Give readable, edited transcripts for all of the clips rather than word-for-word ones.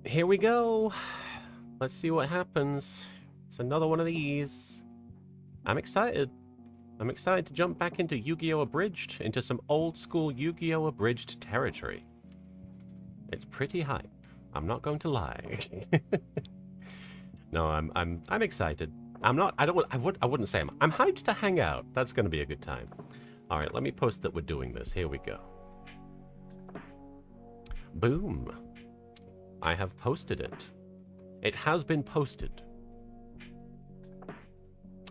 Here we go. Let's see what happens. It's another one of these. I'm excited. I'm excited to jump back into YGO Abridged, into some old school YGO Abridged territory. It's pretty hype. I'm not going to lie. No, I'm excited. I'm not. I wouldn't say I'm hyped to hang out. That's going to be a good time. All right, let me post that we're doing this. Here we go. Boom. I have posted it. It has been posted.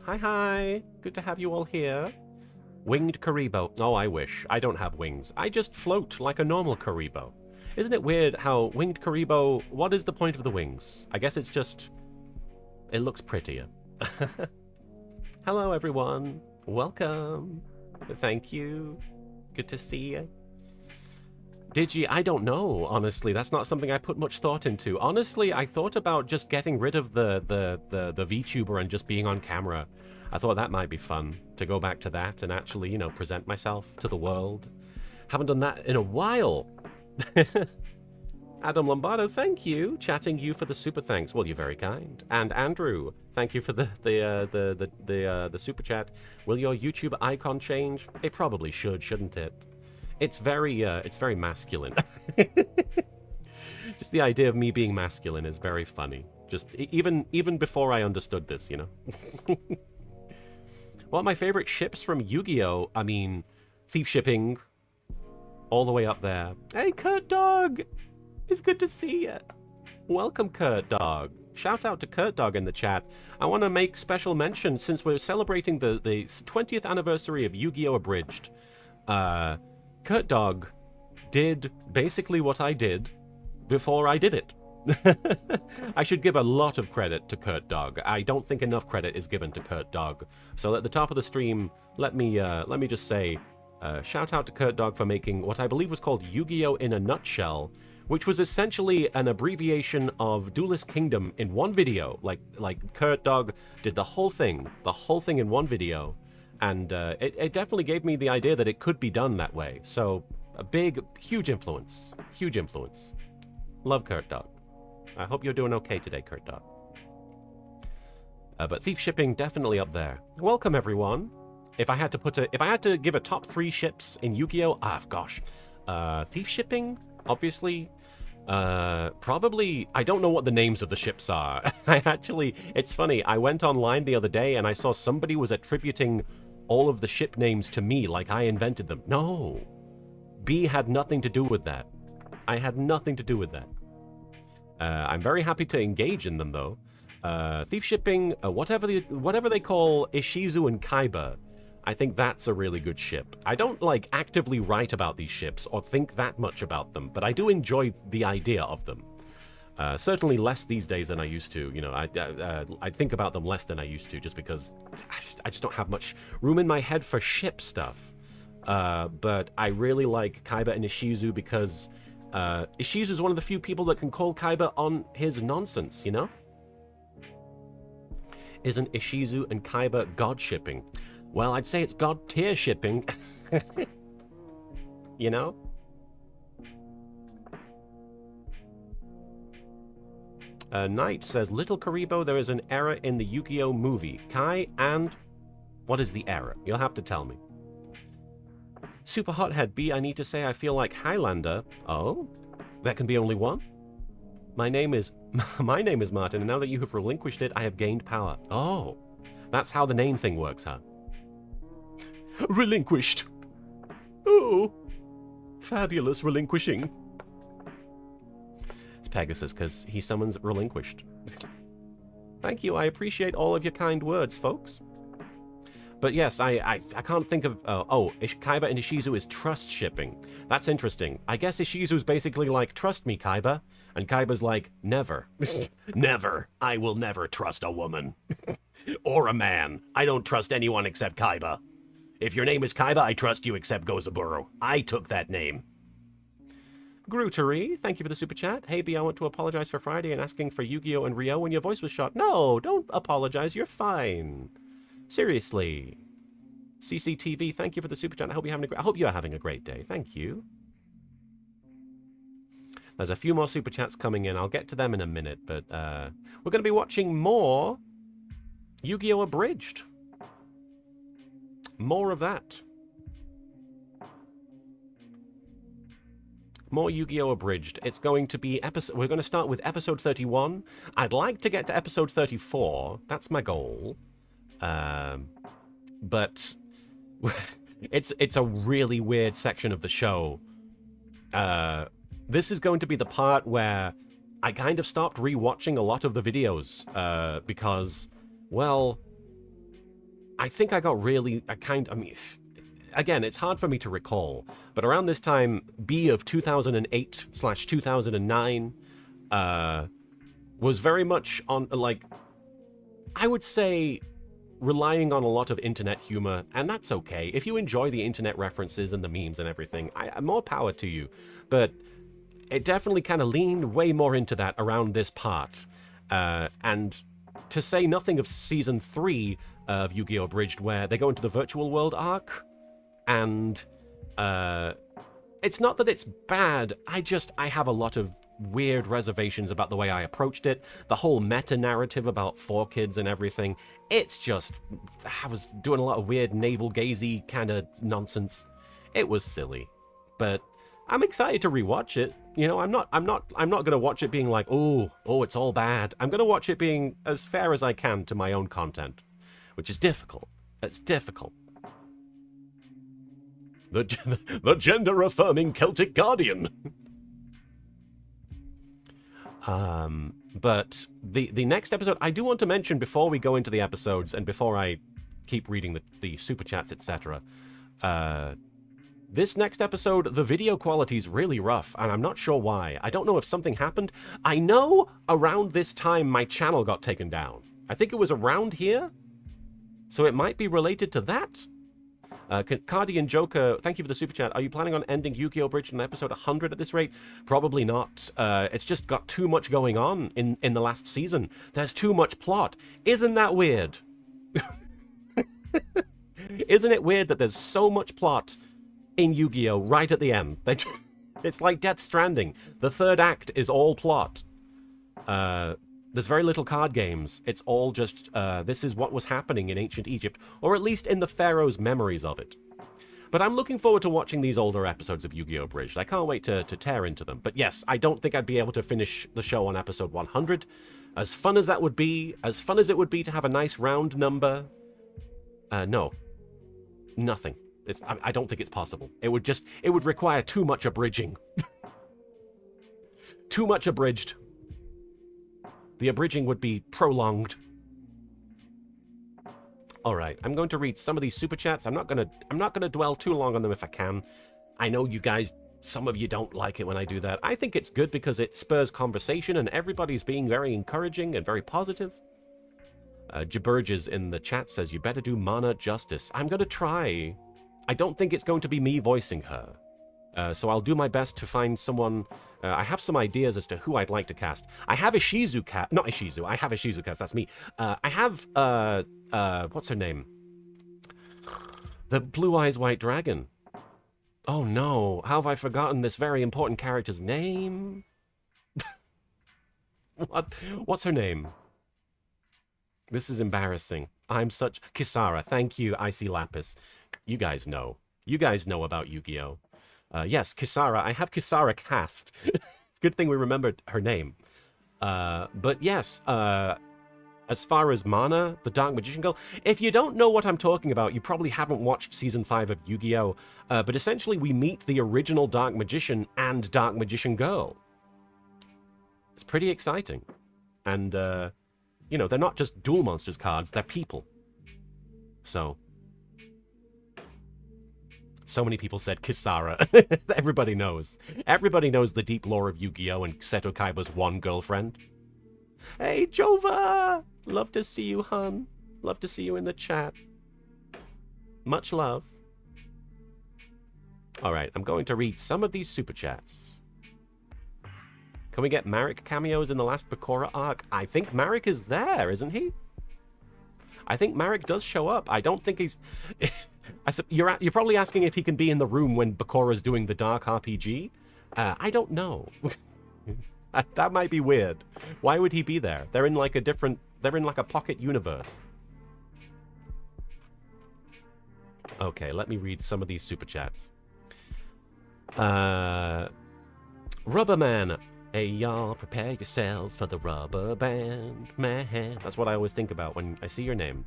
Hi, hi. Good to have you all here. Winged Karibo. Oh, I wish. I don't have wings. I just float like a normal Karibo. Isn't it weird how Winged Karibo... What is the point of the wings? I guess it's just... It looks prettier. Hello, everyone. Welcome. Thank you. Good to see you. Digi, I don't know, honestly. That's not something I put much thought into. Honestly, I thought about just getting rid of the VTuber and just being on camera. I thought that might be fun, to go back to that and actually, you know, present myself to the world. Haven't done that in a while. Adam Lombardo, thank you. Chatting you for the super thanks. Well, you're very kind. And Andrew, thank you for the super chat. Will your YouTube icon change? It probably should, shouldn't it? It's very masculine. Just the idea of me being masculine is very funny. Just even before I understood this, you know. Well, my favorite ships from Yu-Gi-Oh! I mean, Thief Shipping, all the way up there. Hey, Kurt Dog! It's good to see you. Welcome, Kurt Dog. Shout out to Kurt Dog in the chat. I want to make special mention, since we're celebrating the 20th anniversary of Yu-Gi-Oh! Abridged. Kurt Dog did basically what I did before I did it. I should give a lot of credit to Kurt Dog. I don't think enough credit is given to Kurt Dog. So at the top of the stream, let me just say, shout out to Kurt Dog for making what I believe was called Yu-Gi-Oh! In a Nutshell, which was essentially an abbreviation of Duelist Kingdom in one video. Like Kurt Dog did the whole thing in one video. And it definitely gave me the idea that it could be done that way. So, a huge influence. Huge influence. Love Kurt Dog. I hope you're doing okay today, Kurt Dog. But Thief Shipping, definitely up there. Welcome, everyone. If I had to give a top 3 ships in Yu-Gi-Oh! Gosh. Thief Shipping, obviously. Probably, I don't know what the names of the ships are. It's funny, I went online the other day and I saw somebody was attributing all of the ship names to me like I invented them. No. B had nothing to do with that. I had nothing to do with that. I'm very happy to engage in them, though. Thief Shipping, whatever they call Ishizu and Kaiba, I think that's a really good ship. I don't, like, actively write about these ships or think that much about them, but I do enjoy the idea of them. Certainly less these days than I used to. You know, I think about them less than I used to, just because I just don't have much room in my head for ship stuff. But I really like Kaiba and Ishizu because Ishizu is one of the few people that can call Kaiba on his nonsense, you know? Isn't Ishizu and Kaiba god shipping? Well, I'd say it's god tier shipping. You know? Knight says, Little Karibo, there is an error in the Yu-Gi-Oh! Movie. Kai and... What is the error? You'll have to tell me. Super Hothead B, I need to say I feel like Highlander. Oh? There can be only one? My name is Martin, and now that you have relinquished it, I have gained power. Oh. That's how the name thing works, huh? Relinquished. Oh. Fabulous relinquishing. It's Pegasus, because he summons relinquished. Thank you, I appreciate all of your kind words, folks. But yes, I can't think of... Kaiba and Ishizu is trust shipping. That's interesting. I guess Ishizu's basically like, trust me, Kaiba. And Kaiba's like, never. Never. I will never trust a woman. Or a man. I don't trust anyone except Kaiba. If your name is Kaiba, I trust you except Gozaburo. I took that name. Grootery, thank you for the super chat. Hey B, I want to apologize for Friday and asking for Yu-Gi-Oh! And Rio when your voice was shot. No, don't apologize. You're fine. Seriously. CCTV, thank you for the super chat. I hope you're having a great day. Thank you. There's a few more super chats coming in. I'll get to them in a minute, but we're going to be watching more Yu-Gi-Oh! Abridged. More of that. More Yu-Gi-Oh! Abridged. It's going to be we're going to start with episode 31. I'd like to get to episode 34. That's my goal. But it's a really weird section of the show. This is going to be the part where I kind of stopped rewatching a lot of the videos because, well, I think I got really, again, it's hard for me to recall, but around this time, B of 2008/2009 was very much on, like, I would say, relying on a lot of internet humor, and that's okay. If you enjoy the internet references and the memes and everything, more power to you. But it definitely kind of leaned way more into that around this part. And to say nothing of Season 3 of Yu-Gi-Oh! Abridged, where they go into the virtual world arc, and it's not that it's bad, I have a lot of weird reservations about the way I approached it. The whole meta-narrative about 4Kids and everything, it's just, I was doing a lot of weird navel-gazy kind of nonsense. It was silly, but I'm excited to rewatch it. You know, I'm not gonna watch it being like, oh, it's all bad. I'm gonna watch it being as fair as I can to my own content, which is difficult. It's difficult. The gender-affirming Celtic Guardian. But the next episode, I do want to mention before we go into the episodes and before I keep reading the super chats, etc. This next episode, the video quality is really rough, and I'm not sure why. I don't know if something happened. I know around this time my channel got taken down. I think it was around here, so it might be related to that. Cardi and Joker, thank you for the super chat. Are you planning on ending Yu-Gi-Oh! Abridged on episode 100 at this rate? Probably not. It's just got too much going on in the last season. There's too much plot. Isn't that weird? Isn't it weird that there's so much plot in Yu-Gi-Oh! Right at the end? It's like Death Stranding. The third act is all plot. There's very little card games. It's all just, this is what was happening in ancient Egypt, or at least in the pharaoh's memories of it. But I'm looking forward to watching these older episodes of Yu-Gi-Oh! Abridged. I can't wait to tear into them. But yes, I don't think I'd be able to finish the show on episode 100. As fun as that would be, as fun as it would be to have a nice round number, no. Nothing. I don't think it's possible. It would require too much abridging. Too much abridged. The abridging would be prolonged. All right, I'm going to read some of these super chats. I'm not gonna dwell too long on them if I can. I know you guys, some of you don't like it when I do that. I think it's good because it spurs conversation and everybody's being very encouraging and very positive. Jaburges in the chat says, you better do Mana justice. I'm gonna try. I don't think it's going to be me voicing her. So I'll do my best to find someone. I have some ideas as to who I'd like to cast. I have a Shizu cast. Not a Shizu. I have a Shizu cast. That's me. I have, what's her name? The Blue Eyes White Dragon. Oh no. How have I forgotten this very important character's name? What's her name? This is embarrassing. I'm such... Kisara. Thank you, Icy Lapis. You guys know. You guys know about Yu-Gi-Oh! Yes, Kisara. I have Kisara cast. It's a good thing we remembered her name. But yes, as far as Mana, the Dark Magician Girl, if you don't know what I'm talking about, you probably haven't watched Season 5 of Yu-Gi-Oh! But essentially, we meet the original Dark Magician and Dark Magician Girl. It's pretty exciting. And, you know, they're not just Duel Monsters cards, they're people. So many people said Kisara. Everybody knows. Everybody knows the deep lore of Yu-Gi-Oh! And Seto Kaiba's one girlfriend. Hey, Jova! Love to see you, hun. Love to see you in the chat. Much love. Alright, I'm going to read some of these super chats. Can we get Marek cameos in the last Bakura arc? I think Marek is there, isn't he? I think Marek does show up. I don't think he's... You're probably asking if he can be in the room when Bakura's doing the Dark RPG. I don't know. That might be weird. Why would he be there? They're in like a different... They're in like a pocket universe. Okay, let me read some of these super chats. Rubberman. Hey, y'all, prepare yourselves for the rubber band, man. That's what I always think about when I see your name.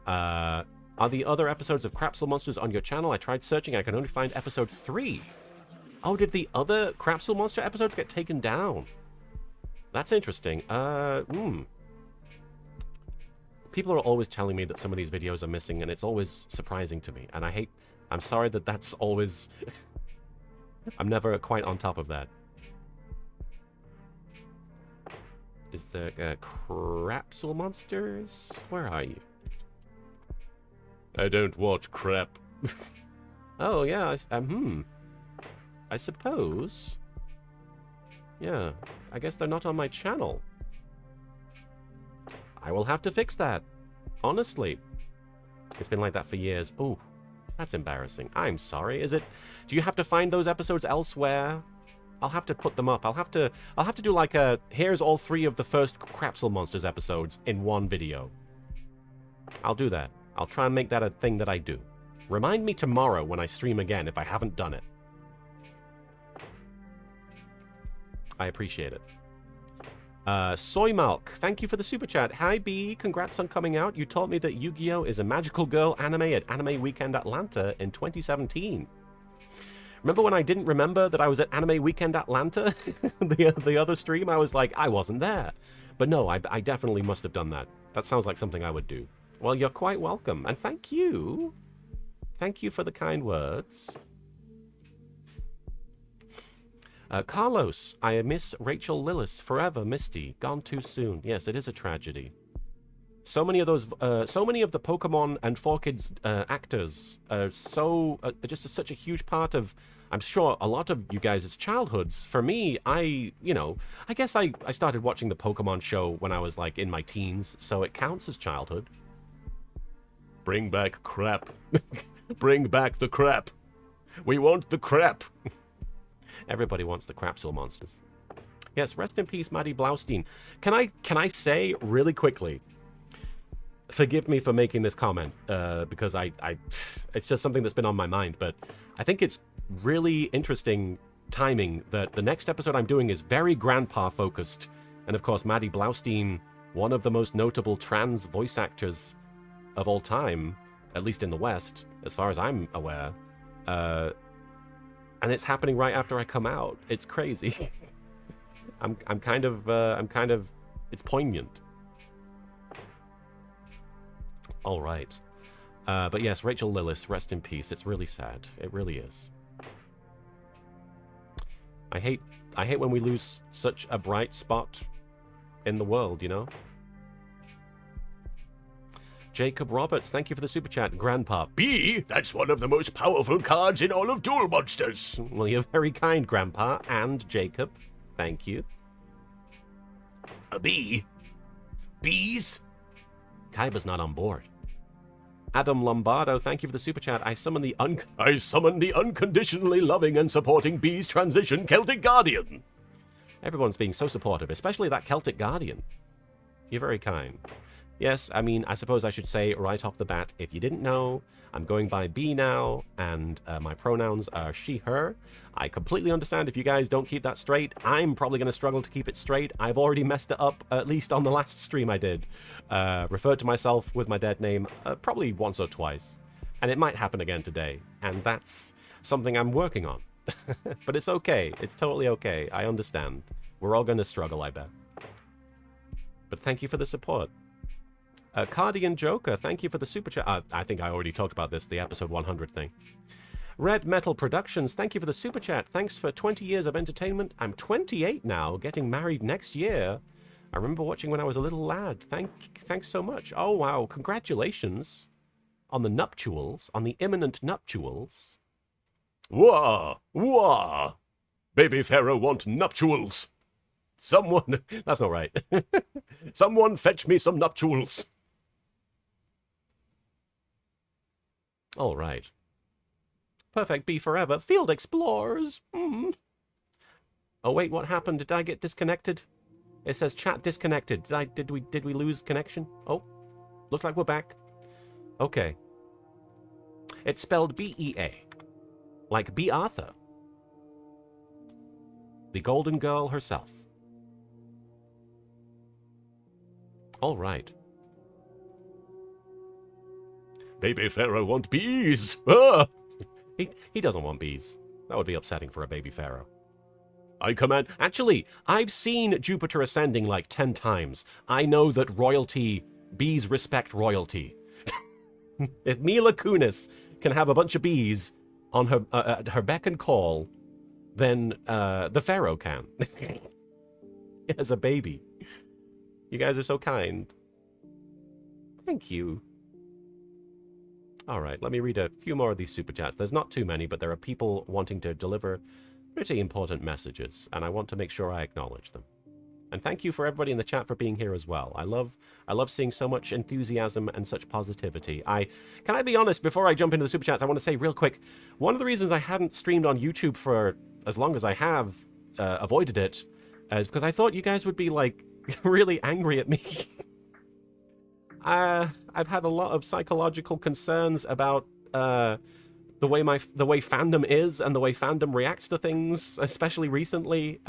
Are the other episodes of Crapsule Monsters on your channel? I tried searching. I can only find episode 3. Oh, did the other Crapsule Monster episodes get taken down? That's interesting. People are always telling me that some of these videos are missing, and it's always surprising to me. And I'm sorry that that's always... I'm never quite on top of that. Is there Crapsule Monsters? Where are you? I don't watch crap. Oh, yeah, I suppose. Yeah, I guess they're not on my channel. I will have to fix that. Honestly. It's been like that for years. Oh, that's embarrassing. I'm sorry. Do you have to find those episodes elsewhere? I'll have to put them up. I'll have to do like here's all 3 of the first Crapsule Monsters episodes in one video. I'll do that. I'll try and make that a thing that I do. Remind me tomorrow when I stream again if I haven't done it. I appreciate it. Soy Milk, thank you for the super chat. Hi B, congrats on coming out. You told me that Yu-Gi-Oh! Is a magical girl anime at Anime Weekend Atlanta in 2017. Remember when I didn't remember that I was at Anime Weekend Atlanta? the other stream, I was like, I wasn't there. But no, I definitely must have done that. That sounds like something I would do. Well, you're quite welcome. And thank you. Thank you for the kind words. Carlos, I miss Rachel Lillis forever, Misty. Gone too soon. Yes, it is a tragedy. So many of those, so many of the Pokemon and 4Kids actors are just such a huge part of, I'm sure, a lot of you guys' childhoods. For me, I guess I started watching the Pokemon show when I was like in my teens, so it counts as childhood. Bring back crap. Bring back the crap. We want the crap. Everybody wants the Crapsule Monsters. Yes, rest in peace, Maddie Blaustein. Can I say really quickly, forgive me for making this comment, because it's just something that's been on my mind, but I think it's really interesting timing that the next episode I'm doing is very grandpa focused. And of course, Maddie Blaustein, one of the most notable trans voice actors of all time, at least in the West, as far as I'm aware, and it's happening right after I come out. It's crazy. I'm kind of, it's poignant. All right. But yes, Rachel Lillis, rest in peace. It's really sad. It really is. I hate when we lose such a bright spot in the world, you know? Jacob Roberts, thank you for the super chat. Grandpa B, that's one of the most powerful cards in all of Duel Monsters. Well, you're very kind, Grandpa, and Jacob. Thank you. A B? Bees? Kaiba's not on board. Adam Lombardo, thank you for the super chat. I summon the unconditionally loving and supporting Bees transition Celtic Guardian. Everyone's being so supportive, especially that Celtic Guardian. You're very kind. Yes, I mean, I suppose I should say right off the bat, if you didn't know, I'm going by B now, and my pronouns are she, her. I completely understand if you guys don't keep that straight. I'm probably going to struggle to keep it straight. I've already messed it up, at least on the last stream I did. Referred to myself with my dead name probably once or twice. And it might happen again today, and that's something I'm working on. But it's okay. It's totally okay. I understand. We're all going to struggle, I bet. But thank you for the support. Cardian Joker, thank you for the super chat. I think I already talked about this, the episode 100 thing. Red Metal Productions, thank you for the super chat. Thanks for 20 years of entertainment. I'm 28 now, getting married next year. I remember watching when I was a little lad. Thanks so much. Oh, wow. Congratulations on the nuptials, on the imminent nuptials. Wah! Wah! Baby Pharaoh want nuptials. Someone... That's not right. Someone fetch me some nuptials. All right. Perfect B forever. Field Explorers. Oh wait, what happened? Did I get disconnected? It says chat disconnected. Did we lose connection? Oh, looks like we're back. Okay. It's spelled B-E-A. Like B. Arthur. The Golden Girl herself. All right. Baby Pharaoh want bees. Ah! He doesn't want bees. That would be upsetting for a baby Pharaoh. I command... Actually, I've seen Jupiter Ascending like 10 times. I know that royalty... Bees respect royalty. If Mila Kunis can have a bunch of bees on her at her beck and call, then the Pharaoh can. As a baby. You guys are so kind. Thank you. All right, let me read a few more of these super chats. There's not too many, but there are people wanting to deliver pretty important messages, and I want to make sure I acknowledge them. And thank you for everybody in the chat for being here as well. I love seeing so much enthusiasm and such positivity. Can I be honest, before I jump into the super chats, I want to say real quick, one of the reasons I hadn't streamed on YouTube for as long as I have avoided it is because I thought you guys would be like really angry at me. I've had a lot of psychological concerns about the way fandom is and the way fandom reacts to things, especially recently.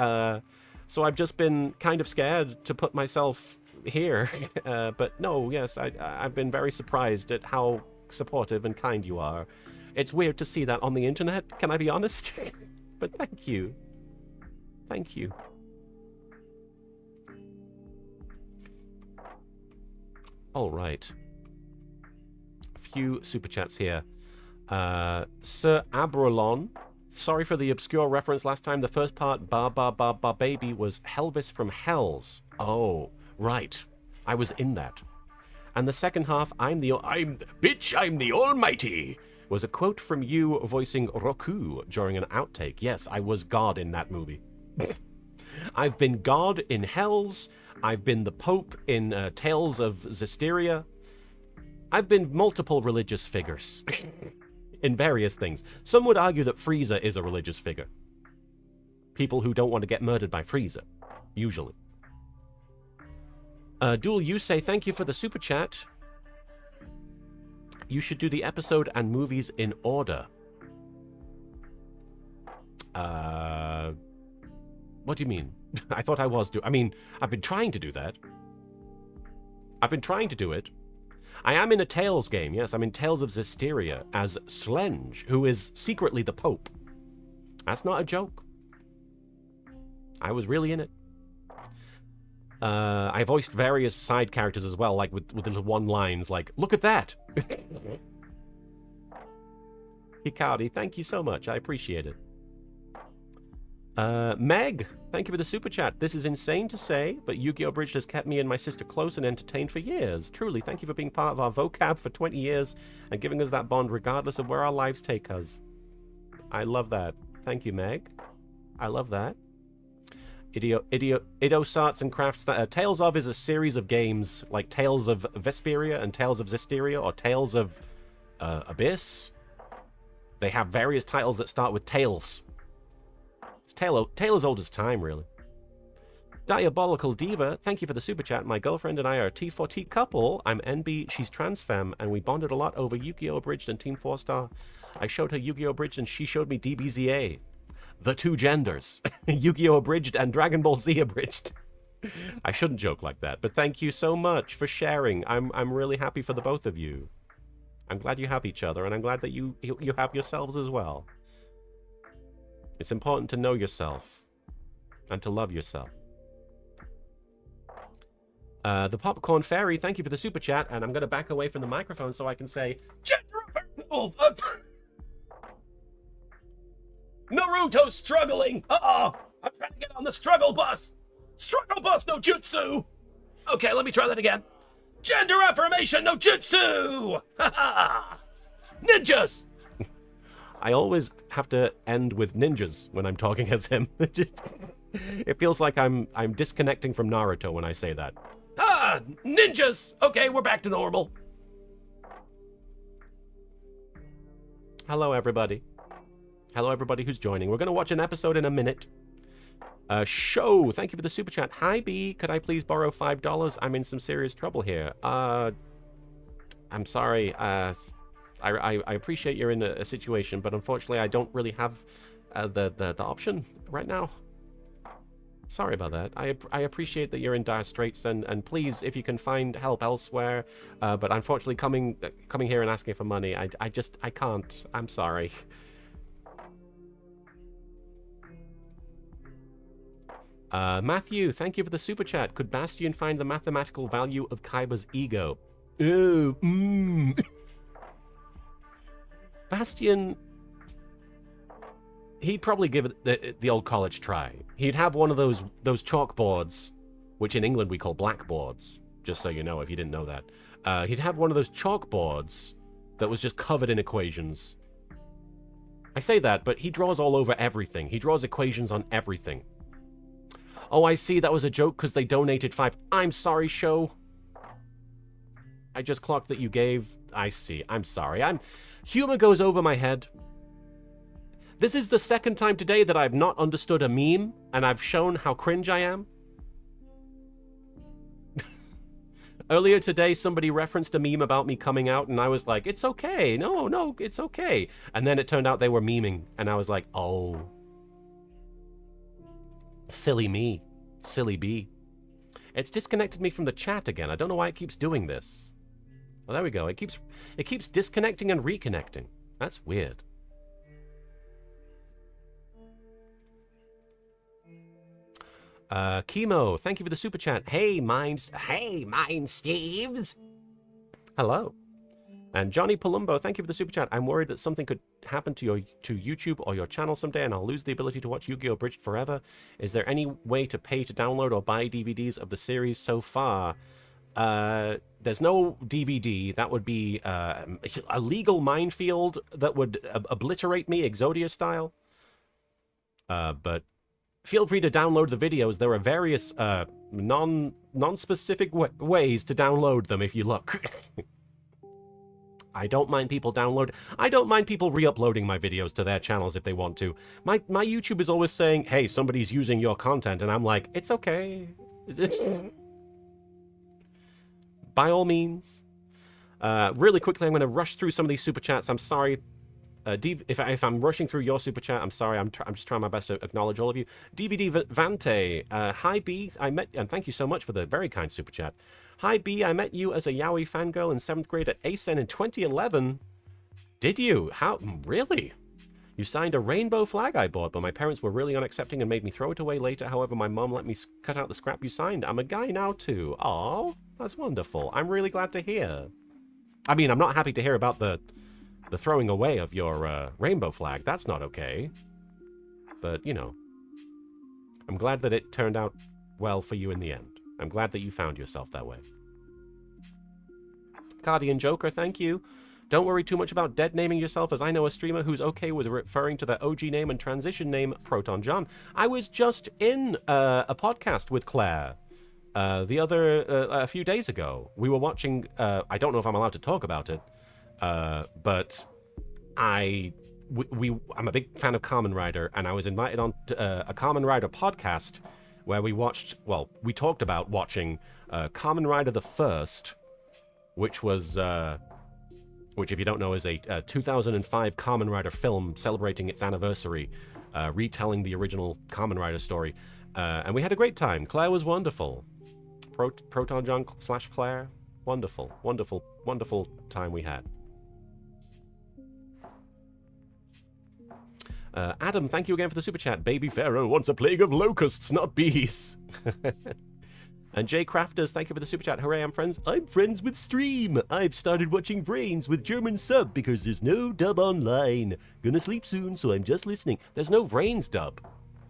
So I've just been kind of scared to put myself here. But no, yes, I've been very surprised at how supportive and kind you are. It's weird to see that on the internet, can I be honest? But thank you. Thank you. All right. A few super chats here. Sir Abrolon. Sorry for the obscure reference last time. The first part, Ba Ba Ba Ba Baby, was Helvis from Hells. Oh, right. I was in that. And the second half, I'm the Almighty, was a quote from you voicing Roku during an outtake. Yes, I was God in that movie. I've been God in Hells. I've been the Pope in Tales of Zestiria. I've been multiple religious figures in various things. Some would argue that Frieza is a religious figure. People who don't want to get murdered by Frieza, usually. Dual, you say thank you for the super chat. You should do the episode and movies in order. What do you mean? I thought I was I mean, I've been trying to do that. I've been trying to do it. I am in a Tales game, yes. I'm in Tales of Zestiria as Slenge, who is secretly the Pope. That's not a joke. I was really in it. I voiced various side characters as well, like with little one-lines like, look at that! Hikari, thank you so much. I appreciate it. Meg, thank you for the super chat. This is insane to say, but YGO Abridged has kept me and my sister close and entertained for years. Truly, thank you for being part of our vocab for 20 years and giving us that bond regardless of where our lives take us. I love that. Thank you, Meg. I love that. Idosarts and Crafts. Tales of is a series of games like Tales of Vesperia and Tales of Zestiria or Tales of Abyss. They have various titles that start with Tales. It's tale as old as time, really. Diabolical Diva, thank you for the super chat. My girlfriend and I are a T4T couple. I'm NB, she's trans femme, and we bonded a lot over YGO Abridged and Team 4-Star. I showed her YGO Abridged and she showed me DBZA. The two genders. YGO Abridged and Dragon Ball Z Abridged. I shouldn't joke like that, but thank you so much for sharing. I'm really happy for the both of you. I'm glad you have each other, and I'm glad that you have yourselves as well. It's important to know yourself and to love yourself. The Popcorn Fairy, thank you for the super chat, and I'm going to back away from the microphone so I can say, Naruto's struggling! I'm trying to get on the struggle bus! Struggle bus no jutsu! Okay, let me try that again. Gender affirmation no jutsu! Ninjas! I always have to end with ninjas when I'm talking as him. It feels like I'm disconnecting from Naruto when I say that. Ninjas! Okay, we're back to normal. Hello, everybody. Hello, everybody who's joining. We're going to watch an episode in a minute. Show, thank you for the super chat. Hi, B, could I please borrow $5? I'm in some serious trouble here. I'm sorry. I appreciate you're in a situation, but unfortunately I don't really have the option right now. Sorry about that. I appreciate that you're in dire straits, and please, if you can find help elsewhere, but unfortunately coming here and asking for money, I can't. I'm sorry. Matthew, thank you for the super chat. Could Bastion find the mathematical value of Kaiba's ego? Bastion, he'd probably give it the old college try. He'd have one of those chalkboards, which in England we call blackboards, just so you know if you didn't know that. He'd have one of those chalkboards that was just covered in equations. I say that, but he draws all over everything. He draws equations on everything. Oh, I see. That was a joke because they donated 5. I'm sorry, show. I just clocked that you gave. I see. I'm sorry. Humor goes over my head. This is the second time today that I've not understood a meme, and I've shown how cringe I am. Earlier today, somebody referenced a meme about me coming out, and I was like, it's okay. No, it's okay. And then it turned out they were memeing, and I was like, oh. Silly me. Silly B. It's disconnected me from the chat again. I don't know why it keeps doing this. Well, there we go. It keeps disconnecting and reconnecting. That's weird. Chemo, thank you for the super chat. Hey, Mind Steves. Hello. And Johnny Palumbo, thank you for the super chat. I'm worried that something could happen to YouTube or your channel someday, and I'll lose the ability to watch YGO Abridged forever. Is there any way to pay to download or buy DVDs of the series so far? There's no DVD. That would be a legal minefield that would obliterate me, Exodia style. But feel free to download the videos. There are various non-specific ways to download them if you look. I don't mind people I don't mind people re-uploading my videos to their channels if they want to. My YouTube is always saying, hey, somebody's using your content, and I'm like, it's okay. By all means. Really quickly, I'm going to rush through some of these super chats. I'm sorry. If I'm rushing through your super chat, I'm sorry. I'm just trying my best to acknowledge all of you. DVD Vante, hi B, and thank you so much for the very kind super chat. Hi B, I met you as a yaoi fangirl in 7th grade at ASEN in 2011. Did you? How? Really? You signed a rainbow flag I bought, but my parents were really unaccepting and made me throw it away later. However, my mom let me cut out the scrap you signed. I'm a guy now too. Aw, that's wonderful. I'm really glad to hear. I mean, I'm not happy to hear about the throwing away of your rainbow flag. That's not okay. But, you know, I'm glad that it turned out well for you in the end. I'm glad that you found yourself that way. Cardian Joker, thank you. Don't worry too much about dead naming yourself, as I know a streamer who's okay with referring to their OG name and transition name, Proton John. I was just in a podcast with Claire a few days ago. We were watching, I don't know if I'm allowed to talk about it, but I'm a big fan of Kamen Rider, and I was invited on to, a Kamen Rider podcast where we talked about watching Kamen Rider the First, which was, which if you don't know is a 2005 Kamen Rider film celebrating its anniversary, retelling the original Kamen Rider story, and we had a great time. Claire was wonderful. Proton John / Claire, wonderful, wonderful, wonderful time we had. Adam, thank you again for the super chat. Baby Pharaoh wants a plague of locusts, not bees. And Jay Crafters, thank you for the super chat. Hooray, I'm friends with Stream. I've started watching Brains with German sub because there's no dub online. Gonna sleep soon, so I'm just listening. There's no Brains dub.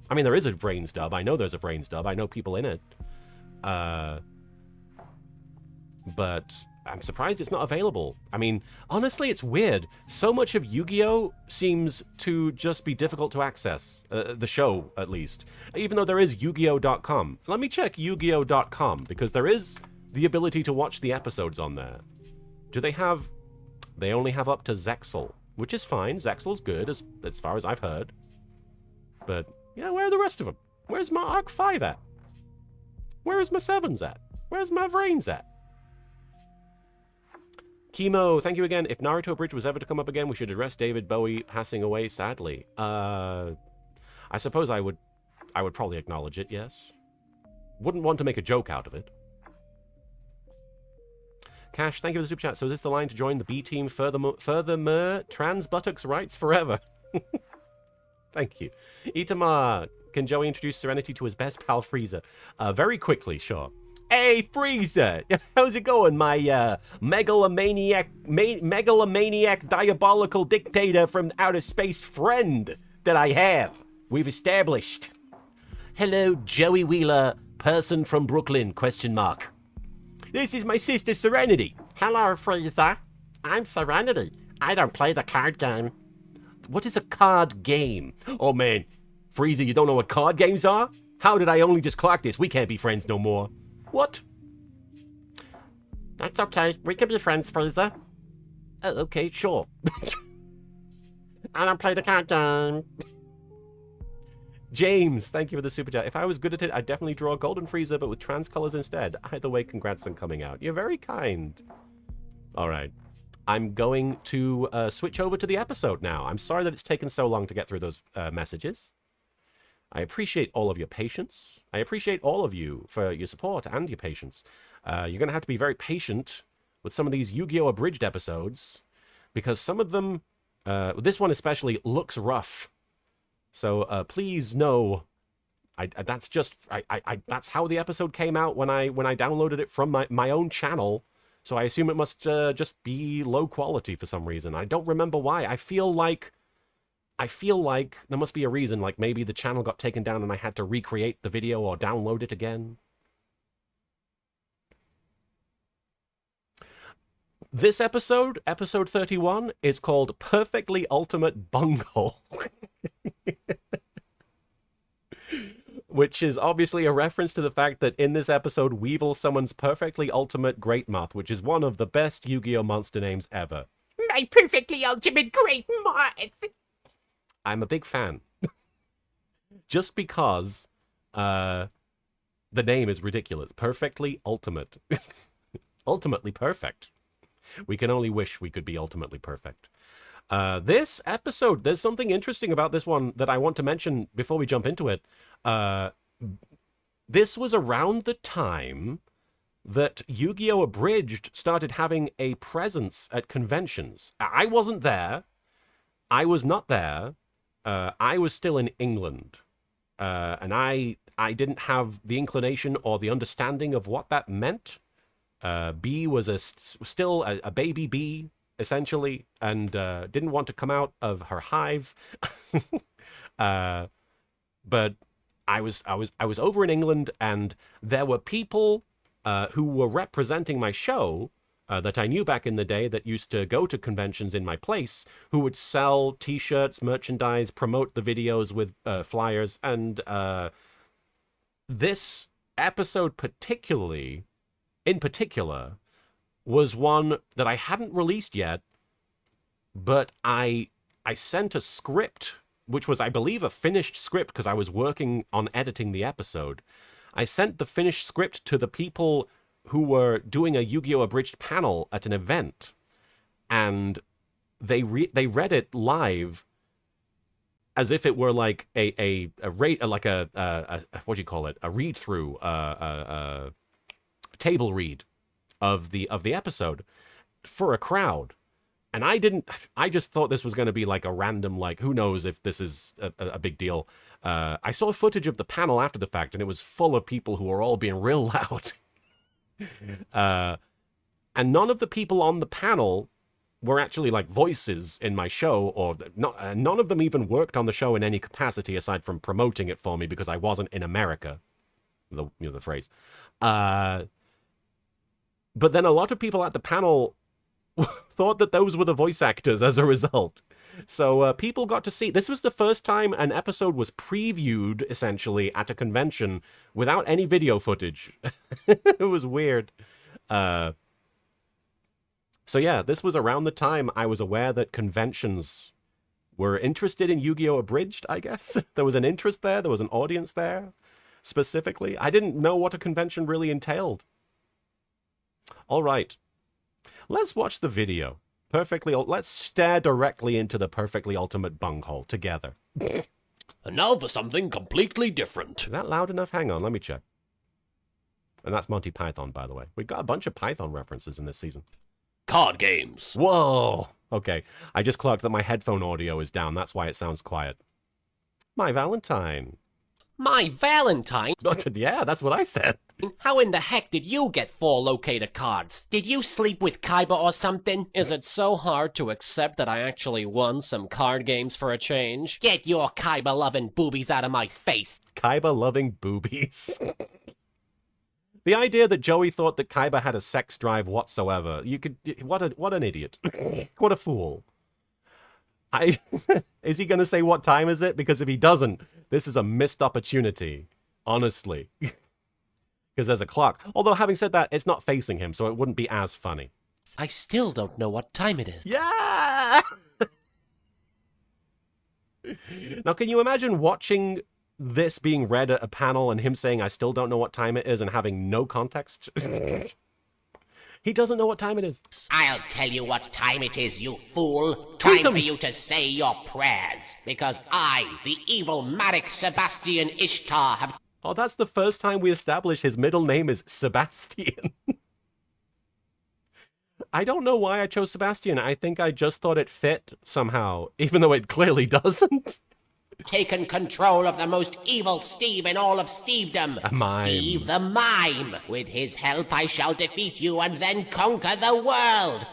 I mean, there is a Brains dub. I know there's a Brains dub. I know people in it. But I'm surprised it's not available. I mean, honestly, it's weird. So much of Yu-Gi-Oh! Seems to just be difficult to access. The show, at least. Even though there is YGO.com. Let me check YGO.com, because there is the ability to watch the episodes on there. Do they have... They only have up to Zexal, which is fine. Zexal's good, as far as I've heard. But, yeah, where are the rest of them? Where's my Arc 5 at? Where's my 7s at? Where's my Vrains at? Chemo, thank you again. If Naruto Bridge was ever to come up again, we should address David Bowie passing away sadly. I suppose I would probably acknowledge it, yes. Wouldn't want to make a joke out of it. Cash, thank you for the super chat. So is this the line to join the B team? Furthermore, trans buttocks rights forever. Thank you. Itamar, can Joey introduce Serenity to his best pal Frieza? Very quickly, sure. Hey, Frieza! How's it going, my megalomaniac diabolical dictator from outer space friend that I have? We've established. Hello, Joey Wheeler, person from Brooklyn, question mark. This is my sister Serenity. Hello, Frieza. I'm Serenity. I don't play the card game. What is a card game? Oh, man. Frieza, you don't know what card games are? How did I only just clock this? We can't be friends no more. What? That's okay. We can be friends, Frieza. Oh, okay, sure. I don't play the card game. James, thank you for the super chat. If I was good at it, I'd definitely draw a Golden Frieza, but with trans colors instead. Either way, congrats on coming out. You're very kind. All right. I'm going to switch over to the episode now. I'm sorry that it's taken so long to get through those messages. I appreciate all of your patience. I appreciate all of you for your support and your patience. You're going to have to be very patient with some of these Yu-Gi-Oh! Abridged episodes, because some of them, this one especially, looks rough. So please know, that's just that's how the episode came out when I downloaded it from my own channel. So I assume it must just be low quality for some reason. I don't remember why. I feel like there must be a reason, like maybe the channel got taken down and I had to recreate the video or download it again. This episode, episode 31, is called Perfectly Ultimate Bunghole. Which is obviously a reference to the fact that in this episode, Weevil summons Perfectly Ultimate Great Moth, which is one of the best Yu-Gi-Oh! Monster names ever. My Perfectly Ultimate Great Moth! I'm a big fan. Just because the name is ridiculous. Perfectly Ultimate. Ultimately perfect. We can only wish we could be ultimately perfect. This episode, there's something interesting about this one that I want to mention before we jump into it. This was around the time that Yu-Gi-Oh! Abridged started having a presence at conventions. I wasn't there. I was not there. I was still in England. And I didn't have the inclination or the understanding of what that meant. B was still a baby bee, essentially, and didn't want to come out of her hive. But I was over in England, and there were people who were representing my show that I knew back in the day that used to go to conventions in my place, who would sell T-shirts, merchandise, promote the videos with flyers, and this episode in particular, was one that I hadn't released yet, but I sent a script, which was, I believe, a finished script, because I was working on editing the episode. I sent the finished script to the people who were doing a Yu-Gi-Oh! Abridged panel at an event, and they read it live as if it were like a what do you call it? A read through, table read of the episode for a crowd. And I just thought this was going to be like a random, like, who knows if this is a big deal. I saw footage of the panel after the fact, and it was full of people who were all being real loud. And none of the people on the panel were actually like voices in my show, or none of them even worked on the show in any capacity aside from promoting it for me, because I wasn't in America. The phrase. But then a lot of people at the panel thought that those were the voice actors as a result. So people got to see. This was the first time an episode was previewed, essentially, at a convention without any video footage. It was weird. So yeah, this was around the time I was aware that conventions were interested in Yu-Gi-Oh! Abridged, I guess. There was an interest there. There was an audience there, specifically. I didn't know what a convention really entailed. All right. Let's watch the video. Let's stare directly into the perfectly ultimate bunghole together. And now for something completely different. Is that loud enough? Hang on, let me check. And that's Monty Python, by the way. We've got a bunch of Python references in this season. Card games. Whoa! Okay, I just clocked that my headphone audio is down. That's why it sounds quiet. My Valentine. My Valentine? Yeah, that's what I said. How in the heck did you get 4 locator cards? Did you sleep with Kaiba or something? Is it so hard to accept that I actually won some card games for a change? Get your Kaiba-loving boobies out of my face. Kaiba-loving boobies. The idea that Joey thought that Kaiba had a sex drive whatsoever, what an idiot. What a fool. Is he going to say what time is it? Because if he doesn't, this is a missed opportunity. Honestly. Because there's a clock. Although, having said that, it's not facing him, so it wouldn't be as funny. I still don't know what time it is. Yeah! Now, can you imagine watching this being read at a panel and him saying, I still don't know what time it is, and having no context? He doesn't know what time it is. I'll tell you what time it is, you fool. Time Tweetums. for you to say your prayers, because I, the evil Marek Sebastian Ishtar, have... Oh, that's the first time we establish his middle name is Sebastian. I don't know why I chose Sebastian. I think I just thought it fit somehow, even though it clearly doesn't. taken control of the most evil Steve in all of Stevedom. A mime. Steve the Mime. With his help, I shall defeat you and then conquer the world.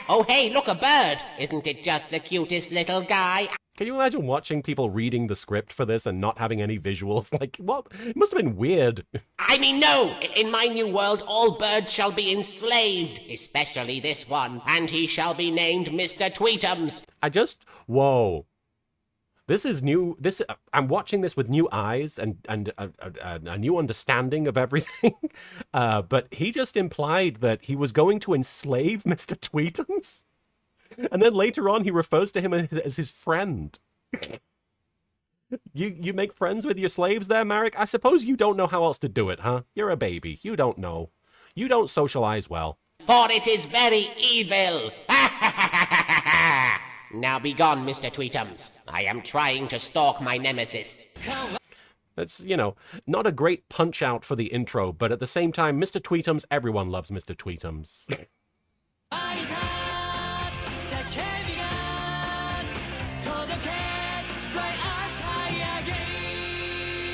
Oh, hey, look, a bird. Isn't it just the cutest little guy? Can you imagine watching people reading the script for this and not having any visuals? Like, what? It must have been weird. I mean, no! In my new world, all birds shall be enslaved, especially this one, and he shall be named Mr. Tweetums. Whoa. This is new. I'm watching this with new eyes and a new understanding of everything. But he just implied that he was going to enslave Mr. Tweetums. And then later on, he refers to him as his friend. You make friends with your slaves there, Marek? I suppose you don't know how else to do it, huh? You're a baby. You don't know. You don't socialize well. For it is very evil. Now be gone, Mr. Tweetums. I am trying to stalk my nemesis. That's, not a great punch-out for the intro, but at the same time, Mr. Tweetums, everyone loves Mr. Tweetums.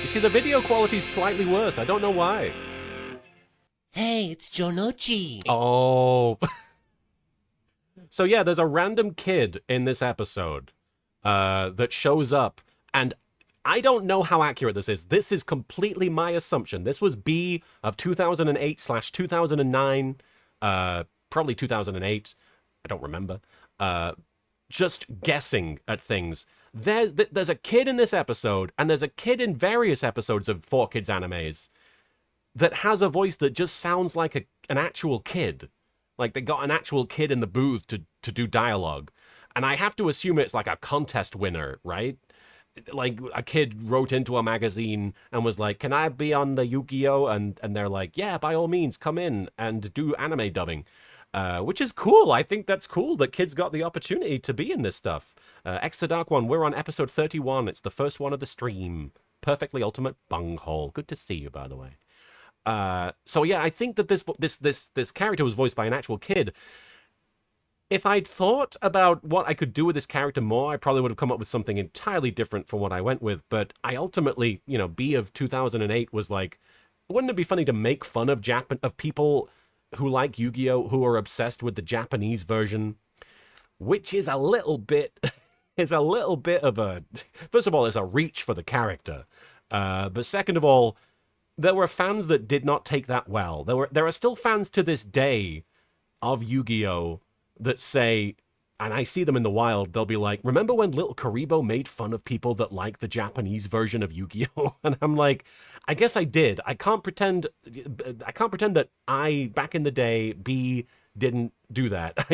You see, the video quality's slightly worse. I don't know why. Hey, it's Jonochi. Oh. So yeah, there's a random kid in this episode that shows up, and I don't know how accurate this is. This is completely my assumption. This was B of 2008/2009, probably 2008. I don't remember. Just guessing at things. There's a kid in this episode, and there's a kid in various episodes of 4Kids animes that has a voice that just sounds like an actual kid. Like they got an actual kid in the booth to do dialogue. And I have to assume it's like a contest winner, right? Like a kid wrote into a magazine and was like, can I be on the Yu-Gi-Oh? And they're like, yeah, by all means, come in and do anime dubbing. Which is cool. I think that's cool that kids got the opportunity to be in this stuff. Extra Dark One, we're on episode 31. It's the first one of the stream. Perfectly Ultimate Bunghole. Good to see you, by the way. So yeah, I think that this character was voiced by an actual kid. If I'd thought about what I could do with this character more, I probably would have come up with something entirely different from what I went with. But I ultimately, B of 2008 was like, wouldn't it be funny to make fun of people who like Yu-Gi-Oh, who are obsessed with the Japanese version, which is a little bit of a, first of all, it's a reach for the character. But second of all, there were fans that did not take that well. There are still fans to this day of Yu-Gi-Oh that say, and I see them in the wild, they'll be like, remember when Little Karibo made fun of people that like the Japanese version of Yu-Gi-Oh? And I'm like, I guess I did. I can't pretend that I, back in the day, B, didn't do that.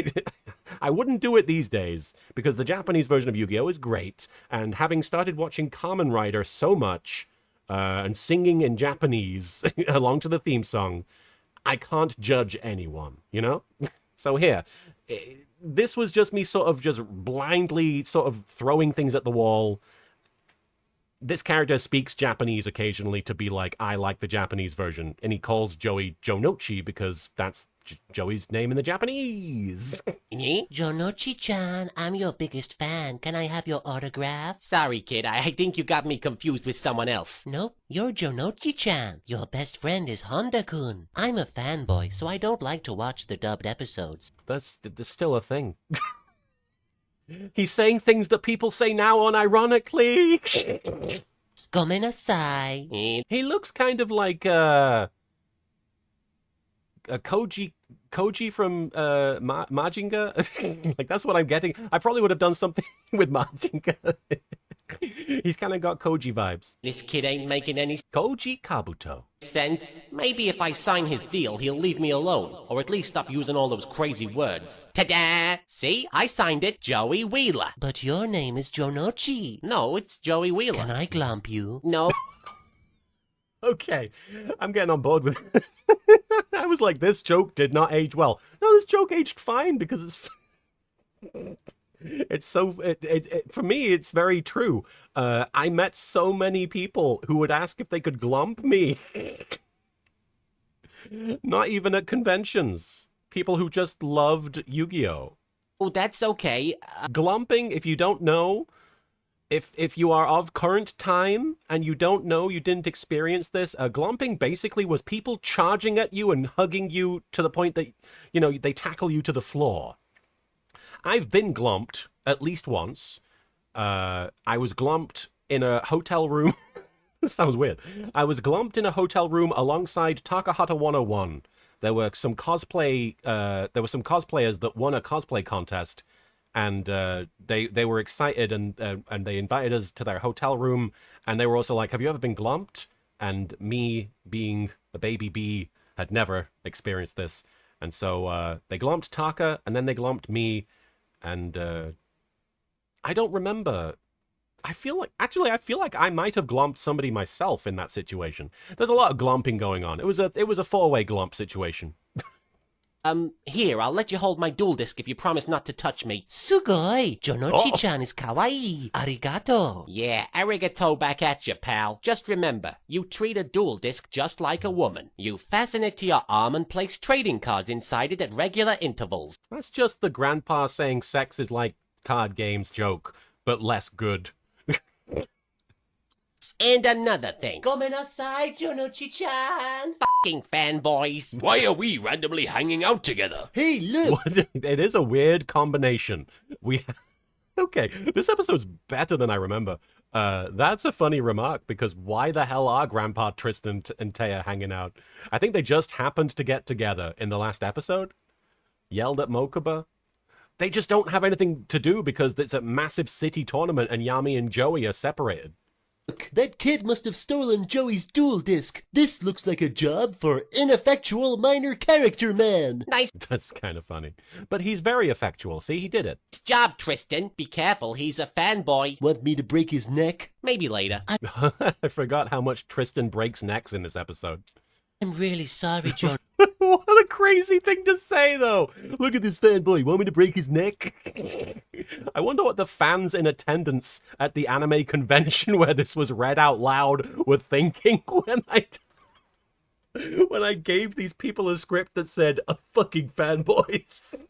I wouldn't do it these days because the Japanese version of Yu-Gi-Oh is great, and having started watching Kamen Rider so much and singing in Japanese along to the theme song, I can't judge anyone, you know? So here, this was just me sort of just blindly sort of throwing things at the wall. This character speaks Japanese occasionally to be like, I like the Japanese version. And he calls Joey Jonochi because that's Joey's name in the Japanese. Jonochi-chan, I'm your biggest fan. Can I have your autograph? Sorry, kid. I think you got me confused with someone else. Nope, you're Jonochi-chan. Your best friend is Honda-kun. I'm a fanboy, so I don't like to watch the dubbed episodes. That's still a thing. He's saying things that people say now unironically. Gomenasai. He looks kind of like a Koji from Majinga. Like, that's what I'm getting. I probably would have done something with Majinga. He's kind of got Koji vibes. This kid ain't making any Koji Kabuto. sense. Maybe if I sign his deal, he'll leave me alone, or at least stop using all those crazy words. Ta-da! See? I signed it, Joey Wheeler. But your name is Jonochi. No, it's Joey Wheeler. Can I glomp you? No. Okay, I'm getting on board with it. I was like, this joke did not age well. No, this joke aged fine because it's... It's so, for me, it's very true. I met so many people who would ask if they could glomp me. Not even at conventions. People who just loved Yu-Gi-Oh! Oh, that's okay. Glomping, if you don't know, if you are of current time and you don't know, you didn't experience this, glomping basically was people charging at you and hugging you to the point that, you know, they tackle you to the floor. I've been glomped at least once. I was glomped in a hotel room. This sounds weird. I was glomped in a hotel room alongside Takahata 101. There were some cosplayers that won a cosplay contest, and they were excited, and they invited us to their hotel room, and they were also like, "Have you ever been glomped?" And me, being a baby bee, had never experienced this, and so they glomped Taka, and then they glomped me. And I don't remember. I feel like I might have glomped somebody myself in that situation. There's a lot of glomping going on. It was a four-way glomp situation. Here, I'll let you hold my dual disc if you promise not to touch me. Sugoi! Jonochi-chan is kawaii. Arigato. Yeah, arigato back at you, pal. Just remember, you treat a dual disc just like a woman. You fasten it to your arm and place trading cards inside it at regular intervals. That's just the grandpa saying sex is like card games joke, but less good. And another thing. Gomenasai, Jonochi-chan. Fucking fanboys. Why are we randomly hanging out together? Hey, look. It is a weird combination. Okay, this episode's better than I remember. That's a funny remark, because why the hell are Grandpa Tristan and Taya hanging out? I think they just happened to get together in the last episode. Yelled at Mokuba. They just don't have anything to do because it's a massive city tournament and Yami and Joey are separated. Look, that kid must have stolen Joey's dual disc. This looks like a job for ineffectual minor character man. Nice That's kind of funny. But he's very effectual. See, he did it. job, Tristan. Be careful, he's a fanboy. Want me to break his neck? Maybe later. I forgot how much Tristan breaks necks in this episode. I'm really sorry, John. What a crazy thing to say, though. Look at this fanboy. Want me to break his neck? I wonder what the fans in attendance at the anime convention where this was read out loud were thinking when I gave these people a script that said, fucking fanboys.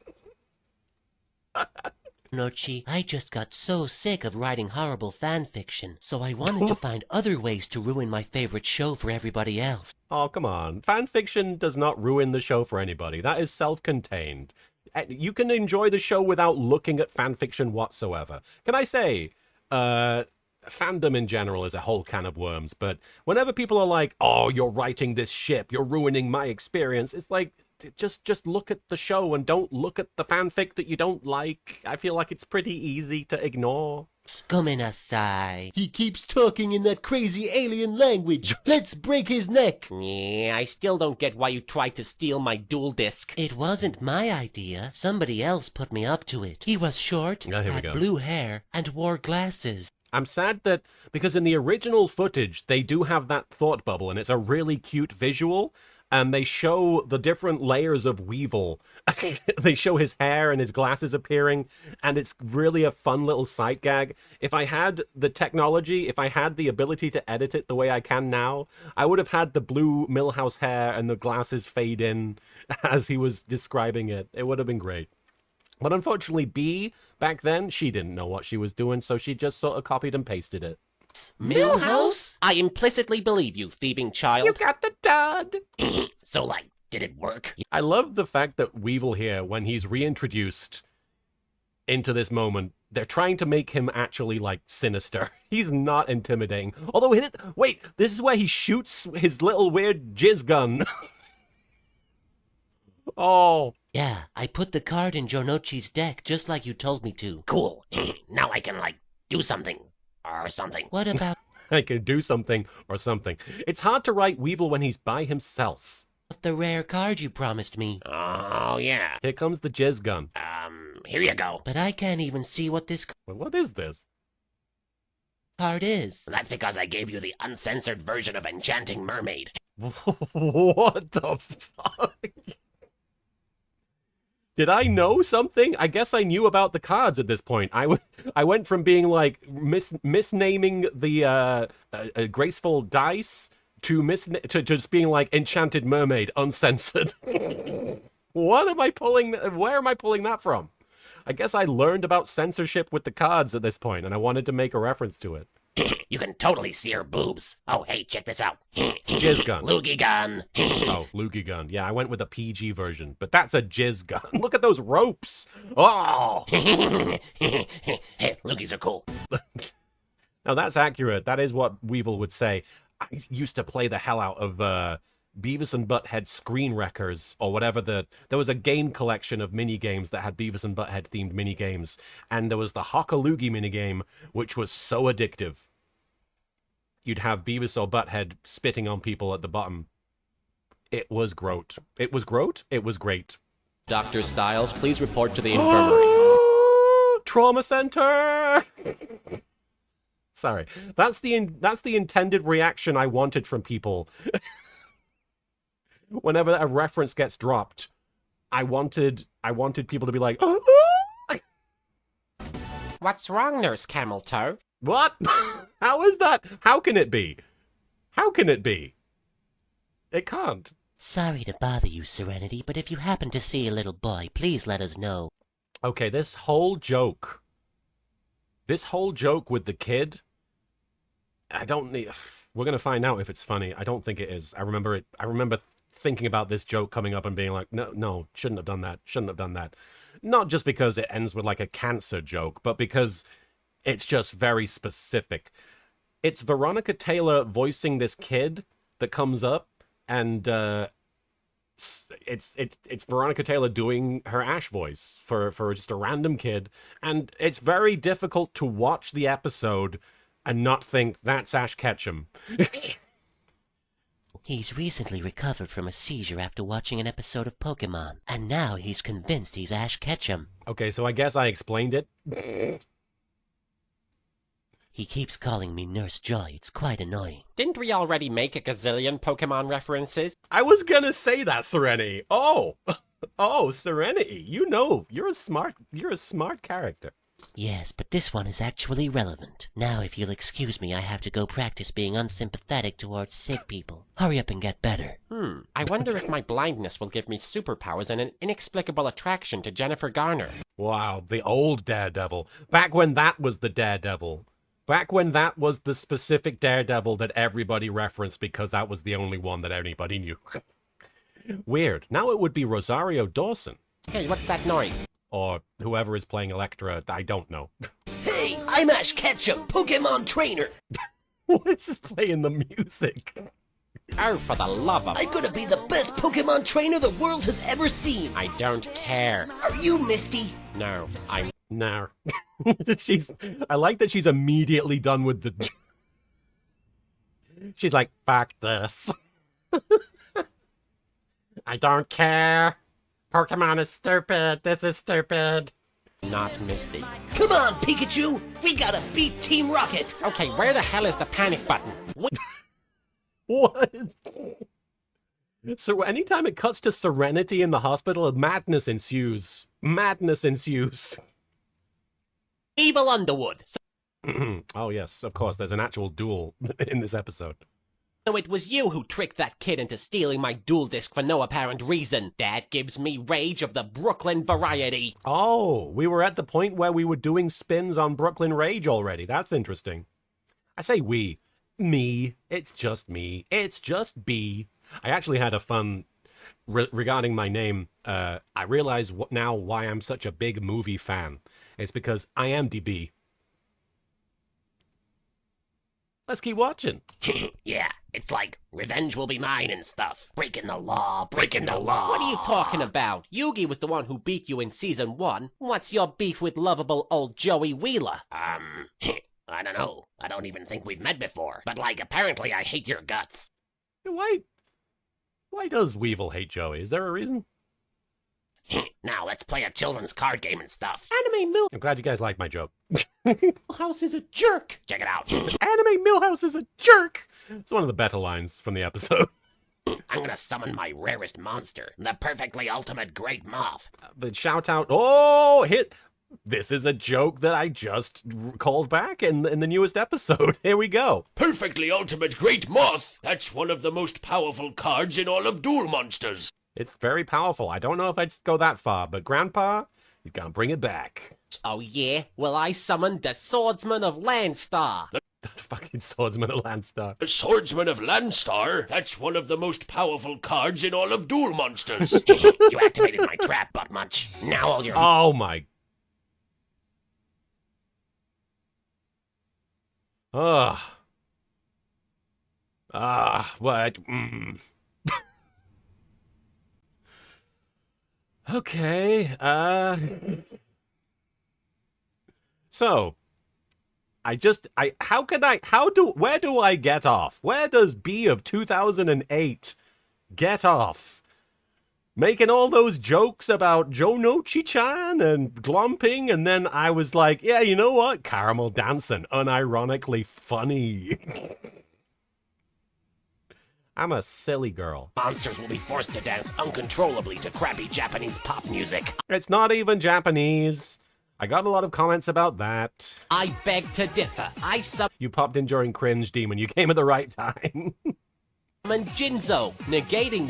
Nochi, I just got so sick of writing horrible fan fiction, so I wanted to find other ways to ruin my favorite show for everybody else. Oh, come on. Fan fiction does not ruin the show for anybody. That is self-contained. You can enjoy the show without looking at fan fiction whatsoever. Can I say, fandom in general is a whole can of worms, but whenever people are like, oh, you're writing this ship, you're ruining my experience, it's like, just look at the show and don't look at the fanfic that you don't like. I feel like it's pretty easy to ignore. Gomenasai. He keeps talking in that crazy alien language. Let's break his neck. Yeah, I still don't get why you tried to steal my dual disc. It wasn't my idea. Somebody else put me up to it. He was short, Yeah, here we had go. blue hair, and wore glasses. I'm sad that, because in the original footage, they do have that thought bubble, and it's a really cute visual, and they show the different layers of Weevil. They show his hair and his glasses appearing, and it's really a fun little sight gag. If I had the technology, if I had the ability to edit it the way I can now, I would have had the blue Millhouse hair and the glasses fade in as he was describing it. It would have been great. But unfortunately, Bee, back then, she didn't know what she was doing, so she just sort of copied and pasted it. Millhouse? I implicitly believe you, thieving child. You got the dud! So, like, did it work? I love the fact that Weevil here, when he's reintroduced into this moment, they're trying to make him actually, like, sinister. He's not intimidating. Although, wait, this is where he shoots his little weird jizz gun. Oh. Yeah, I put the card in Jonochi's deck just like you told me to. Cool. Now I can, like, do something. Or something. What about I can do something or something. It's hard to write Weevil when he's by himself. the rare card you promised me? Oh, yeah. Here comes the jizz gun. Here you go. But I can't even see what this Wait, what is this? card is. That's because I gave you the uncensored version of Enchanting Mermaid. What the fuck? Did I know something? I guess I knew about the cards at this point. I went from being like misnaming the graceful dice to just being like Enchanted Mermaid uncensored. What am I pulling? Where am I pulling that from? I guess I learned about censorship with the cards at this point, and I wanted to make a reference to it. You can totally see her boobs. Oh, hey, check this out. Jizz gun. Loogie gun. Oh, loogie gun. Yeah, I went with a PG version, but that's a jizz gun. Look at those ropes. Oh! Hey, loogies are cool. Now that's accurate. That is what Weevil would say. I used to play the hell out of Beavis and Butthead Screen Wreckers, or whatever. There was a game collection of mini games that had Beavis and Butthead themed mini games, and there was the Hockaloogie mini game, which was so addictive. You'd have Beavis or Butthead spitting on people at the bottom. It was groat. It was groat. It was great. Dr. Styles, please report to the infirmary. Trauma center. Sorry, that's the intended reaction I wanted from people. Whenever a reference gets dropped, I wanted people to be like, What's wrong, Nurse Camel Toe? what? How is that? How can it be? How can it be? It can't. Sorry to bother you, Serenity, but if you happen to see a little boy, please let us know. Okay, this whole joke with the kid, we're going to find out if it's funny. I don't think it is. I remember thinking about this joke coming up and being like, no, shouldn't have done that. Not just because it ends with like a cancer joke, but because it's just very specific. It's Veronica Taylor voicing this kid that comes up, and it's Veronica Taylor doing her Ash voice for just a random kid, and it's very difficult to watch the episode and not think that's Ash Ketchum. He's recently recovered from a seizure after watching an episode of Pokemon, and now he's convinced he's Ash Ketchum. Okay, so I guess I explained it. He keeps calling me Nurse Joy. It's quite annoying. Didn't we already make a gazillion Pokemon references? I was gonna say that, Serenity. Oh, Serenity. You know, you're a smart character. Yes, but this one is actually relevant. Now, if you'll excuse me, I have to go practice being unsympathetic towards sick people. Hurry up and get better. I wonder if my blindness will give me superpowers and an inexplicable attraction to Jennifer Garner. Wow, the old Daredevil. Back when that was the Daredevil. Back when that was the specific Daredevil that everybody referenced because that was the only one that anybody knew. Weird. Now it would be Rosario Dawson. Hey, what's that noise? Or whoever is playing Electra, I don't know. Hey, I'm Ash Ketchum, Pokemon trainer. Let's just playing the music. Oh, for the love of... I'm gonna be the best Pokemon trainer the world has ever seen. I don't care. Are you Misty? No, I'm... Nah. I like that she's immediately done with the... She's like, fuck this. I don't care. Pokemon is stupid. This is stupid. Not Misty. Come on, Pikachu! We gotta beat Team Rocket! Okay, where the hell is the panic button? What? So anytime it cuts to Serenity in the hospital, madness ensues. Madness ensues. Evil Underwood! Oh yes, of course, there's an actual duel in this episode. So it was you who tricked that kid into stealing my dual disc for no apparent reason. That gives me rage of the Brooklyn variety. Oh, we were at the point where we were doing spins on Brooklyn Rage already. That's interesting. I say we. Me. It's just me. It's just B. I actually had a fun... regarding my name, I realize now why I'm such a big movie fan. It's because IMDb. Let's keep watching. Yeah, it's like revenge will be mine and stuff. Breaking the law, breaking the law. What are you talking about? Yugi was the one who beat you in season 1. What's your beef with lovable old Joey Wheeler? I don't know. I don't even think we've met before. But like, apparently I hate your guts. Why does Weevil hate Joey? Is there a reason? Now let's play a children's card game and stuff. Anime I'm glad you guys like my joke. Millhouse is a jerk. Check it out. Anime Millhouse is a jerk! It's one of the better lines from the episode. I'm gonna summon my rarest monster, the perfectly ultimate great moth. But shout out, oh, this is a joke that I just called back in the newest episode. Here we go. Perfectly ultimate great moth. That's one of the most powerful cards in all of Duel Monsters. It's very powerful. I don't know if I'd go that far, but Grandpa, he's gonna bring it back. Oh yeah? Well, I summoned the Swordsman of Landstar. The fucking Swordsman of Landstar. The Swordsman of Landstar. That's one of the most powerful cards in all of Duel Monsters. You activated my trap, Butt Munch. Now all your... Oh my... Ugh. What? Okay, so, where do I get off? Where does B of 2008 get off? Making all those jokes about Jonochi-chan and glomping, and then I was like, yeah, you know what? Caramel dancing, unironically funny. I'm a silly girl. Monsters will be forced to dance uncontrollably to crappy Japanese pop music. It's not even Japanese. I got a lot of comments about that. I beg to differ. I You popped in during Cringe, Demon. You came at the right time. summoned Jinzo, negating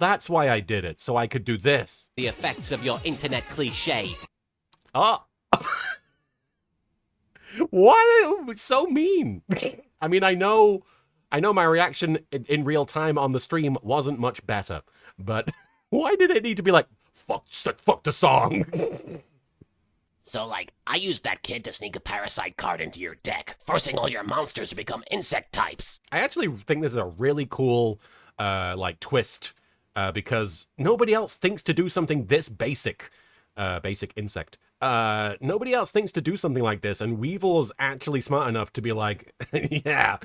that's why I did it. So I could do this. the effects of your internet cliche. Oh. Why so mean? I mean, I know my reaction in real time on the stream wasn't much better, but why did it need to be like, fuck the song? So, like, I used that kid to sneak a parasite card into your deck, forcing all your monsters to become insect types. I actually think this is a really cool, twist, because nobody else thinks to do something this basic insect. Nobody else thinks to do something like this, and Weevil's actually smart enough to be like, yeah,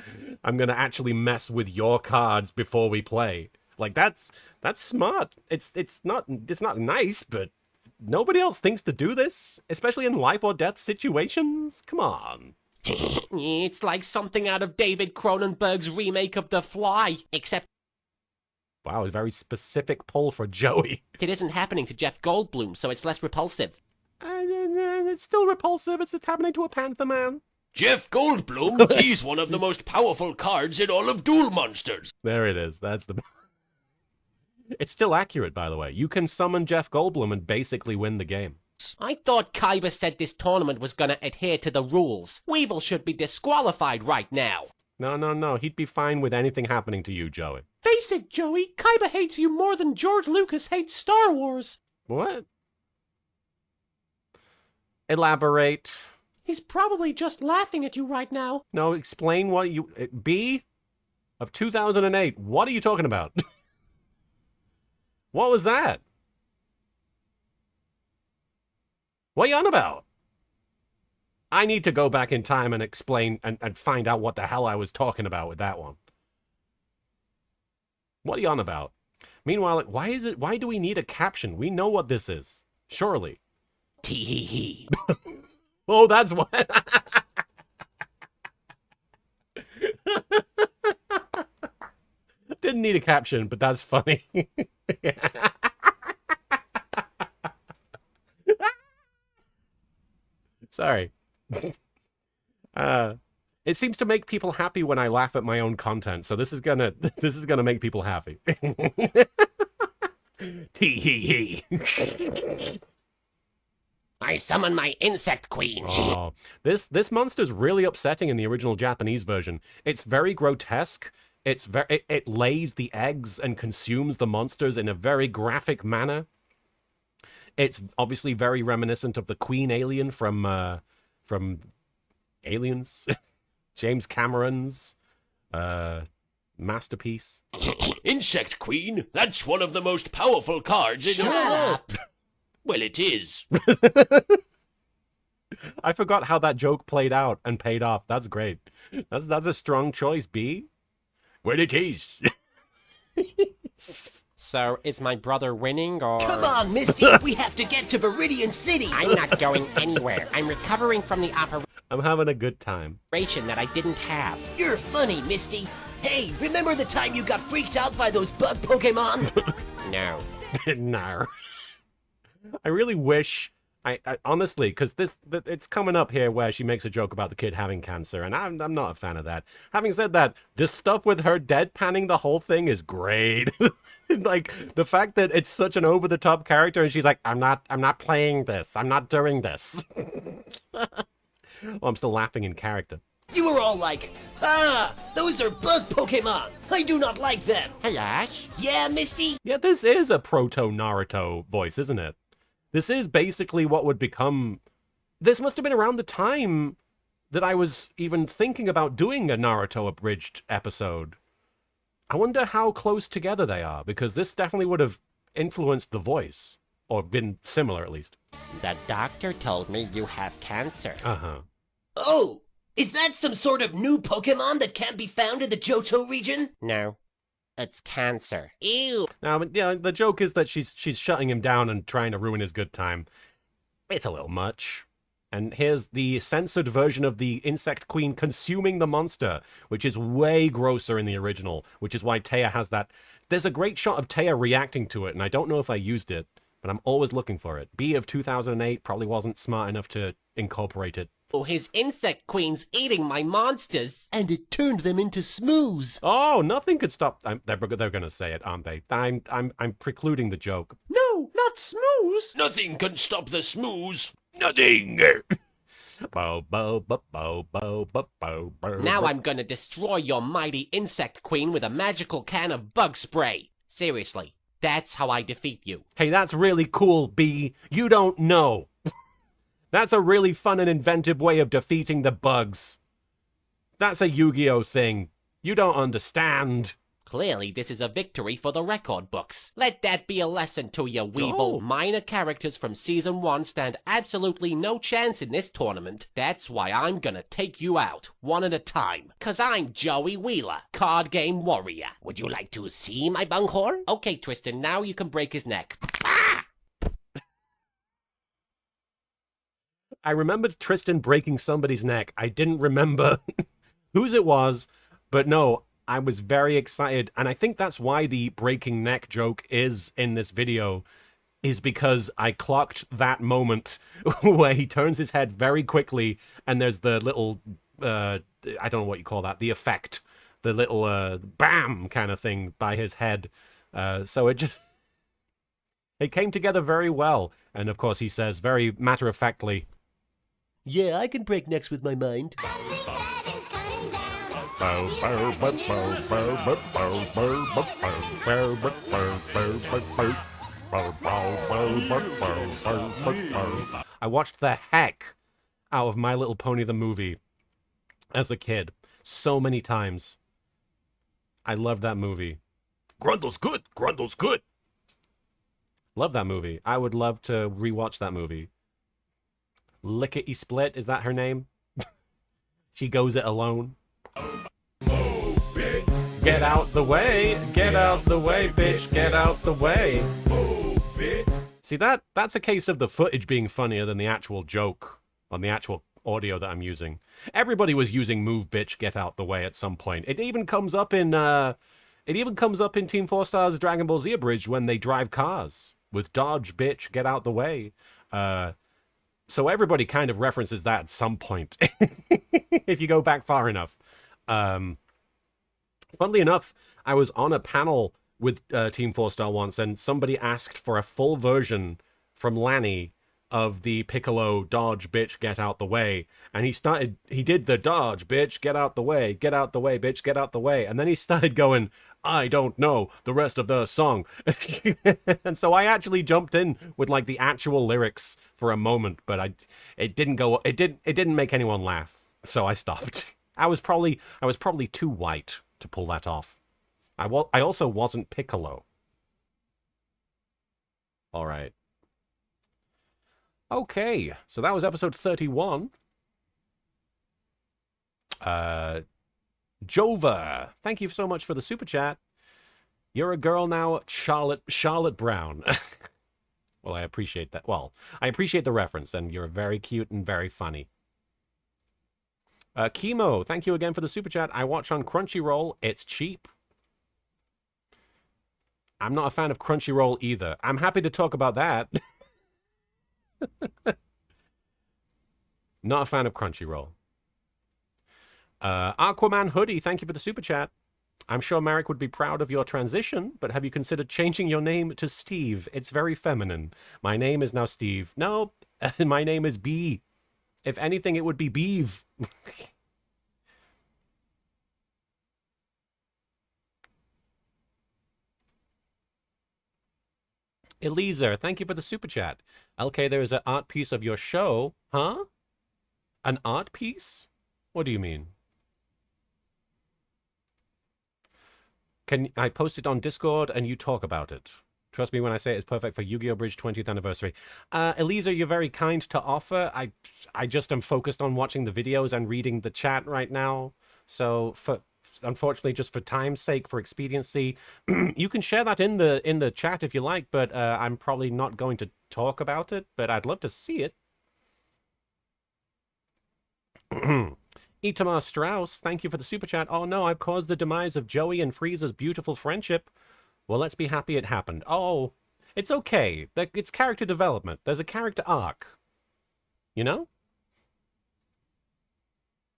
I'm gonna actually mess with your cards before we play. Like, that's smart. It's not nice, but nobody else thinks to do this, especially in life or death situations. Come on. It's like something out of David Cronenberg's remake of The Fly, except Wow, a very specific pull for Joey. it isn't happening to Jeff Goldblum, so it's less repulsive. It's still repulsive. It's happening to a panther man. Jeff Goldblum, he's one of the most powerful cards in all of Duel Monsters. There it is. That's the... It's still accurate, by the way. You can summon Jeff Goldblum and basically win the game. I thought Kaiba said this tournament was gonna adhere to the rules. Weevil should be disqualified right now. No. He'd be fine with anything happening to you, Joey. Face it, Joey, Kaiba hates you more than George Lucas hates Star Wars. What? Elaborate. He's probably just laughing at you right now. No, explain what you... B of 2008. What are you talking about? What was that? What are you on about? I need to go back in time and explain and find out what the hell I was talking about with that one. What are you on about? Meanwhile, why do we need a caption? We know what this is. Surely. Tee-hee-hee. Oh, that's what. Didn't need a caption, but that's funny. Sorry. It seems to make people happy when I laugh at my own content, so this is gonna make people happy. Tee hee hee. I summon my insect queen. Oh, this monster's really upsetting in the original Japanese version. It's very grotesque. It lays the eggs and consumes the monsters in a very graphic manner. It's obviously very reminiscent of the Queen alien from Aliens, James Cameron's masterpiece. Insect Queen? That's one of the most powerful cards in... Shut up. Well, it is. I forgot how that joke played out and paid off. That's great. That's a strong choice, B. Well, it is. So, is my brother winning, or...? Come on, Misty, we have to get to Viridian City. I'm not going anywhere. I'm recovering from the I'm having a good time. operation that I didn't have. You're funny, Misty. Hey, remember the time you got freaked out by those bug Pokemon? No. No. I really wish... I honestly, because it's coming up here where she makes a joke about the kid having cancer, and I'm not a fan of that. Having said that, the stuff with her deadpanning the whole thing is great. Like the fact that it's such an over-the-top character, and she's like, I'm not playing this. I'm not doing this. Well, I'm still laughing in character. You were all like, those are bug Pokemon. I do not like them. Hey, Ash. Yeah, Misty? Yeah, this is a proto-Naruto voice, isn't it? This is basically what would become... This must have been around the time that I was even thinking about doing a Naruto Abridged episode. I wonder how close together they are, because this definitely would have influenced the voice. Or been similar, at least. The doctor told me you have cancer. Uh-huh. Oh, is that some sort of new Pokemon that can't be found in the Johto region? No. It's cancer. Ew. Now, yeah, the joke is that she's shutting him down and trying to ruin his good time. It's a little much. And here's the censored version of the Insect Queen consuming the monster, which is way grosser in the original, which is why Taya has that. There's a great shot of Taya reacting to it, and I don't know if I used it, but I'm always looking for it. B of 2008 probably wasn't smart enough to incorporate it. Oh, his insect queen's eating my monsters. And it turned them into smoos. Oh, nothing could stop. They're going to say it, aren't they? I'm precluding the joke. No, not smoos. Nothing can stop the smooze. Nothing. Bo, bo, bo, bo, bo, bo, bo, bo. Now I'm gonna destroy your mighty insect queen with a magical can of bug spray. Seriously, that's how I defeat you. Hey, that's really cool, B. You don't know. That's a really fun and inventive way of defeating the bugs. That's a Yu-Gi-Oh thing. You don't understand. Clearly, this is a victory for the record books. Let that be a lesson to you, Weevil. Oh. Minor characters from Season 1 stand absolutely no chance in this tournament. That's why I'm gonna take you out, one at a time. 'Cause I'm Joey Wheeler, card game warrior. Would you like to see my bunghole? Okay, Tristan, now you can break his neck. I remembered Tristan breaking somebody's neck. I didn't remember whose it was, but no, I was very excited. And I think that's why the breaking neck joke is in this video, is because I clocked that moment where he turns his head very quickly and there's the little, I don't know what you call that, the effect, the little bam kind of thing by his head. So it just, it came together very well. And of course he says very matter-of-factly, Yeah, I can break necks with my mind. I watched the heck out of My Little Pony the movie as a kid so many times. I loved that movie. Grundle's good. Grundle's good. Love that movie. I would love to rewatch that movie. Lickety Split, is that her name? She goes it alone. Get out the way, bitch, get out the way. See, that's a case of the footage being funnier than the actual joke on the actual audio that I'm using. Everybody was using move, bitch, get out the way at some point. It even comes up in Team 4 Star's Dragon Ball Z Abridged when they drive cars with dodge, bitch, get out the way. So everybody kind of references that at some point if you go back far enough. Funnily enough, I was on a panel with Team 4 Star once, and somebody asked for a full version from Lanny of the Piccolo dodge, bitch, get out the way. And he did the dodge, bitch, get out the way, bitch, get out the way. And then he started going, I don't know the rest of the song. And so I actually jumped in with like the actual lyrics for a moment, but it didn't make anyone laugh. So I stopped. I was probably too white to pull that off. I also wasn't Piccolo. All right. Okay, so that was episode 31. Jova, thank you so much for the super chat. You're a girl now, Charlotte Brown. Well, I appreciate that. Well, I appreciate the reference, and you're very cute and very funny. Chemo, thank you again for the super chat. I watch on Crunchyroll. It's cheap. I'm not a fan of Crunchyroll either. I'm happy to talk about that. Not a fan of Crunchyroll. Aquaman Hoodie, thank you for the super chat. I'm sure Merrick would be proud of your transition, but have you considered changing your name to Steve? It's very feminine. My name is now Steve. No, my name is B. If anything, it would be Beeve. Eliezer, thank you for the super chat. LK, there is an art piece of your show. Huh? An art piece? What do you mean? Can I post it on Discord and you talk about it? Trust me when I say it's perfect for YGO Abridged 20th anniversary. Elisa, you're very kind to offer. I just am focused on watching the videos and reading the chat right now. So unfortunately, just for time's sake, for expediency, you can share that in the chat if you like, but I'm probably not going to talk about it, but I'd love to see it. Itamar Strauss, thank you for the super chat. Oh no, I've caused the demise of Joey and Frieza's beautiful friendship. Well, let's be happy it happened. Oh, it's okay. It's character development. There's a character arc. You know?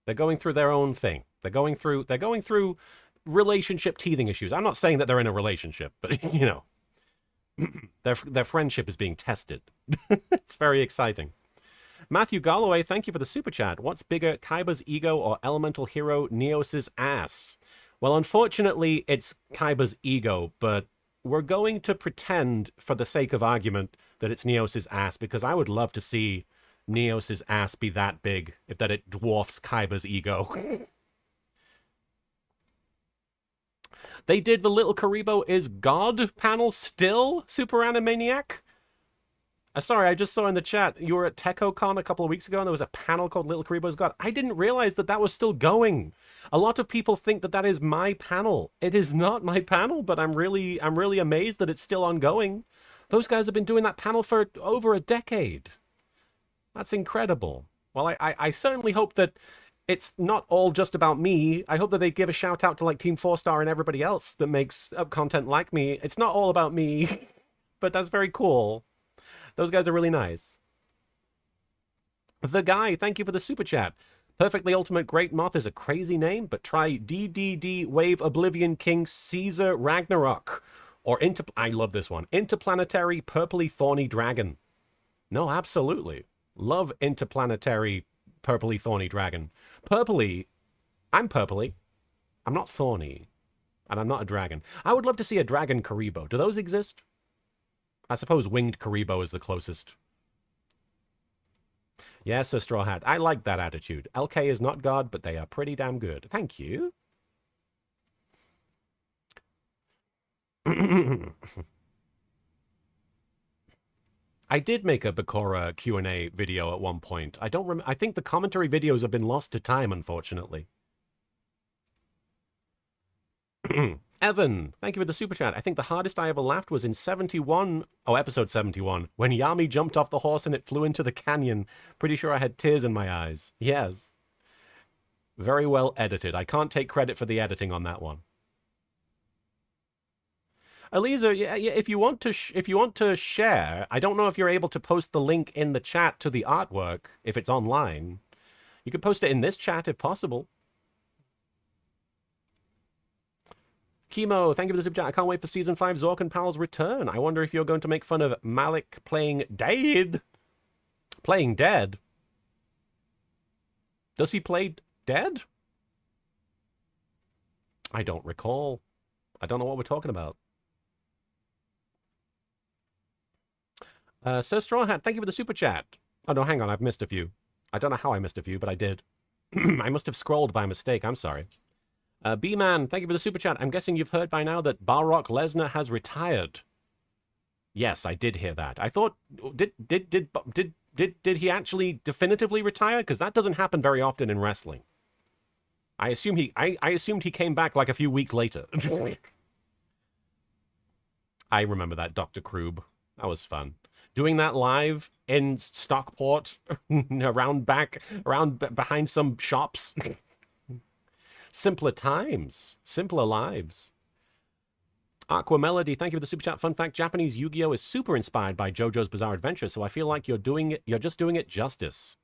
They're going through their own thing. They're going through relationship teething issues. I'm not saying that they're in a relationship, but you know, their friendship is being tested. It's very exciting. Matthew Galloway, thank you for the super chat. What's bigger, Kaiba's ego or elemental hero Neos's ass? Well, unfortunately, it's Kaiba's ego, but we're going to pretend, for the sake of argument, that it's Neos's ass, because I would love to see Neos's ass be that big, if that it dwarfs Kaiba's ego. They did the Little Karibo is God panel still, Super Animaniac? Sorry, I just saw in the chat, you were at TechoCon a couple of weeks ago and there was a panel called Little Karibo's God. I didn't realize that was still going. A lot of people think that is my panel. It is not my panel, but I'm really amazed that it's still ongoing. Those guys have been doing that panel for over a decade. That's incredible. Well, I certainly hope that it's not all just about me. I hope that they give a shout out to like Team 4 Star and everybody else that makes content like me. It's not all about me, but that's very cool. Those guys are really nice. The Guy, thank you for the super chat. Perfectly Ultimate Great Moth is a crazy name, but try DDD Wave Oblivion King Caesar Ragnarok. Or I love this one. Interplanetary Purpley Thorny Dragon. No, absolutely. Love Interplanetary Purpley Thorny Dragon. Purpley, I'm purpley. I'm not thorny. And I'm not a dragon. I would love to see a dragon Karibo. Do those exist? I suppose Winged Karibo is the closest. Yes, a Straw Hat. I like that attitude. LK is not God, but they are pretty damn good. Thank you. I I did make a Bakura Q&A video at one point. I don't remember. I think the commentary videos have been lost to time, unfortunately. Evan, thank you for the super chat. I think the hardest I ever laughed was in 71, episode 71, when Yami jumped off the horse and it flew into the canyon. Pretty sure I had tears in my eyes. Yes. Very well edited. I can't take credit for the editing on that one. Eliza, yeah, if you want to share, I don't know if you're able to post the link in the chat to the artwork if it's online. You could post it in this chat if possible. Chemo, thank you for the super chat. I can't wait for Season 5 Zork and Pal's return. I wonder if you're going to make fun of Malik playing dead. Playing dead? Does he play dead? I don't recall. I don't know what we're talking about. Sir Straw Hat, thank you for the super chat. Oh, no, hang on. I've missed a few. I don't know how I missed a few, but I did. I must have scrolled by mistake. I'm sorry. B-Man, thank you for the super chat. I'm guessing you've heard by now that Brock Lesnar has retired. Yes, I did hear that. I thought, did he actually definitively retire? Because that doesn't happen very often in wrestling. I assumed he came back like a few weeks later. I remember that, Dr. Krub. That was fun. Doing that live in Stockport, around behind some shops. Simpler times, simpler lives. Aqua Melody, thank you for the super chat. Fun fact: Japanese Yu-Gi-Oh is super inspired by JoJo's Bizarre Adventure, so I feel like you're just doing it justice.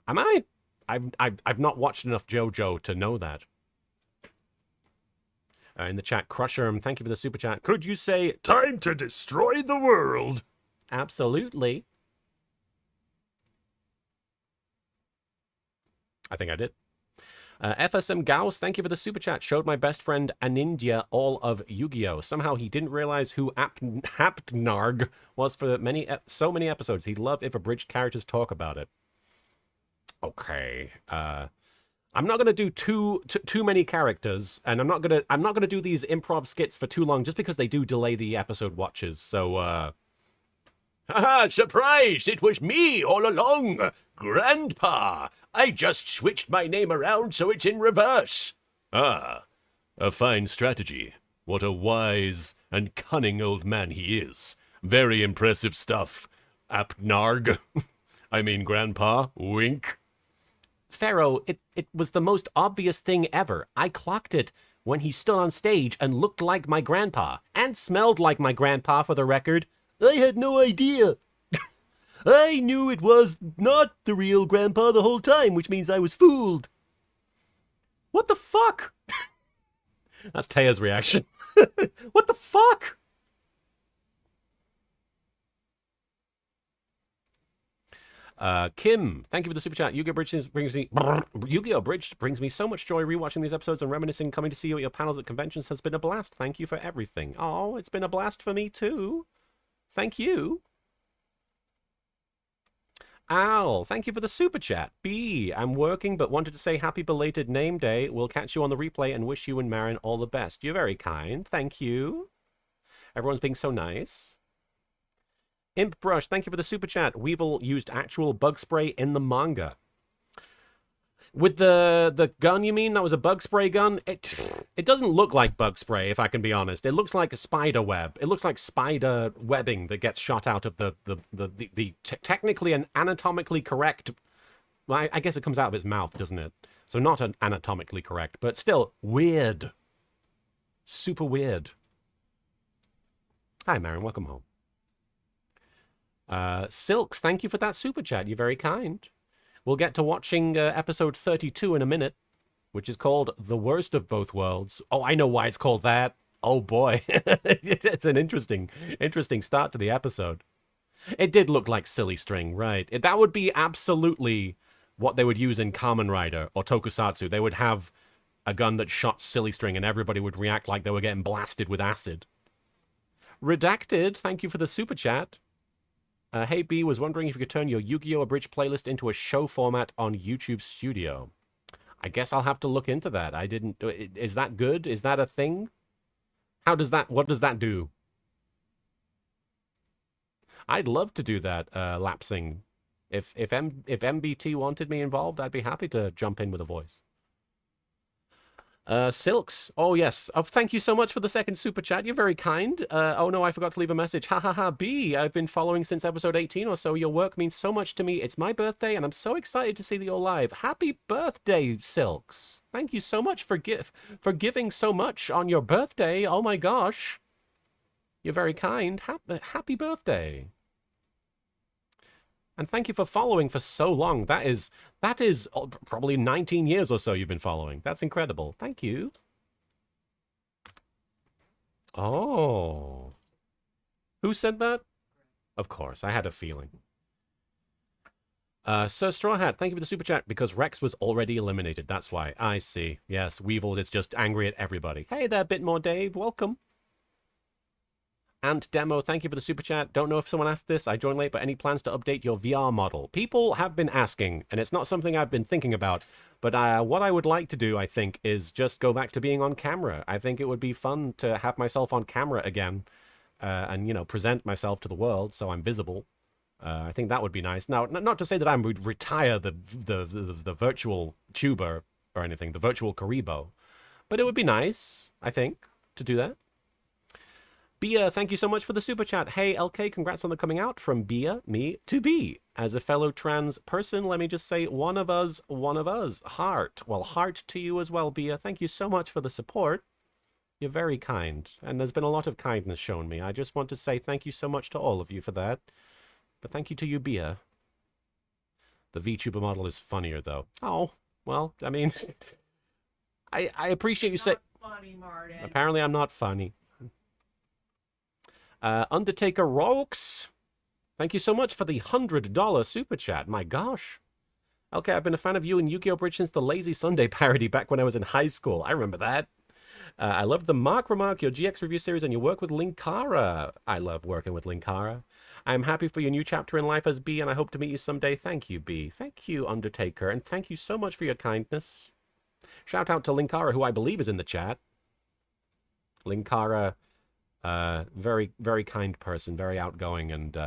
Am I? I've not watched enough JoJo to know that. In the chat, Crusher, thank you for the super chat. Could you say, time to destroy the world? Absolutely. I think I did. FSM Gauss, thank you for the super chat. Showed my best friend Anindia all of Yu-Gi-Oh! Somehow he didn't realize who Hapnarg was for so many episodes. He'd love if abridged characters talk about it. Okay. I'm not gonna do too many characters, and I'm not gonna do these improv skits for too long, just because they do delay the episode watches. So, Haha, surprise! It was me all along! Grandpa! I just switched my name around so it's in reverse. Ah, a fine strategy. What a wise and cunning old man he is. Very impressive stuff. Apnarg. I mean, Grandpa. Wink. Pharaoh, it was the most obvious thing ever. I clocked it when he stood on stage and looked like my grandpa, and smelled like my grandpa, for the record. I had no idea. I knew it was not the real grandpa the whole time, which means I was fooled. What the fuck? That's Taya's reaction. What the fuck? Kim, thank you for the super chat. Yu-Gi-Oh! Abridged brings me so much joy rewatching these episodes and reminiscing. Coming to see you at your panels at conventions has been a blast. Thank you for everything. Oh, it's been a blast for me too. Thank you. Al, thank you for the super chat. B, I'm working but wanted to say happy belated name day. We'll catch you on the replay and wish you and Marin all the best. You're very kind. Thank you. Everyone's being so nice. Imp Brush, thank you for the super chat. Weevil used actual bug spray in the manga. With the gun, you mean? That was a bug spray gun? It doesn't look like bug spray, if I can be honest. It looks like a spider web. It looks like spider webbing that gets shot out of the technically and anatomically correct... Well, I guess it comes out of its mouth, doesn't it? So not an anatomically correct, but still weird. Super weird. Hi, Marin. Welcome home. Silks, thank you for that super chat. You're very kind. We'll get to watching episode 32 in a minute, which is called The Worst of Both Worlds. Oh, I know why it's called that. Oh, boy. It's an interesting start to the episode. It did look like Silly String, right? That would be absolutely what they would use in Kamen Rider or Tokusatsu. They would have a gun that shot Silly String and everybody would react like they were getting blasted with acid. Redacted, thank you for the super chat. Hey B, was wondering if you could turn your Yu-Gi-Oh! Abridged playlist into a show format on YouTube Studio. I guess I'll have to look into that. I didn't... Is that good? Is that a thing? What does that do? I'd love to do that, lapsing. If MBT wanted me involved, I'd be happy to jump in with a voice. Silks. Oh, yes. Oh, thank you so much for the second super chat. You're very kind. Oh, no, I forgot to leave a message. Ha, ha, ha. B, I've been following since episode 18 or so. Your work means so much to me. It's my birthday, and I'm so excited to see that you're live. Happy birthday, Silks. Thank you so much for giving so much on your birthday. Oh, my gosh. You're very kind. Happy birthday. And thank you for following for so long. That is probably 19 years or so you've been following. That's incredible. Thank you. Oh. Who said that? Of course, I had a feeling. Sir Straw Hat, thank you for the super chat, because Rex was already eliminated. That's why. I see. Yes, Weevil is just angry at everybody. Hey there, Bitmore Dave. Welcome. Ant Demo, thank you for the super chat. Don't know if someone asked this. I joined late, but any plans to update your VR model? People have been asking, and it's not something I've been thinking about. But what I would like to do, I think, is just go back to being on camera. I think it would be fun to have myself on camera again, and, you know, present myself to the world so I'm visible. I think that would be nice. Now, not to say that I would retire the virtual tuber or anything, the virtual Karibo, but it would be nice, I think, to do that. Bia, thank you so much for the super chat. Hey, LK, congrats on the coming out from Bia, me to B. As a fellow trans person, let me just say, one of us, heart. Well, heart to you as well, Bia. Thank you so much for the support. You're very kind, and there's been a lot of kindness shown me. I just want to say thank you so much to all of you for that. But thank you to you, Bia. The VTuber model is funnier, though. Oh, well, I mean, I appreciate you saying... Funny, Martin. Apparently I'm not funny. Undertaker Rokes, thank you so much for the $100 super chat. My gosh. Okay, I've been a fan of you and YGO Abridged since the Lazy Sunday parody back when I was in high school. I remember that. I loved the Mark Remark, your GX review series, and your work with Linkara. I love working with Linkara. I'm happy for your new chapter in life as B, and I hope to meet you someday. Thank you, B. Thank you, Undertaker, and thank you so much for your kindness. Shout out to Linkara, who I believe is in the chat. Linkara... very, very kind person, very outgoing, and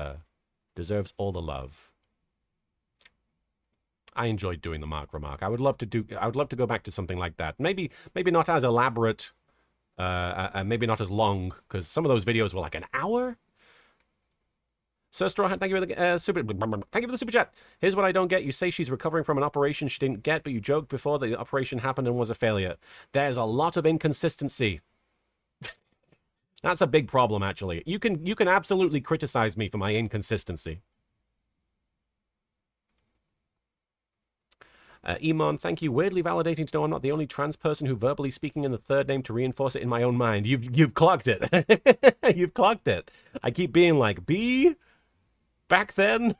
deserves all the love. I enjoyed doing the Mark Remark. I would love to go back to something like that. Maybe not as elaborate, maybe not as long, because some of those videos were like an hour. Sir Straw Hat, thank you for the thank you for the super chat. Here's what I don't get. You say she's recovering from an operation she didn't get, but you joked before the operation happened and was a failure. There's a lot of inconsistency. That's a big problem, actually. You can absolutely criticize me for my inconsistency. Emon, thank you. Weirdly validating to know I'm not the only trans person who verbally speaking in the third name to reinforce it in my own mind. You've clocked it. You've clocked it. I keep being like, B? Back then?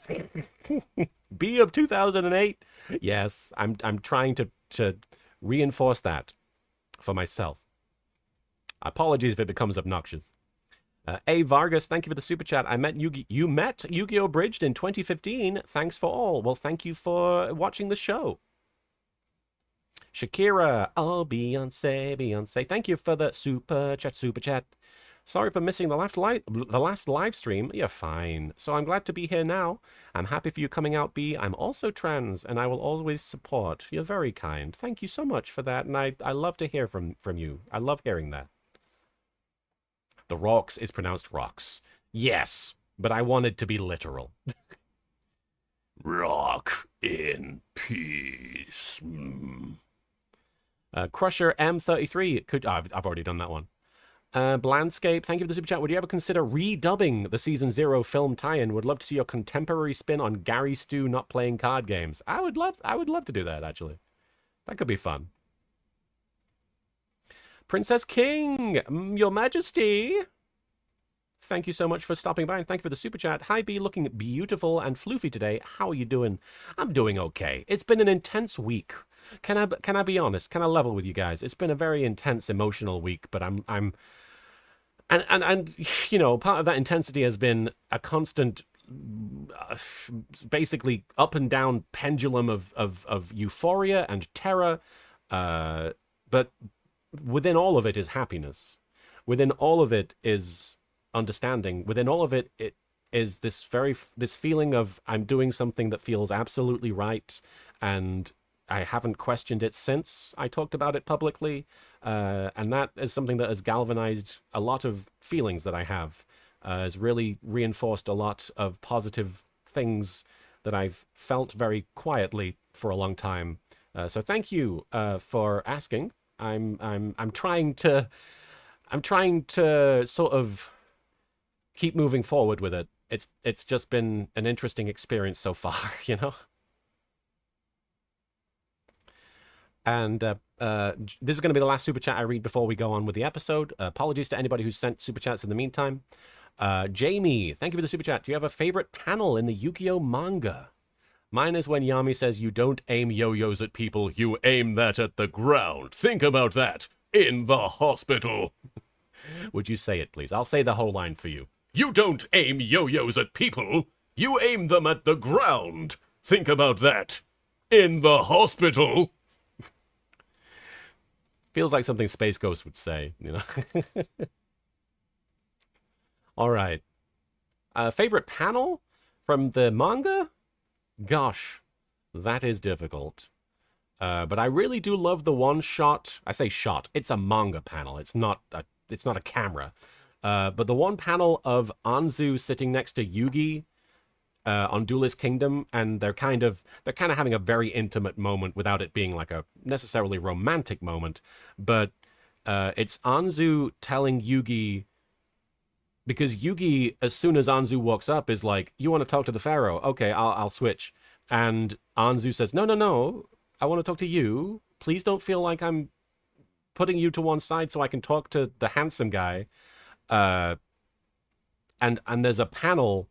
B of 2008? Yes, I'm trying to reinforce that for myself. Apologies if it becomes obnoxious. A. Vargas, thank you for the super chat. You met YGO Abridged in 2015. Thanks for all. Well, thank you for watching the show. Shakira, oh, Beyonce. Thank you for the super chat. Sorry for missing the last live stream. You're fine. So I'm glad to be here now. I'm happy for you coming out, B. I'm also trans, and I will always support. You're very kind. Thank you so much for that, and I love to hear from you. I love hearing that. The rocks is pronounced rocks. Yes, but I wanted to be literal. Rock in peace. Crusher M33. I've already done that one. Blandscape, thank you for the super chat. Would you ever consider redubbing the Season 0 film tie-in? Would love to see your contemporary spin on Gary Stu not playing card games. I would love to do that, actually. That could be fun. Princess King, Your Majesty. Thank you so much for stopping by, and thank you for the super chat. Hi, B, looking beautiful and floofy today. How are you doing? I'm doing okay. It's been an intense week. Can I be honest? Can I level with you guys? It's been a very intense, emotional week, but I'm you know, part of that intensity has been a constant, basically up and down pendulum of euphoria and terror, but within all of it is happiness. Within all of it is understanding. Within all of it, is this feeling of I'm doing something that feels absolutely right, and I haven't questioned it since I talked about it publicly, and that is something that has galvanized a lot of feelings that I have, has really reinforced a lot of positive things that I've felt very quietly for a long time. So thank you for asking. I'm trying to sort of keep moving forward with it. It's just been an interesting experience so far, you know. And this is going to be the last super chat I read before we go on with the episode. Apologies to anybody who's sent super chats in the meantime. Jamie, thank you for the super chat. Do you have a favorite panel in the Yu-Gi-Oh manga? Mine is when Yami says, "You don't aim yo-yos at people, you aim that at the ground. Think about that. In the hospital." Would you say it, please? I'll say the whole line for you. "You don't aim yo-yos at people. You aim them at the ground. Think about that. In the hospital." Feels like something Space Ghost would say, you know. All right. Favorite panel from the manga? Gosh, that is difficult. But I really do love the one shot. I say shot. It's a manga panel. It's not a camera. But the one panel of Anzu sitting next to Yugi on Duelist Kingdom, and they're kind of having a very intimate moment without it being like a necessarily romantic moment. But it's Anzu telling Yugi, because Yugi, as soon as Anzu walks up, is like, "You want to talk to the Pharaoh? Okay, I'll switch." And Anzu says, "No, I want to talk to you. Please don't feel like I'm putting you to one side so I can talk to the handsome guy." And there's a panel,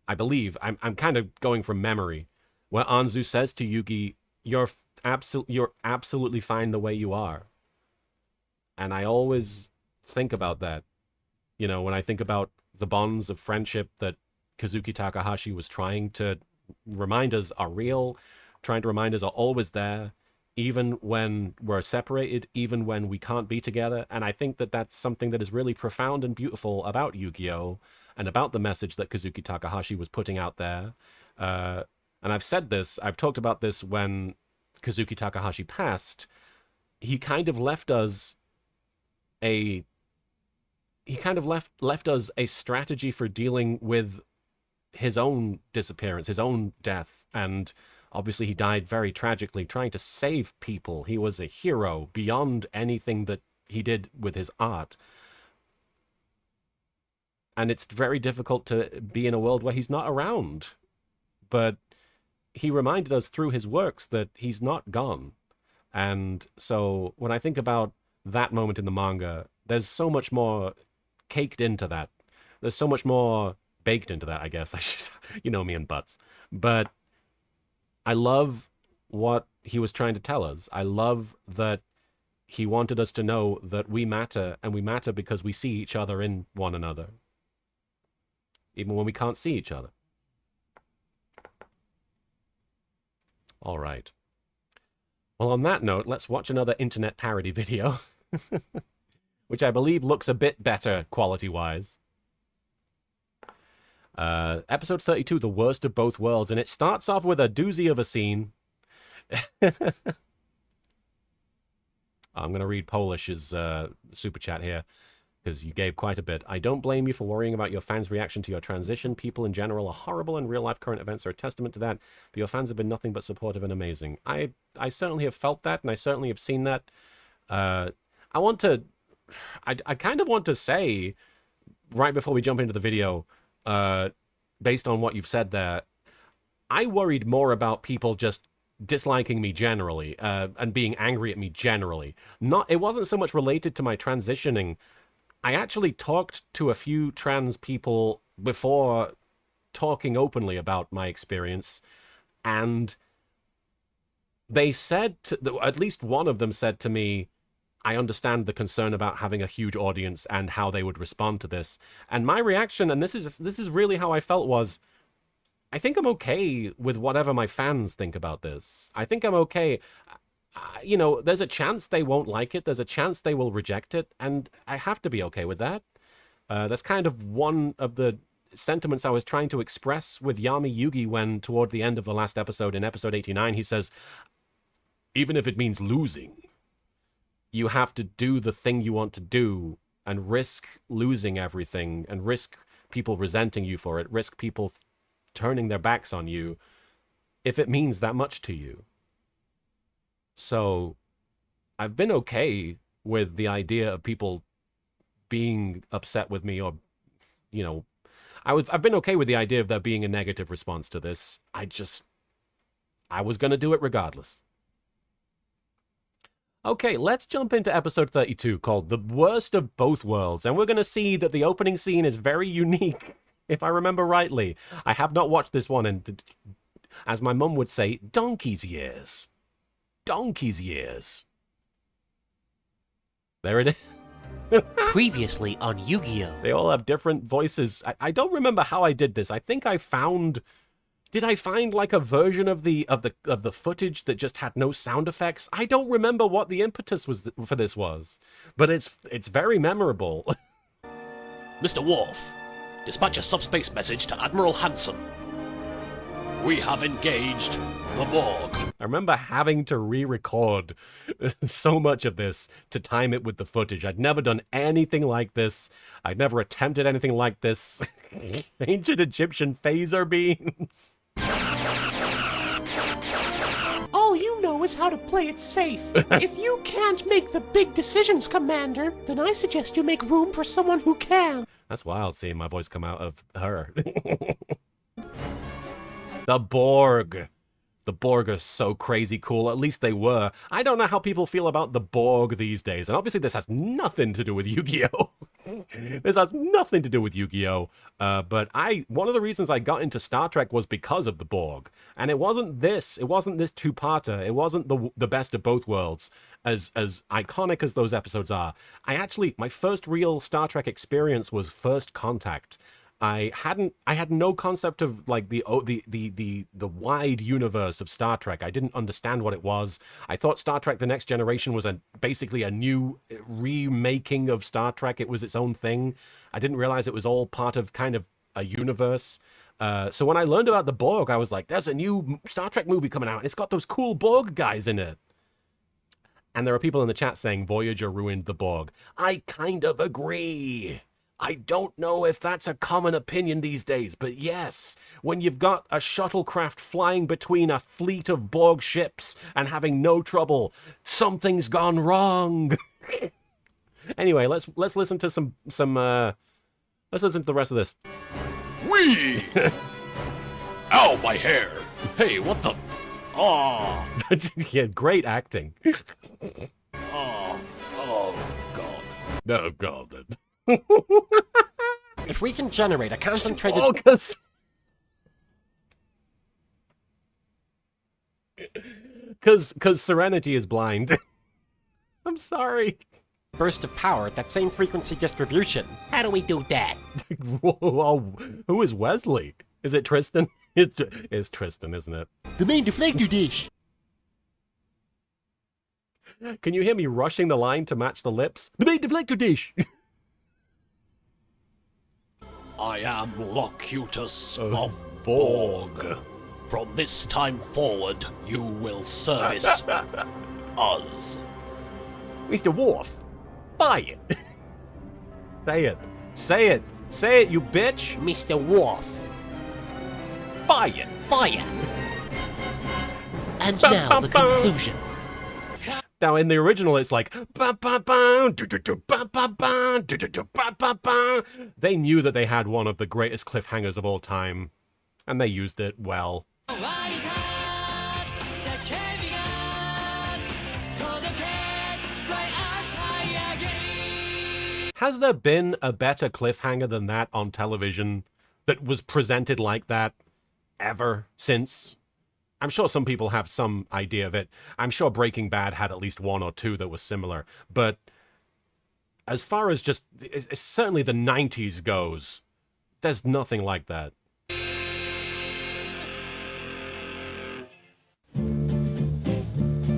I believe, I'm kind of going from memory, where Anzu says to Yugi, you're absolutely fine the way you are." And I always think about that. You know, when I think about the bonds of friendship that Kazuki Takahashi was trying to remind us are real, trying to remind us are always there, even when we're separated, even when we can't be together. And I think that that's something that is really profound and beautiful about Yu-Gi-Oh! And about the message that Kazuki Takahashi was putting out there. And I've said this, I've talked about this when Kazuki Takahashi passed. He kind of left us a strategy for dealing with his own disappearance, his own death. And obviously he died very tragically trying to save people. He was a hero beyond anything that he did with his art. And it's very difficult to be in a world where he's not around. But he reminded us through his works that he's not gone. And so when I think about that moment in the manga, there's so much more caked into that. There's so much more baked into that, I guess. You know me and butts. But I love what he was trying to tell us. I love that he wanted us to know that we matter, and we matter because we see each other in one another, even when we can't see each other. All right. Well, on that note, let's watch another internet parody video, which I believe looks a bit better quality-wise. Episode 32, The Worst of Both Worlds, and it starts off with a doozy of a scene. I'm going to read Polish's super chat here, because you gave quite a bit. "I don't blame you for worrying about your fans' reaction to your transition. People in general are horrible, and real-life current events are a testament to that. But your fans have been nothing but supportive and amazing." I certainly have felt that, and I certainly have seen that. I kind of want to say, right before we jump into the video, based on what you've said there, I worried more about people just disliking me generally, and being angry at me generally. It wasn't so much related to my transitioning. I actually talked to a few trans people before talking openly about my experience, and they said, at least one of them said to me, "I understand the concern about having a huge audience and how they would respond to this." And my reaction, and this is really how I felt, was, I think I'm okay with whatever my fans think about this. I think I'm okay. You know, there's a chance they won't like it. There's a chance they will reject it. And I have to be okay with that. That's kind of one of the sentiments I was trying to express with Yami Yugi when, toward the end of the last episode, in episode 89, he says, even if it means losing, you have to do the thing you want to do and risk losing everything and risk people resenting you for it, risk people turning their backs on you if it means that much to you. So I've been okay with the idea of people being upset with me, or, you know, I've been okay with the idea of there being a negative response to this. I was going to do it regardless. Okay, let's jump into episode 32, called The Worst of Both Worlds, and we're going to see that the opening scene is very unique, if I remember rightly. I have not watched this one in, as my mum would say, donkey's years. Donkey's years. There it is. Previously on Yu-Gi-Oh! They all have different voices. I don't remember how I did this. I think I found... Did I find like a version of the footage that just had no sound effects? I don't remember what the impetus for this was, but it's very memorable. Mr. Worf, dispatch a subspace message to Admiral Hansen. We have engaged the Borg. I remember having to re-record so much of this to time it with the footage. I'd never done anything like this. I'd never attempted anything like this. Ancient Egyptian phaser beams. All you know is how to play it safe. If you can't make the big decisions, Commander, then I suggest you make room for someone who can. That's wild, seeing my voice come out of her. The Borg. The Borg are so crazy cool. At least they were. I don't know how people feel about the Borg these days. And obviously this has nothing to do with Yu-Gi-Oh! This has nothing to do with Yu-Gi-Oh! But one of the reasons I got into Star Trek was because of the Borg. And it wasn't this two-parter. It wasn't the best of both worlds. As iconic as those episodes are. My first real Star Trek experience was First Contact. I had no concept of like the wide universe of Star Trek. I didn't understand what it was. I thought Star Trek: The Next Generation was basically a new remaking of Star Trek. It was its own thing. I didn't realize it was all part of kind of a universe. So when I learned about the Borg, I was like, there's a new Star Trek movie coming out and it's got those cool Borg guys in it. And there are people in the chat saying Voyager ruined the Borg. I kind of agree. I don't know if that's a common opinion these days, but yes, when you've got a shuttlecraft flying between a fleet of Borg ships and having no trouble, something's gone wrong. Anyway, let's listen to let's listen to the rest of this. We! Ow, my hair! Hey, what the... Oh! Yeah, great acting. Oh, God. Oh, God. If we can generate a concentrated... Oh, because Serenity is blind. I'm sorry. burst of power at that same frequency distribution. How do we do that? Whoa, who is Wesley? Is it Tristan? It's Tristan, isn't it? The main deflector dish. Can you hear me rushing the line to match the lips? The main deflector dish! I am Locutus of Borg. From this time forward, you will service us. Mr. Worf, buy it. Say it. Say it. Say it, you bitch. Mr. Worf. Buy it. Fire. And now the conclusion. Now, in the original, it's like... They knew that they had one of the greatest cliffhangers of all time, and they used it well. Has there been a better cliffhanger than that on television that was presented like that ever since? I'm sure some people have some idea of it. I'm sure Breaking Bad had at least one or two that was similar. But as far as just certainly the 90s goes, there's nothing like that.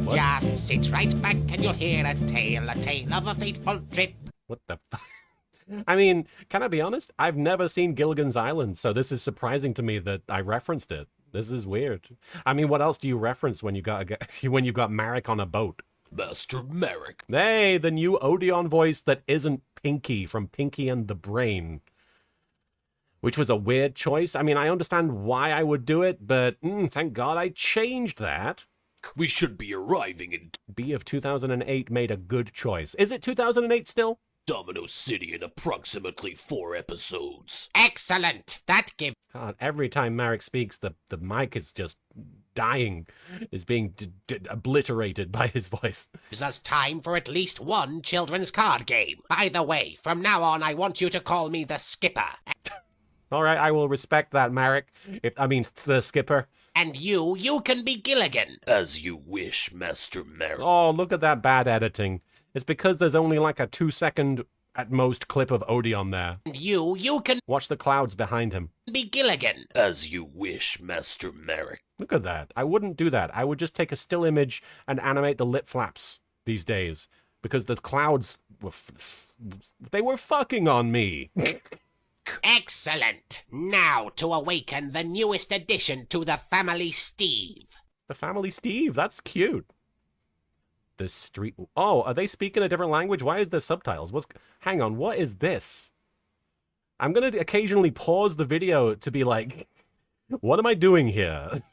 What? Just sit right back and you'll hear a tale of a fateful trip. What the fuck? I mean, can I be honest? I've never seen Gilligan's Island, so this is surprising to me that I referenced it. This is weird. I mean, what else do you reference when you got when you got Marek on a boat? Master Marek. Hey, the new Odeon voice that isn't Pinky from Pinky and the Brain. Which was a weird choice. I mean, I understand why I would do it, but thank God I changed that. We should be arriving in B of 2008 made a good choice. Is it 2008 still? Domino City in approximately 4 episodes. Excellent. That gives God, every time Marek speaks, the mic is just dying, is being obliterated by his voice. us time for at least one children's card game. By the way, from now on, I want you to call me the Skipper. All right, I will respect that, Marek. I mean, the skipper. And you can be Gilligan. As you wish, Master Marek. Oh, look at that bad editing. It's because there's only like a 2-second at most clip of Odeon there. And you can Watch the clouds behind him. be Gilligan. As you wish, Master Marek. Look at that. I wouldn't do that. I would just take a still image and animate the lip flaps these days. Because the clouds were... they were fucking on me. Excellent. Now to awaken the newest addition to the family Steve. The family Steve. That's cute. The street... Oh, are they speaking a different language? Why is there subtitles? Hang on, what is this? I'm going to occasionally pause the video to be like, what am I doing here?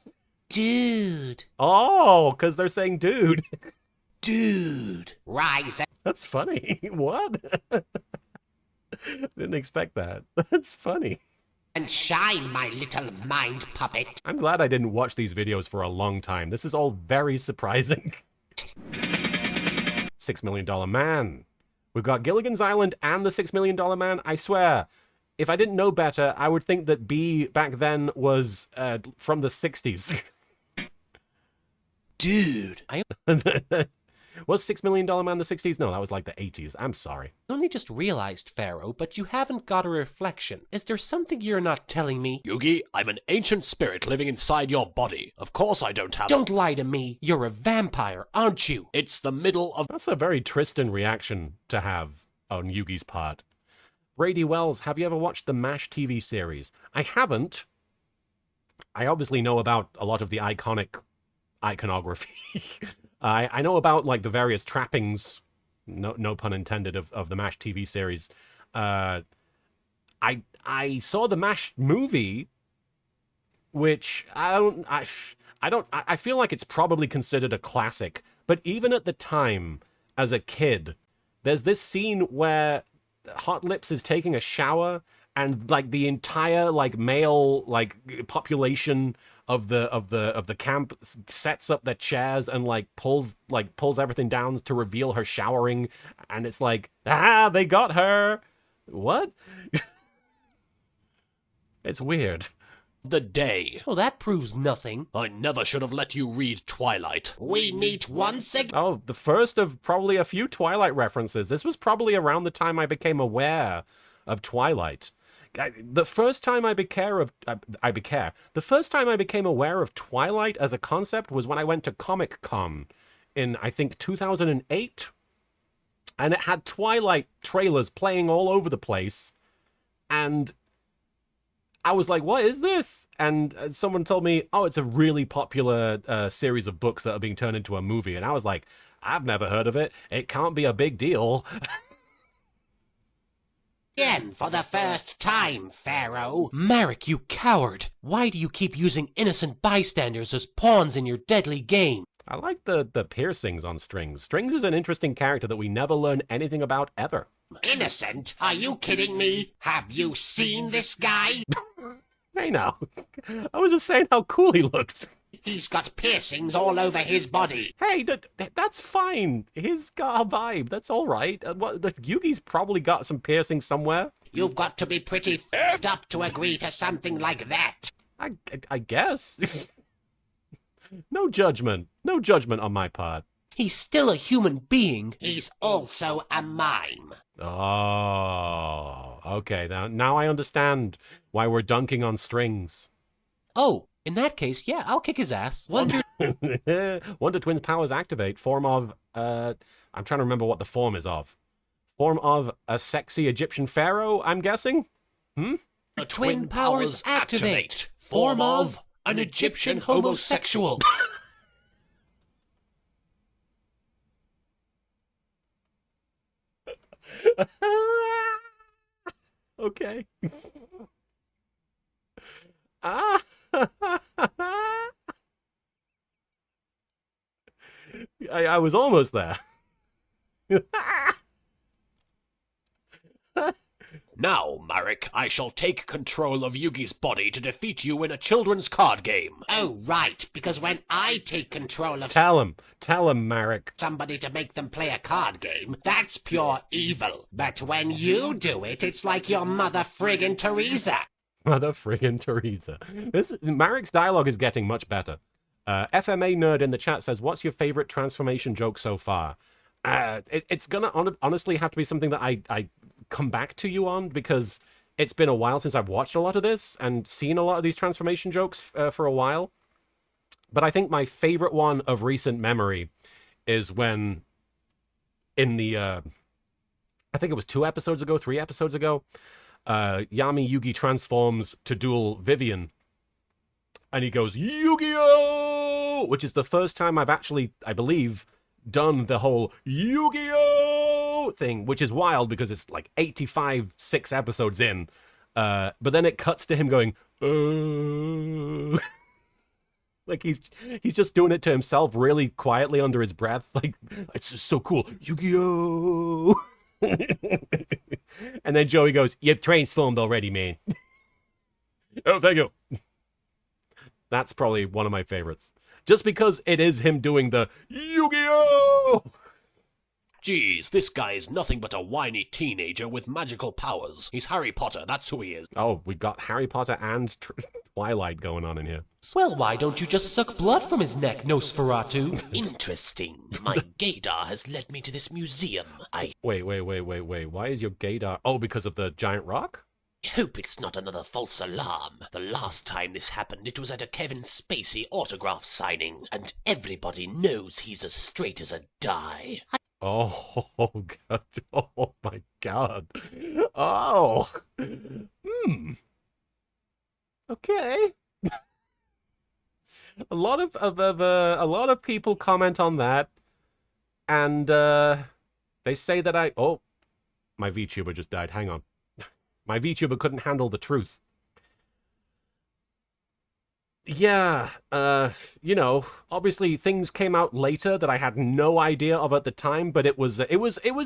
Dude. Oh, because they're saying dude. Dude. Rise That's funny. What? Didn't expect that. That's funny. and shine, my little mind puppet. I'm glad I didn't watch these videos for a long time. This is all very surprising. $6 Million Man. We've got Gilligan's Island and the $6 Million Man. I swear, if I didn't know better, I would think that B back then was from the 60s. Dude. Was $6 Million Man the 60s? No, that was like the 80s. I'm sorry. I only just realized, Pharaoh, but you haven't got a reflection. Is there something you're not telling me? Yugi, I'm an ancient spirit living inside your body. Of course I don't have... Don't lie to me. You're a vampire, aren't you? It's the middle of... That's a very Tristan reaction to have on Yugi's part. Brady Wells, have you ever watched the MASH TV series? I haven't. I obviously know about a lot of the iconic iconography. I know about like the various trappings, no pun intended, of the MASH TV series. I saw the MASH movie, which I feel like it's probably considered a classic. But even at the time, as a kid, there's this scene where Hot Lips is taking a shower, and like the entire like male like population of the camp sets up their chairs and like pulls everything down to reveal her showering, and it's like, they got her. What? It's weird. the day. Well, that proves nothing. I never should have let you read Twilight. We meet once again. Oh, the first of probably a few Twilight references. This was probably around the time I became aware of Twilight. The first time I became aware of Twilight as a concept was when I went to Comic-Con in, I think, 2008. And it had Twilight trailers playing all over the place. And I was like, what is this? And someone told me, oh, it's a really popular series of books that are being turned into a movie. And I was like, I've never heard of it. It can't be a big deal. Again for the first time, Pharaoh. Marek, you coward! Why do you keep using innocent bystanders as pawns in your deadly game? I like the piercings on Strings. Strings is an interesting character that we never learn anything about ever. Innocent? Are you kidding me? Have you seen this guy? Hey now, I was just saying how cool he looked. He's got piercings all over his body. Hey, that's fine. He's got a vibe. That's all right. Yugi's probably got some piercings somewhere. You've got to be pretty f***ed up to agree to something like that. I guess. No judgment. No judgment on my part. He's still a human being. He's also a mime. Oh, okay. Now I understand why we're dunking on Strings. Oh, in that case, yeah, I'll kick his ass. Wonder... Wonder Twins powers activate. Form of, I'm trying to remember what the form is of. Form of a sexy Egyptian pharaoh, I'm guessing? The twin powers activate. Form of an Egyptian homosexual. Okay. Ah. I was almost there. Now, Marek, I shall take control of Yugi's body to defeat you in a children's card game. Oh, right, because when I take control of Tell him, Marek. somebody to make them play a card game, that's pure evil. But when you do it, it's like your mother friggin' Teresa. Mother friggin' Teresa. Marek's dialogue is getting much better. FMA Nerd in the chat says, what's your favorite transformation joke so far? It's gonna honestly have to be something that I come back to you on, because it's been a while since I've watched a lot of this and seen a lot of these transformation jokes for a while. But I think my favorite one of recent memory is when in the, I think it was 3 episodes ago, Yami Yugi transforms to duel Vivian. And he goes, Yu-Gi-Oh! Which is the first time I've actually, I believe, done the whole Yu-Gi-Oh! Thing, which is wild because it's like 6 episodes in. But then it cuts to him going, like he's just doing it to himself really quietly under his breath. Like, it's just so cool. Yu-Gi-Oh! And then Joey goes, you've transformed already, man. Oh, thank you. That's probably one of my favorites. Just because it is him doing the Yu-Gi-Oh! Geez, this guy is nothing but a whiny teenager with magical powers. He's Harry Potter, that's who he is. Oh, we got Harry Potter and Twilight going on in here. Well, why don't you just suck blood from his neck, Nosferatu? Interesting. My gaydar has led me to this museum. I Wait. Why is your gaydar? Oh, because of the giant rock? hope it's not another false alarm. The last time this happened, it was at a Kevin Spacey autograph signing, and everybody knows he's as straight as a die. Oh, God. Oh, my God. Oh. Okay. A lot of people comment on that, and they say that oh, my VTuber just died. Hang on. My VTuber couldn't handle the truth. Yeah, you know, obviously things came out later that I had no idea of at the time, but it was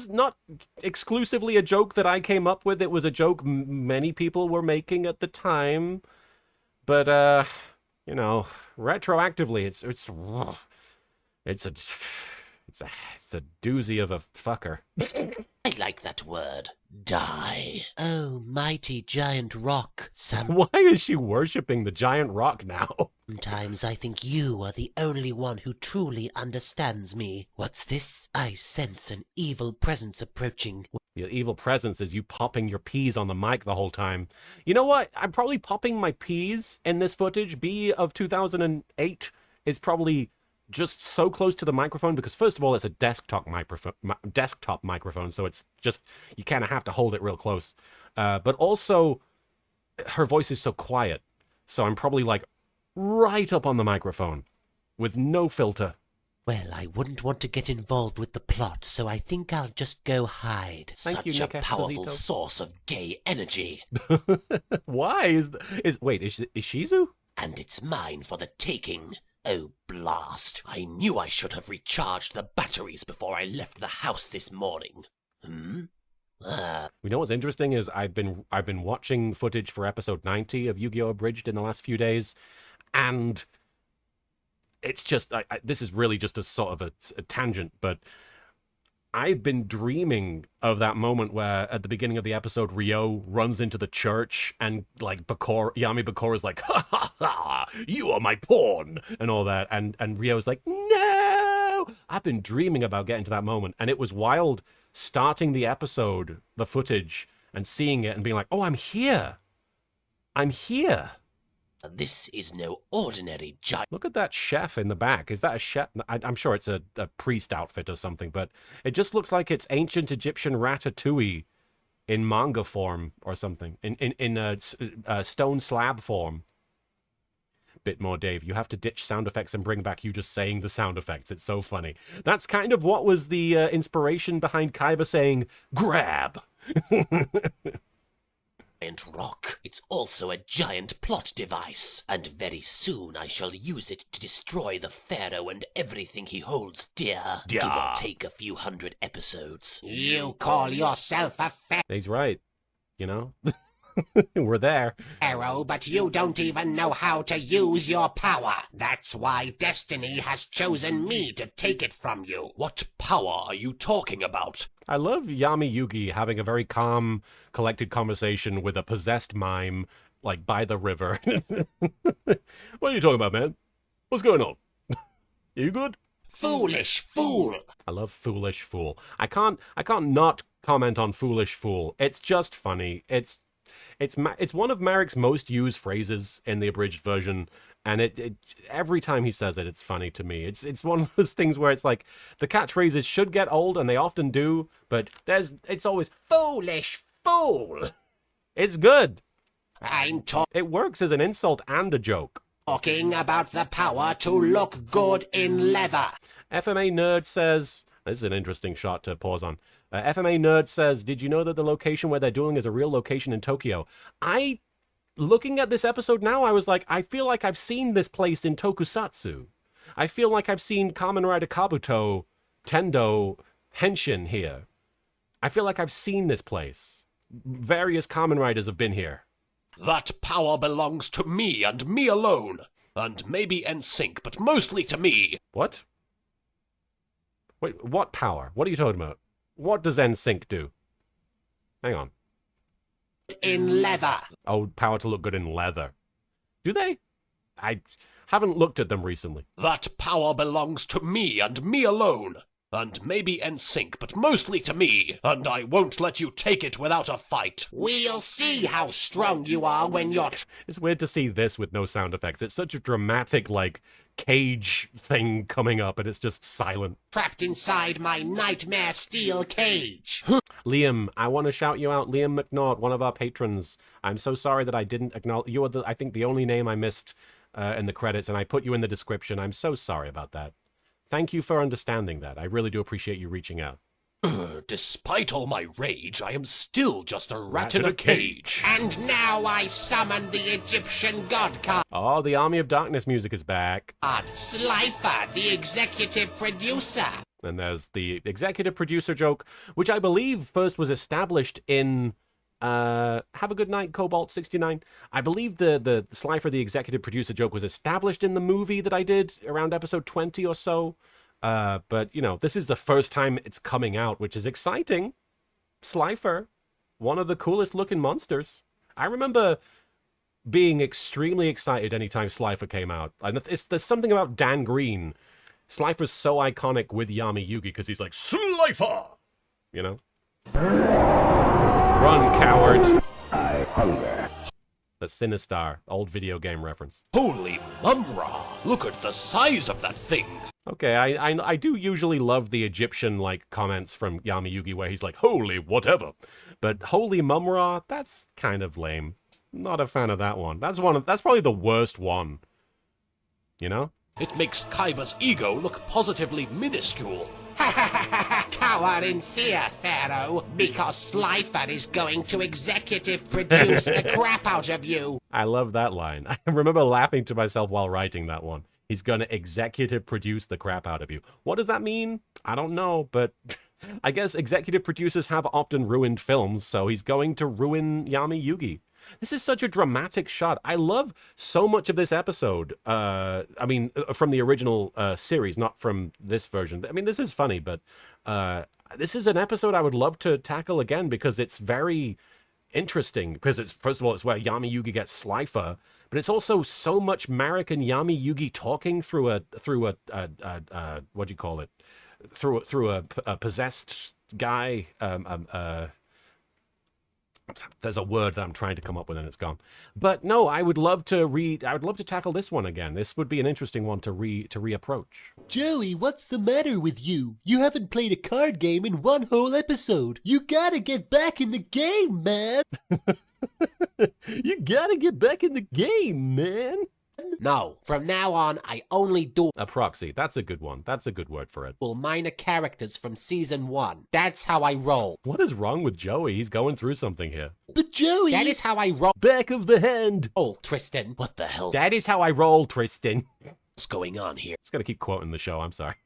not exclusively a joke that I came up with. It was a joke many people were making at the time, but you know, retroactively, it's a doozy of a fucker. I like that word. Die. Oh, mighty giant rock. Why is she worshipping the giant rock now? Sometimes I think you are the only one who truly understands me. What's this? I sense an evil presence approaching. Your evil presence is you popping your peas on the mic the whole time. You know what? I'm probably popping my peas in this footage. B of 2008 is probably just so close to the microphone because, first of all, it's a desktop microphone, so it's just, you kind of have to hold it real close. But also, her voice is so quiet, so I'm probably like right up on the microphone with no filter. Well, I wouldn't want to get involved with the plot, so I think I'll just go hide. Thank you, Such Nick a powerful Esposito. source of gay energy. Why is Shizu? And it's mine for the taking. Oh, blast. I knew I should have recharged the batteries before I left the house this morning. You know what's interesting is I've been watching footage for episode 90 of YGO Abridged in the last few days, and it's just, this is really just a sort of a tangent, but I've been dreaming of that moment where at the beginning of the episode, Ryo runs into the church and like Yami Bakura is like, ha ha ha, you are my pawn and all that. And Ryo's like, no, I've been dreaming about getting to that moment. And it was wild starting the episode, the footage, and seeing it and being like, oh, I'm here. This is no ordinary giant. Look at that chef in the back. Is that a chef? I'm sure it's a priest outfit or something, but it just looks like it's ancient Egyptian ratatouille in manga form or something, in a stone slab form. Bit more, Dave. You have to ditch sound effects and bring back you just saying the sound effects. It's so funny. That's kind of what was the inspiration behind Kaiba saying, grab. Giant rock. It's also a giant plot device, and very soon I shall use it to destroy the Pharaoh and everything he holds dear. Give or take a few hundred episodes. You call yourself a He's right. You know? We're there. pharaoh, but you don't even know how to use your power. That's why destiny has chosen me to take it from you. What power are you talking about? I love Yami Yugi having a very calm, collected conversation with a possessed mime, like, by the river. What are you talking about, man? What's going on? You good? Foolish fool. I love Foolish Fool. I can't not comment on Foolish Fool. It's just funny. It's one of Marek's most used phrases in the abridged version, and it every time he says it, it's funny to me. It's one of those things where it's like the catchphrases should get old, and they often do, but it's always foolish fool. It's good. I'm It works as an insult and a joke. talking about the power to look good in leather. FMA Nerd says, this is an interesting shot to pause on. FMA Nerd says, did you know that the location where they're dueling is a real location in Tokyo? Looking at this episode now, I was like, I feel like I've seen this place in Tokusatsu. I feel like I've seen Kamen Rider Kabuto, Tendo, Henshin here. I feel like I've seen this place. Various Kamen Riders have been here. That power belongs to me and me alone. And maybe NSYNC, but mostly to me. What? Wait, what power? What are you talking about? What does NSYNC do? Hang on. In leather. Oh, power to look good in leather. Do they? I haven't looked at them recently. That power belongs to me and me alone. And maybe NSYNC, but mostly to me. And I won't let you take it without a fight. We'll see how strong you are when you're It's weird to see this with no sound effects. It's such a dramatic, like, cage thing coming up, and it's just silent. trapped inside my nightmare steel cage. Liam, I want to shout you out. Liam McNaught, one of our patrons. I'm so sorry that I didn't acknowledge. You are, I think, the only name I missed in the credits, and I put you in the description. I'm so sorry about that. Thank you for understanding that. I really do appreciate you reaching out. Despite all my rage, I am still just a rat in a cage. And now I summon the Egyptian god card. Oh, the Army of Darkness music is back. Slifer, the executive producer. And there's the executive producer joke, which I believe first was established in Have a Good Night, Cobalt69. I believe the Slifer, the executive producer joke was established in the movie that I did around episode 20 or so. But, you know, this is the first time it's coming out, which is exciting. Slifer, one of the coolest looking monsters. I remember being extremely excited anytime Slifer came out. And there's something about Dan Green. Slifer's so iconic with Yami Yugi because he's like, Slifer! You know? Run, coward! I hunger. The Sinistar, old video game reference. Holy Mumra! Look at the size of that thing! Okay, I do usually love the Egyptian-like comments from Yami Yugi where he's like, holy whatever. But holy Mumra, that's kind of lame. Not a fan of that one. That's probably the worst one. You know? It makes Kaiba's ego look positively minuscule. Cower in fear, Pharaoh, because Slifer is going to executive produce the crap out of you. I love that line. I remember laughing to myself while writing that one. He's going to executive produce the crap out of you. What does that mean? I don't know, but I guess executive producers have often ruined films, so he's going to ruin Yami Yugi. This is such a dramatic shot. I love so much of this episode. I mean, from the original series, not from this version. I mean, this is funny, but this is an episode I would love to tackle again because it's very interesting. Because it's, first of all, it's where Yami Yugi gets Slifer, but it's also so much Marek and Yami Yugi talking through a what do you call it? Through a possessed guy. There's a word that I'm trying to come up with and it's gone. But no, I would love to tackle this one again. This would be an interesting one to reapproach. Joey, what's the matter with you? You haven't played a card game in one whole episode. You gotta get back in the game, man. You gotta get back in the game, man. No, from now on, I only duel A proxy. That's a good one. That's a good word for it. minor characters from Season 1. That's how I roll. What is wrong with Joey? He's going through something here. But Joey... That is how I roll, Back of the hand. Tristan. What the hell That is how I roll, Tristan. is going on here? Just gonna keep quoting the show. I'm sorry.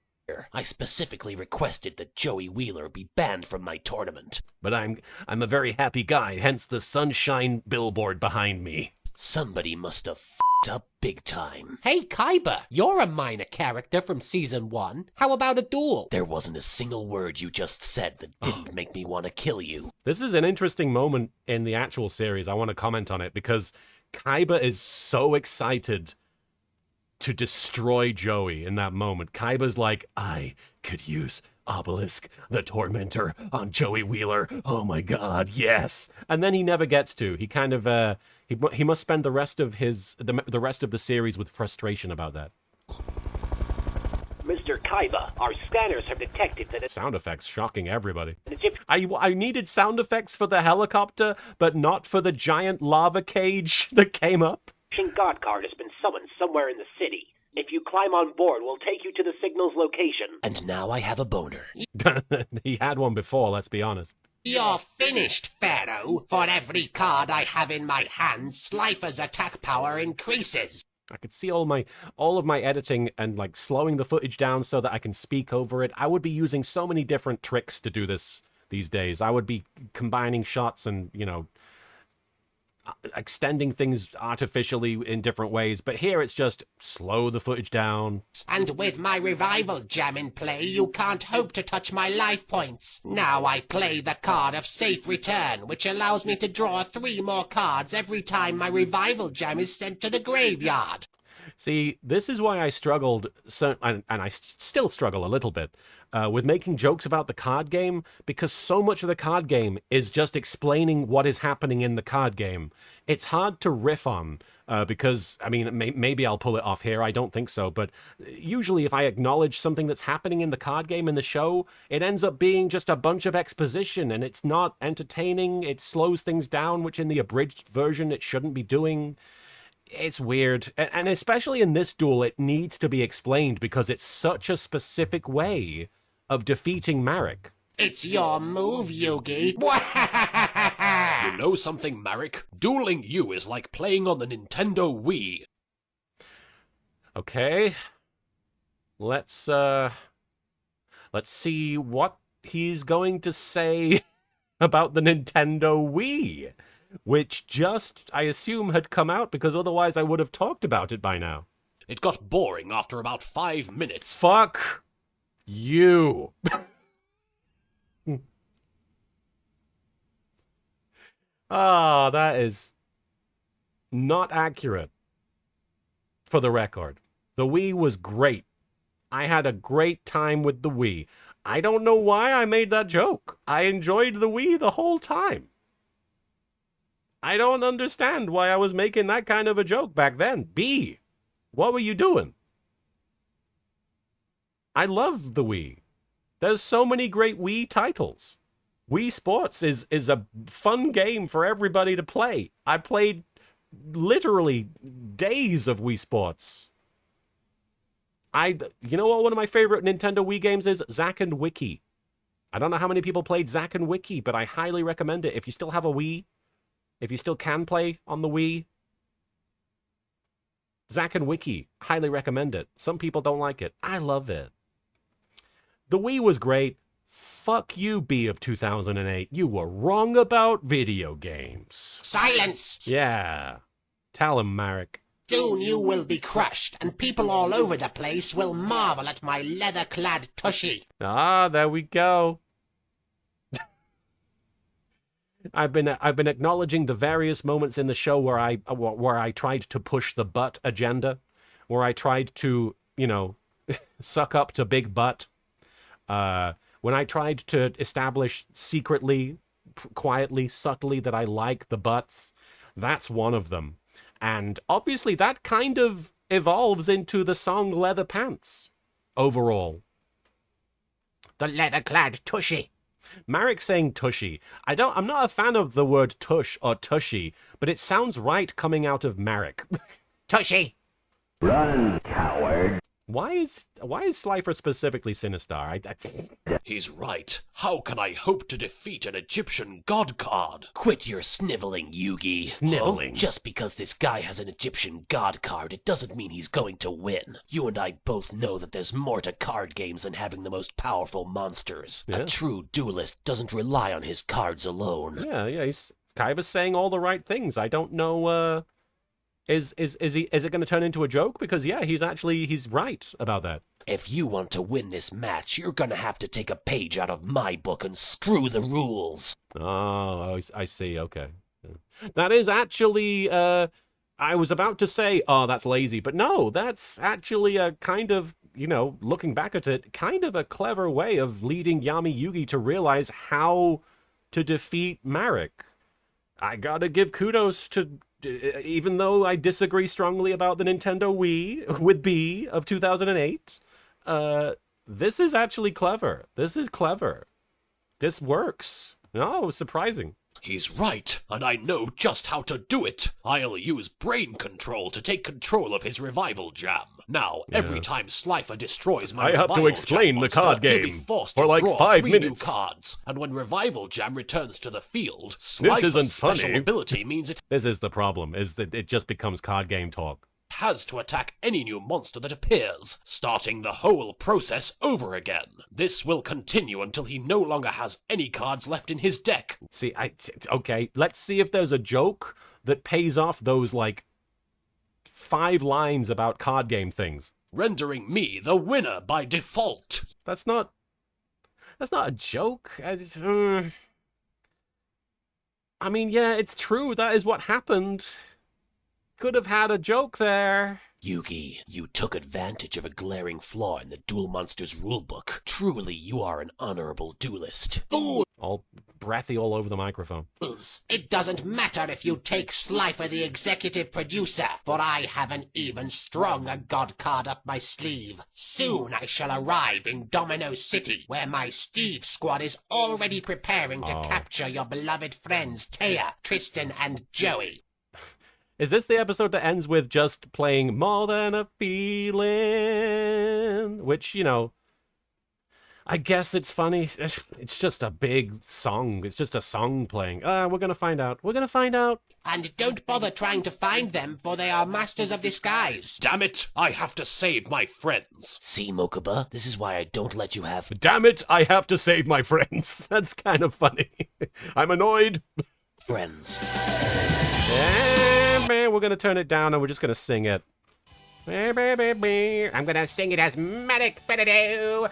I specifically requested that Joey Wheeler be banned from my tournament. But I'm a very happy guy, hence the sunshine billboard behind me. Somebody must have f***ed up big time. Hey, Kaiba, you're a minor character from Season 1. How about a duel? There wasn't a single word you just said that didn't make me want to kill you. This is an interesting moment in the actual series. I want to comment on it because Kaiba is so excited to destroy Joey in that moment. Kaiba's like, I could use Obelisk, the Tormentor, on Joey Wheeler. Oh my god, yes. And then he never gets to. He kind of he must spend the rest of the rest of the series with frustration about that. Mr. Kaiba, our scanners have detected that Sound effects shocking everybody. an Egyptian I needed sound effects for the helicopter, but not for the giant lava cage that came up. god card has been summoned somewhere in the city. If you climb on board, we'll take you to the signal's location. And now I have a boner. He had one before, let's be honest. You're finished, Pharaoh. For every card I have in my hand, Slifer's attack power increases. I could see all of my editing and like slowing the footage down so that I can speak over it. I would be using so many different tricks to do this these days. I would be combining shots and, extending things artificially in different ways. But here it's just slow the footage down. And with my revival gem in play, you can't hope to touch my life points. Now I play the card of safe return, which allows me to draw 3 more cards every time my revival gem is sent to the graveyard. See, this is why I struggled, and I still struggle a little bit, with making jokes about the card game, because so much of the card game is just explaining what is happening in the card game. It's hard to riff on, because, I mean, maybe I'll pull it off here, I don't think so, but usually if I acknowledge something that's happening in the card game in the show, it ends up being just a bunch of exposition, and it's not entertaining, it slows things down, which in the abridged version it shouldn't be doing. It's weird, and especially in this duel, it needs to be explained because it's such a specific way of defeating Marek. It's your move, Yugi. You know something, Marek? Dueling you is like playing on the Nintendo Wii. Okay, let's see what he's going to say about the Nintendo Wii. Which just, I assume, had come out because otherwise I would have talked about it by now. It got boring after about 5 minutes. Fuck you. Ah, that is not accurate. For the record, the Wii was great. I had a great time with the Wii. I don't know why I made that joke. I enjoyed the Wii the whole time. I don't understand why I was making that kind of a joke back then. B, what were you doing? I love the Wii. There's so many great Wii titles. Wii Sports is a fun game for everybody to play. I played literally days of Wii Sports. You know what one of my favorite Nintendo Wii games is? Zack and Wiki. I don't know how many people played Zack and Wiki, but I highly recommend it. If you still have a Wii, if you still can play on the Wii, Zack and Wiki, highly recommend it. Some people don't like it. I love it. The Wii was great. Fuck you, B of 2008. You were wrong about video games. Silence! Yeah. Tell him, Marek. Soon you will be crushed, and people all over the place will marvel at my leather-clad tushy. Ah, there we go. I've been acknowledging the various moments in the show where I tried to push the butt agenda, where I tried to, suck up to big butt. When I tried to establish secretly quietly, subtly that I like the butts. That's one of them. And obviously that kind of evolves into the song Leather Pants overall. The leather-clad tushy. Marek saying tushy. I'm not a fan of the word tush or tushy, but it sounds right coming out of Marek. Tushy. Run, coward. Why is Slifer specifically sinister? He's right. How can I hope to defeat an Egyptian god card? Quit your sniveling, Yugi. Sniveling? Just because this guy has an Egyptian god card, it doesn't mean he's going to win. You and I both know that there's more to card games than having the most powerful monsters. Yeah. A true duelist doesn't rely on his cards alone. Yeah, he's kind of saying all the right things. I don't know, is it going to turn into a joke? Because yeah, he's right about that. If you want to win this match, you're gonna have to take a page out of my book and screw the rules. Oh, I see. Okay. That is actually, I was about to say, oh, that's lazy. But no, that's actually a kind of, looking back at it, kind of a clever way of leading Yami Yugi to realize how to defeat Marek. I gotta give kudos to, even though I disagree strongly about the Nintendo Wii with B of 2008, this is actually clever. This is clever. This works. No, surprising. He's right, and I know just how to do it. I'll use brain control to take control of his revival jam. Now, every time Slifer destroys my I have to revival explain jam the card monster, he'll be game forced for to like draw 5 3 minutes. new cards, and when revival jam returns to the field, Slifer's isn't special funny. ability means it This is the problem, is that it just becomes card game talk. has to attack any new monster that appears, starting the whole process over again. This will continue until he no longer has any cards left in his deck. See, okay, let's see if there's a joke that pays off those, 5 lines about card game things. Rendering me the winner by default. That's not a joke. I mean, yeah, it's true. That is what happened. Could have had a joke there. Yugi, you took advantage of a glaring flaw in the Duel Monsters rulebook. Truly, you are an honorable duelist. All breathy all over the microphone. It doesn't matter if you take Slifer the executive producer, for I have an even stronger god card up my sleeve. Soon I shall arrive in Domino City, where my Steve squad is already preparing to capture your beloved friends Taya, Tristan, and Joey. Is this the episode that ends with just playing More Than a Feeling? Which, I guess it's funny. It's just a big song. It's just a song playing. We're going to find out. We're going to find out. And don't bother trying to find them, for they are masters of disguise. Damn it, I have to save my friends. See, Mokuba, this is why I don't let you have... Damn it, I have to save my friends. That's kind of funny. I'm annoyed. friends. Yeah, man, we're going to turn it down and we're just going to sing it. I'm gonna sing it as Medic. It's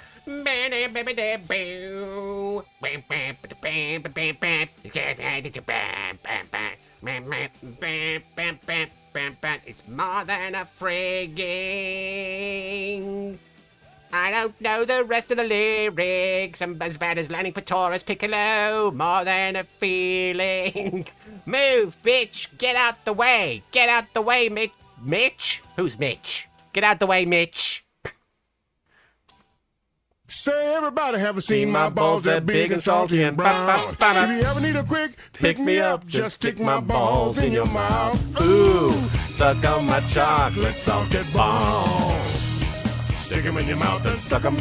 more than a frigging. I don't know the rest of the lyrics. I'm as bad as Lanning Patora's Piccolo. More than a feeling. Move, bitch. Get out the way. Get out the way, Mitch. Mitch? Who's Mitch? Get out the way, Mitch. Say everybody haven't seen my balls that big and salty and brown. If you ever need a quick pick me up, just stick my balls in your mouth. Ooh, suck on my chocolate salted balls. Stick 'em in your mouth and suck 'em.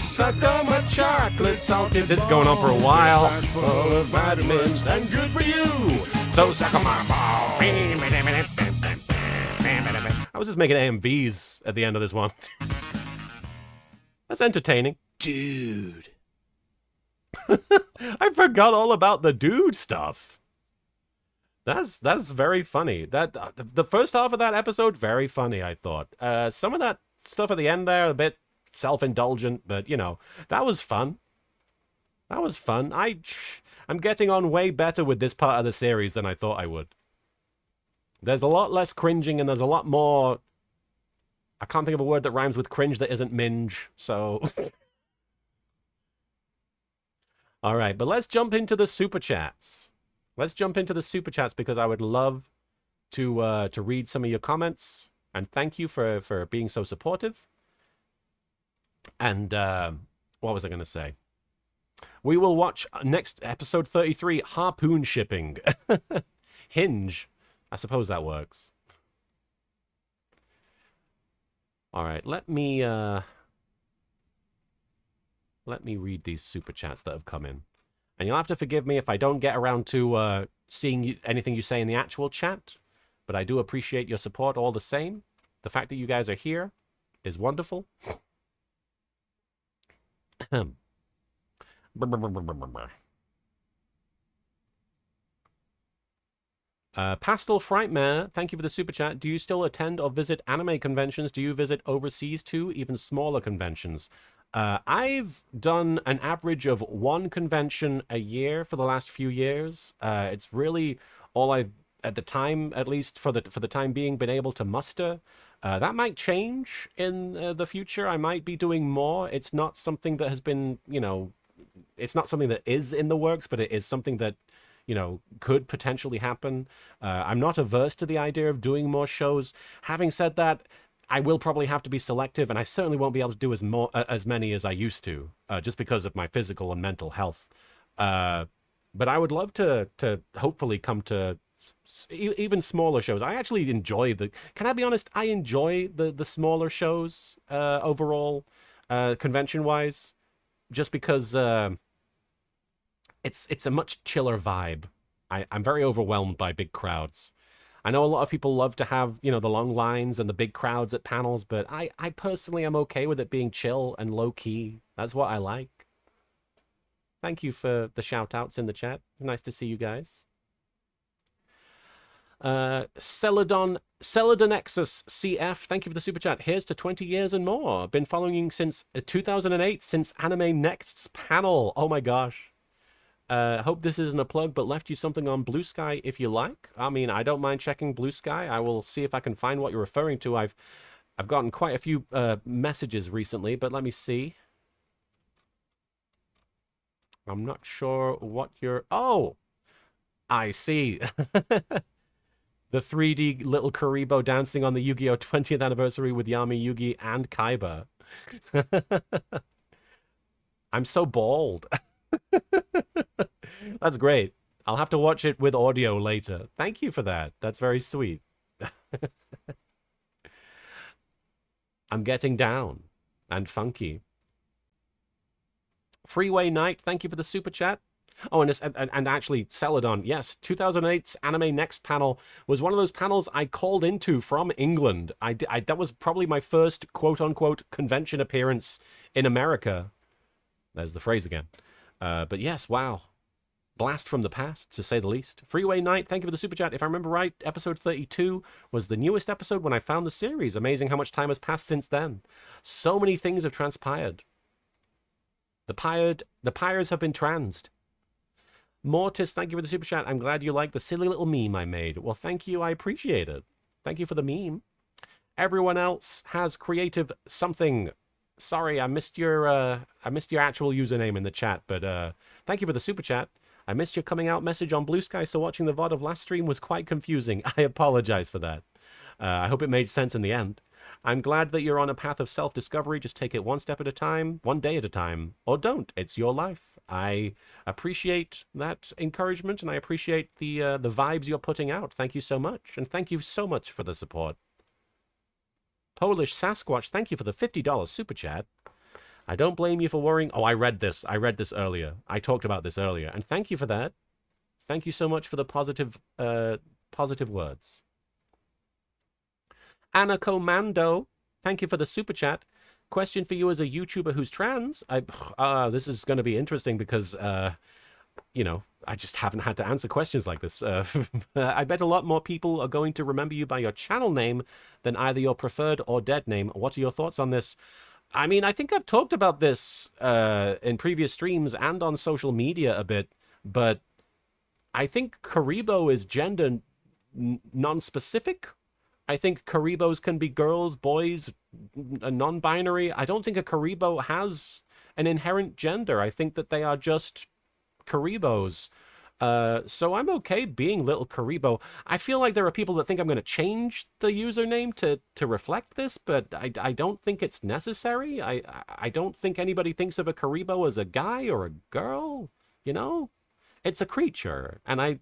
Suck on my chocolate salted. This is going on for a while. Full of vitamins and good for you. So suck on my balls. I was just making AMVs at the end of this one. That's entertaining. Dude. I forgot all about the dude stuff. That's very funny. That the first half of that episode, very funny, I thought. Some of that stuff at the end there, a bit self-indulgent, but that was fun. That was fun. I'm getting on way better with this part of the series than I thought I would. There's a lot less cringing and there's a lot more... I can't think of a word that rhymes with cringe that isn't minge, so... All right, but let's jump into the super chats. Let's jump into the super chats because I would love to read some of your comments, and thank you for being so supportive. And what was I going to say? We will watch next episode 33, Harpoon Shipping. Hinge. I suppose that works. All right, let me read these super chats that have come in. And you'll have to forgive me if I don't get around to seeing anything you say in the actual chat, but I do appreciate your support all the same. The fact that you guys are here is wonderful. Pastel Frightmare, thank you for the super chat. Do you still attend or visit anime conventions? Do you visit overseas too, even smaller conventions? I've done an average of one convention a year for the last few years. It's really all I've, at the time, at least for the time being, been able to muster. That might change in the future. I might be doing more. It's not something that has been, you know, it's not something that is in the works, but it is something that, you know, could potentially happen. I'm not averse to the idea of doing more shows. Having said that, I will probably have to be selective, and I certainly won't be able to do as many as I used to, just because of my physical and mental health. But I would love to hopefully come to even smaller shows. I actually enjoy can I be honest? I enjoy the smaller shows overall, convention-wise, just because it's a much chiller vibe. I'm very overwhelmed by big crowds. I know a lot of people love to have, you know, the long lines and the big crowds at panels, but I personally am okay with it being chill and low-key. That's what I like. Thank you for the shout-outs in the chat. Nice to see you guys. Celadonexus CF, thank you for the super chat. Here's to 20 years and more. Been following you since 2008, since Anime Next's panel. Oh my gosh. Hope this isn't a plug, but left you something on Blue Sky if you like. I mean, I don't mind checking Blue Sky. I will see if I can find what you're referring to. I've gotten quite a few messages recently, but let me see. I'm not sure what you're... Oh! I see. The 3D little Karibo dancing on the Yu-Gi-Oh! 20th anniversary with Yami, Yugi, and Kaiba. I'm so bald. That's great. I'll have to watch it with audio later. Thank you for that. That's very sweet. I'm getting down and funky. Freeway Night, thank you for the super chat. Oh, and actually, Celadon, yes, 2008's Anime Next panel was one of those panels I called into from England. That was probably my first quote-unquote convention appearance in America. There's the phrase again. But yes, wow. Blast from the past, to say the least. Freeway Night, thank you for the super chat. If I remember right, episode 32 was the newest episode when I found the series. Amazing how much time has passed since then. So many things have transpired. The pyres have been transed. Mortis, thank you for the super chat. I'm glad you like the silly little meme I made. Well, thank you. I appreciate it. Thank you for the meme. Everyone else has creative something. Sorry, I missed your actual username in the chat, but thank you for the super chat. I missed your coming out message on Blue Sky, so watching the VOD of last stream was quite confusing. I apologize for that. I hope it made sense in the end. I'm glad that you're on a path of self-discovery. Just take it one step at a time, one day at a time, or don't. It's your life. I appreciate that encouragement, and I appreciate the vibes you're putting out. Thank you so much, and thank you so much for the support. Polish Sasquatch, thank you for the $50 super chat. I don't blame you for worrying. Oh, I read this earlier. I talked about this earlier, and thank you for that. Thank you so much for the positive words. Anna Comando, thank you for the super chat. Question for you as a YouTuber who's trans. This is going to be interesting because, you know, I just haven't had to answer questions like this. I bet a lot more people are going to remember you by your channel name than either your preferred or dead name. What are your thoughts on this? I mean, I think I've talked about this in previous streams and on social media a bit, but I think Karibo is gender non-specific. I think Karibos can be girls, boys, non-binary. I don't think a Karibo has an inherent gender. I think that they are just Karibos. So I'm okay being Little Karibo. I feel like there are people that think I'm going to change the username to reflect this, but I don't think it's necessary. I don't think anybody thinks of a Karibo as a guy or a girl, you know? It's a creature, and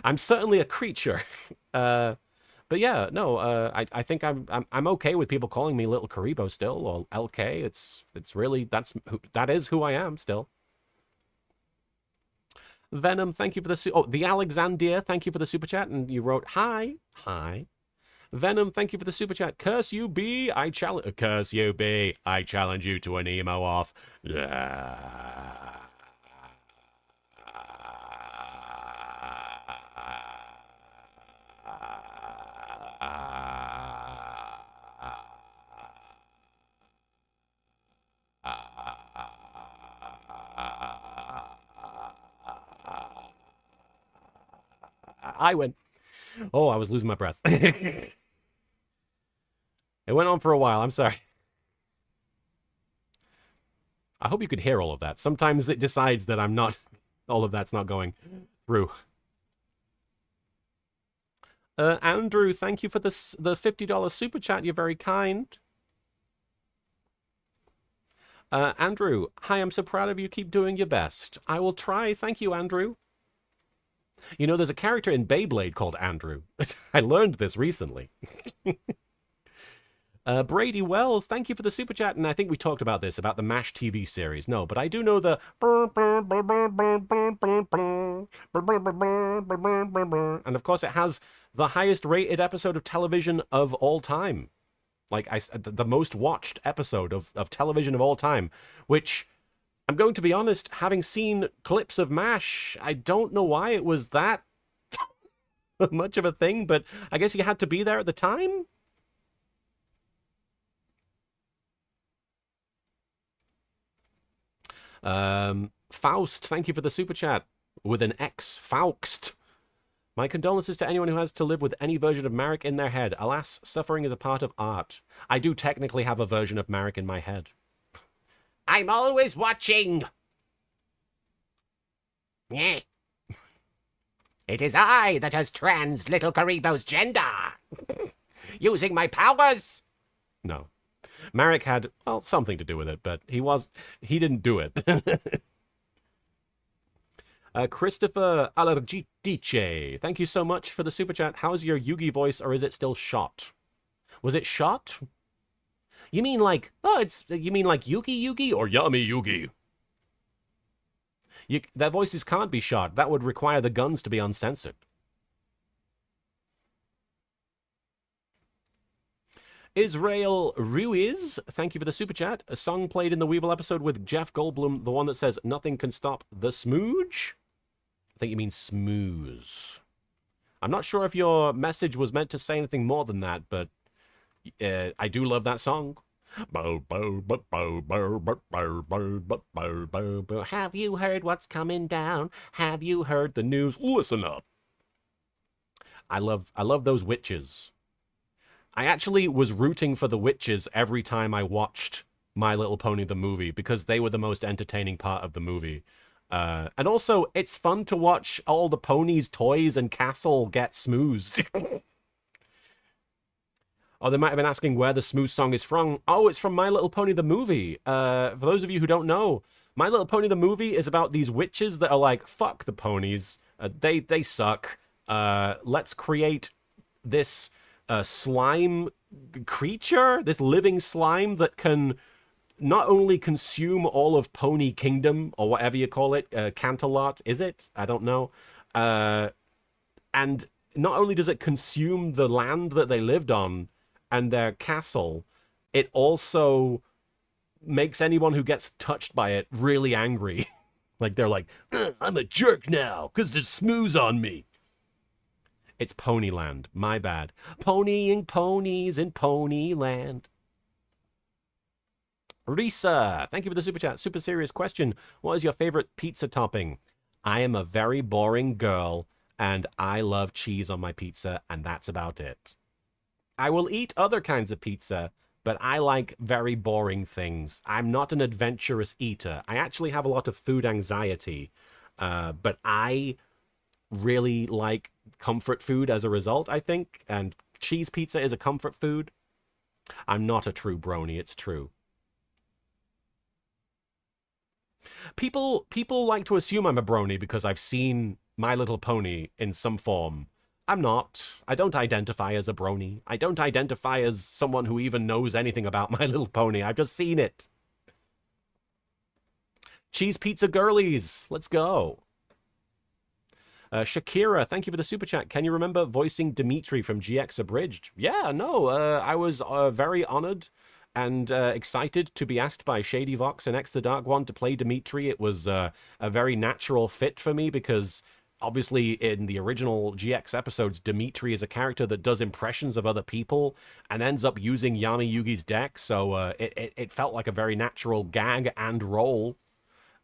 I'm certainly a creature. But yeah, no, I think I'm okay with people calling me Little Karibo still, or LK. It's really, that is who I am still. Venom, thank you for the the Alexandria, thank you for the super chat, and you wrote hi. Venom, thank you for the super chat. Curse you be, I challenge you to an emo off. I win. Oh, I was losing my breath. It went on for a while. I'm sorry. I hope you could hear all of that. Sometimes it decides that I'm not, all of that's not going through. Andrew, thank you for the $50 super chat. You're very kind. Andrew, hi, I'm so proud of you. Keep doing your best. I will try. Thank you, Andrew. You know, there's a character in Beyblade called Andrew. I learned this recently. Brady Wells, thank you for the super chat. And I think we talked about this, about the MASH TV series. No, but I do know the... And of course, it has the highest rated episode of television of all time. Like, the most watched episode of television of all time, which... I'm going to be honest, having seen clips of MASH, I don't know why it was that much of a thing, but I guess you had to be there at the time? Faust, thank you for the super chat. With an X, Faust. My condolences to anyone who has to live with any version of Marek in their head. Alas, suffering is a part of art. I do technically have a version of Marek in my head. I'm always watching. Yeah. It is I that has trans Little Karibo's gender. Using my powers. No. Marek had, well, something to do with it, but he didn't do it. Christopher Alargidice, thank you so much for the super chat. How's your Yugi voice, or is it still shot? Was it shot? You mean like, you mean like Yugi or Yummy Yugi? Their voices can't be shot. That would require the guns to be uncensored. Israel Ruiz, thank you for the super chat. A song played in the Weevil episode with Jeff Goldblum, the one that says, nothing can stop the smooge? I think you mean smooze. I'm not sure if your message was meant to say anything more than that, but I do love that song. Have you heard what's coming down? Have you heard the news? Listen up. I love those witches. I actually was rooting for the witches every time I watched My Little Pony the movie because they were the most entertaining part of the movie. And also, it's fun to watch all the ponies' toys and castle get smoothed. Oh, they might have been asking where the smooth song is from. Oh, it's from My Little Pony the movie. For those of you who don't know, My Little Pony the movie is about these witches that are like, fuck the ponies. They suck. Let's create this slime creature, this living slime that can not only consume all of Pony Kingdom, or whatever you call it, Canterlot, is it? I don't know. And not only does it consume the land that they lived on, and their castle, it also makes anyone who gets touched by it really angry. Like, they're like, I'm a jerk now, because there's smooze on me. It's Ponyland. My bad. Ponying ponies in Ponyland. Risa, thank you for the super chat. Super serious question. What is your favorite pizza topping? I am a very boring girl, and I love cheese on my pizza, and that's about it. I will eat other kinds of pizza, but I like very boring things. I'm not an adventurous eater. I actually have a lot of food anxiety. But I really like comfort food as a result, I think, and cheese pizza is a comfort food. I'm not a true brony, it's true. People like to assume I'm a brony because I've seen My Little Pony in some form. I'm not. I don't identify as a brony. I don't identify as someone who even knows anything about My Little Pony. I've just seen it. Cheese pizza girlies, let's go. Shakira, thank you for the super chat. Can you remember voicing Dimitri from GX Abridged? Yeah, no, I was very honored and excited to be asked by Shady Vox and X the Dark One to play Dimitri. It was a very natural fit for me because obviously in the original GX episodes, Dimitri is a character that does impressions of other people and ends up using Yami Yugi's deck, so it felt like a very natural gag and role.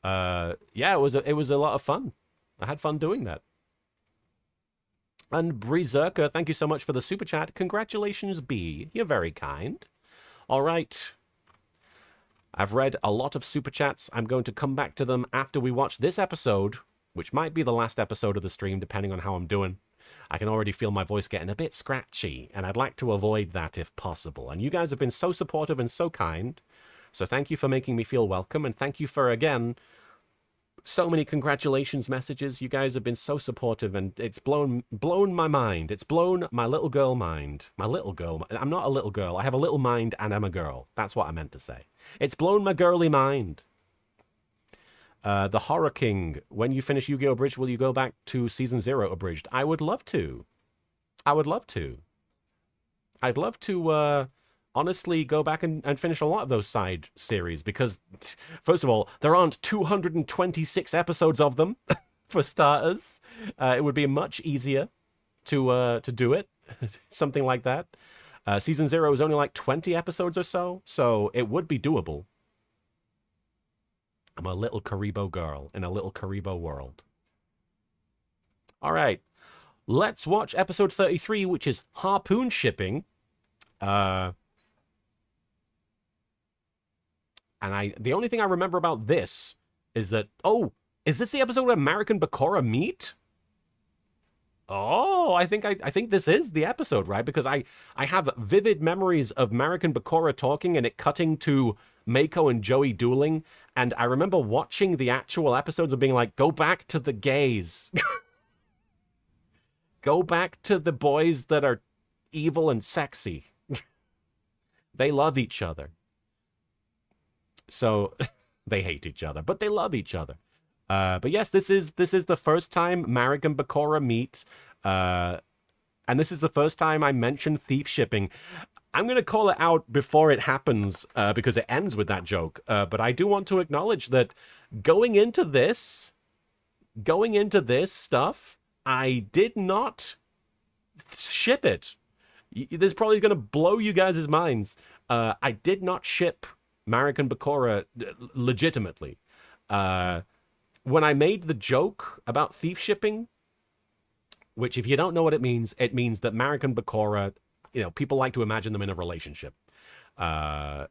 Yeah, it was a lot of fun. I had fun doing that. And Breezerka, thank you so much for the super chat. Congratulations, B. You're very kind. All right. I've read a lot of super chats. I'm going to come back to them after we watch this episode, which might be the last episode of the stream, depending on how I'm doing. I can already feel my voice getting a bit scratchy, and I'd like to avoid that if possible. And you guys have been so supportive and so kind. So thank you for making me feel welcome, and thank you for, again, so many congratulations messages. You guys have been so supportive, and it's blown my mind. It's blown my little girl mind. My little girl. I'm not a little girl. I have a little mind, and I'm a girl. That's what I meant to say. It's blown my girly mind. The Horror King. When you finish Yu-Gi-Oh! Abridged, will you go back to Season 0 Abridged? I would love to. I would love to. I'd love to, honestly go back and finish a lot of those side series because, first of all, there aren't 226 episodes of them, for starters. It would be much easier to do it, something like that. Season 0 is only like 20 episodes or so it would be doable. I'm a little Karibo girl in a little Karibo world. All right, let's watch episode 33, which is Harpoon Shipping. And the only thing I remember about this is that, oh, is this the episode where Marek and Bakura meet? Oh, I think this is the episode, right? Because I have vivid memories of Marek and Bakura talking and it cutting to Mako and Joey dueling. And I remember watching the actual episodes and being like, go back to the gays. Go back to the boys that are evil and sexy. They love each other. So they hate each other, but they love each other. But yes, this is the first time Marek and Bakura meet. And this is the first time I mention thief shipping. I'm going to call it out before it happens because it ends with that joke. But I do want to acknowledge that going into this stuff, I did not ship it. This is probably going to blow you guys' minds. I did not ship Marek and Bakura legitimately. When I made the joke about thief shipping, which if you don't know what it means that Marek and Bakura, people like to imagine them in a relationship. Now,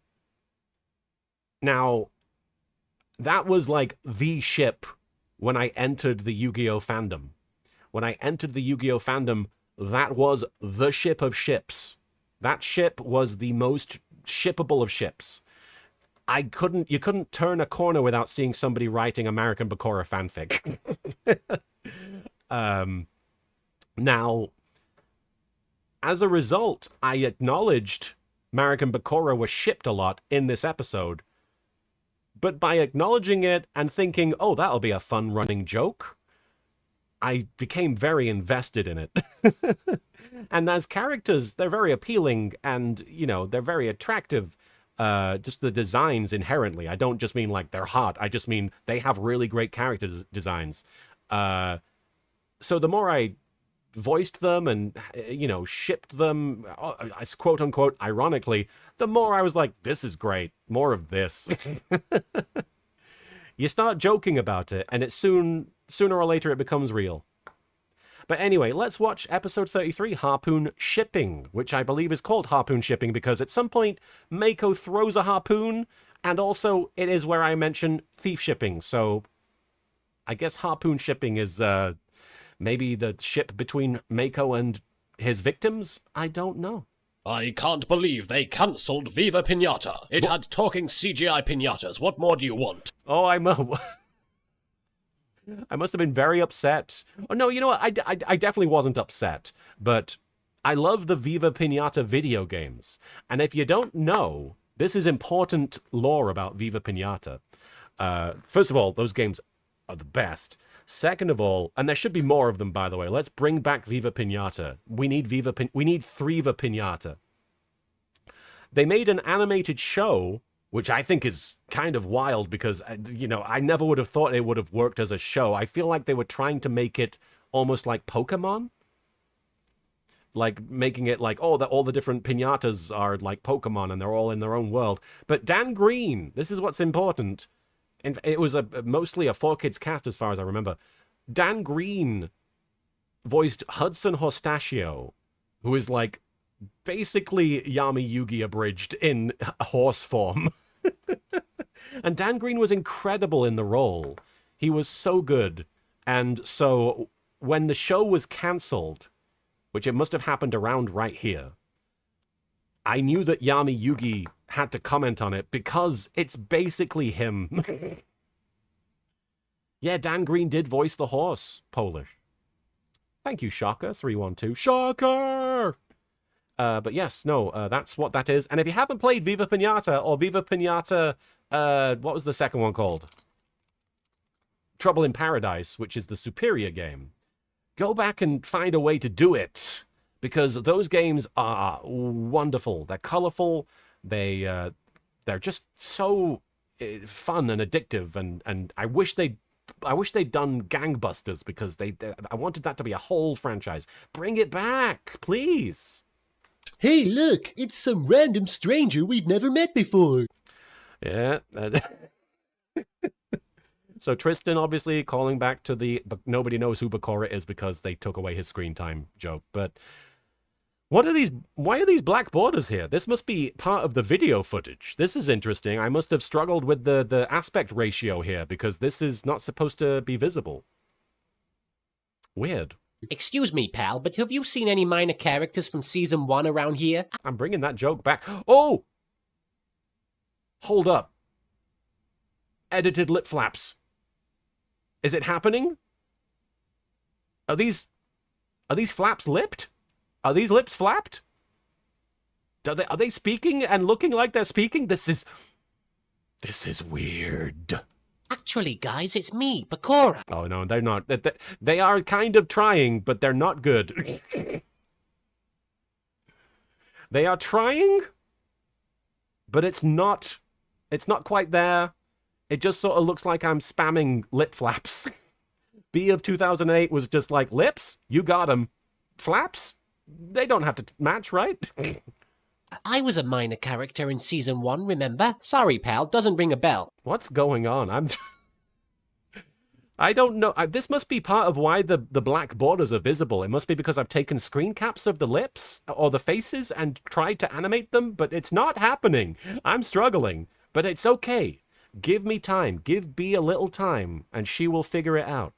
that was like the ship when I entered the Yu-Gi-Oh! Fandom. When I entered the Yu-Gi-Oh! Fandom, that was the ship of ships. That ship was the most shippable of ships. You couldn't turn a corner without seeing somebody writing Marek and Bakura fanfic. Now, as a result, I acknowledged Marek and Bakura were shipped a lot in this episode. But by acknowledging it and thinking, oh, that'll be a fun running joke, I became very invested in it. And as characters, they're very appealing and, they're very attractive. Just the designs inherently. I don't just mean like they're hot. I just mean they have really great character designs. So the more I voiced them and, shipped them, quote unquote, ironically, the more I was like, this is great. More of this. You start joking about it and sooner or later it becomes real. But anyway, let's watch episode 33, Harpoon Shipping, which I believe is called Harpoon Shipping because at some point Mako throws a harpoon, and also it is where I mention thief shipping. So I guess harpoon shipping is maybe the ship between Mako and his victims? I don't know. I can't believe they cancelled Viva Pinata. It had talking CGI pinatas. What more do you want? Oh, I must have been very upset. Oh, no, you know what? I definitely wasn't upset. But I love the Viva Pinata video games. And if you don't know, this is important lore about Viva Pinata. First of all, those games are the best. Second of all, and there should be more of them, by the way, let's bring back Viva Pinata. We need Threeva Pinata. They made an animated show, which I think is kind of wild because, you know, I never would have thought it would have worked as a show. I feel like they were trying to make it almost like Pokemon. Like making it like, oh, all the different pinatas are like Pokemon and they're all in their own world. But Dan Green, this is what's important. And it was mostly a 4Kids cast as far as I remember. Dan Green voiced Hudson Horstachio, who is like basically Yami Yugi abridged in horse form. And Dan Green was incredible in the role. He was so good. And so when the show was cancelled, which it must have happened around right here, I knew that Yami Yugi had to comment on it because it's basically him. Yeah, Dan Green did voice the horse, Polish. Thank you, Shocker312. Shocker! But yes, no, that's what that is. And if you haven't played Viva Pinata or Viva Pinata, what was the second one called? Trouble in Paradise, which is the superior game, go back and find a way to do it. Because those games are wonderful. They're colorful. They're just so fun and addictive. And I wish they'd done gangbusters because I wanted that to be a whole franchise. Bring it back, please. Hey, look, it's some random stranger we've never met before. Yeah. So Tristan obviously calling back to but nobody knows who Bakura is because they took away his screen time joke. But why are these black borders here? This must be part of the video footage. This is interesting. I must have struggled with the aspect ratio here because this is not supposed to be visible. Weird. Excuse me, pal, but have you seen any minor characters from Season 1 around here? I'm bringing that joke back. Oh! Hold up. Edited lip flaps. Is it happening? Are these flaps lipped? Are these lips flapped? Are they speaking and looking like they're speaking? This is weird. Actually, guys, it's me, Bakura. Oh, no, they're not. They are kind of trying, but they're not good. They are trying, but it's not quite there. It just sort of looks like I'm spamming lip flaps. B of 2008 was just like, lips? You got them. Flaps? They don't have to match, right? I was a minor character in Season 1, remember? Sorry, pal, doesn't ring a bell. What's going on? I don't know. This must be part of why the black borders are visible. It must be because I've taken screen caps of the lips or the faces and tried to animate them, but it's not happening. I'm struggling, but it's okay. Give me time. Give B a little time, and she will figure it out.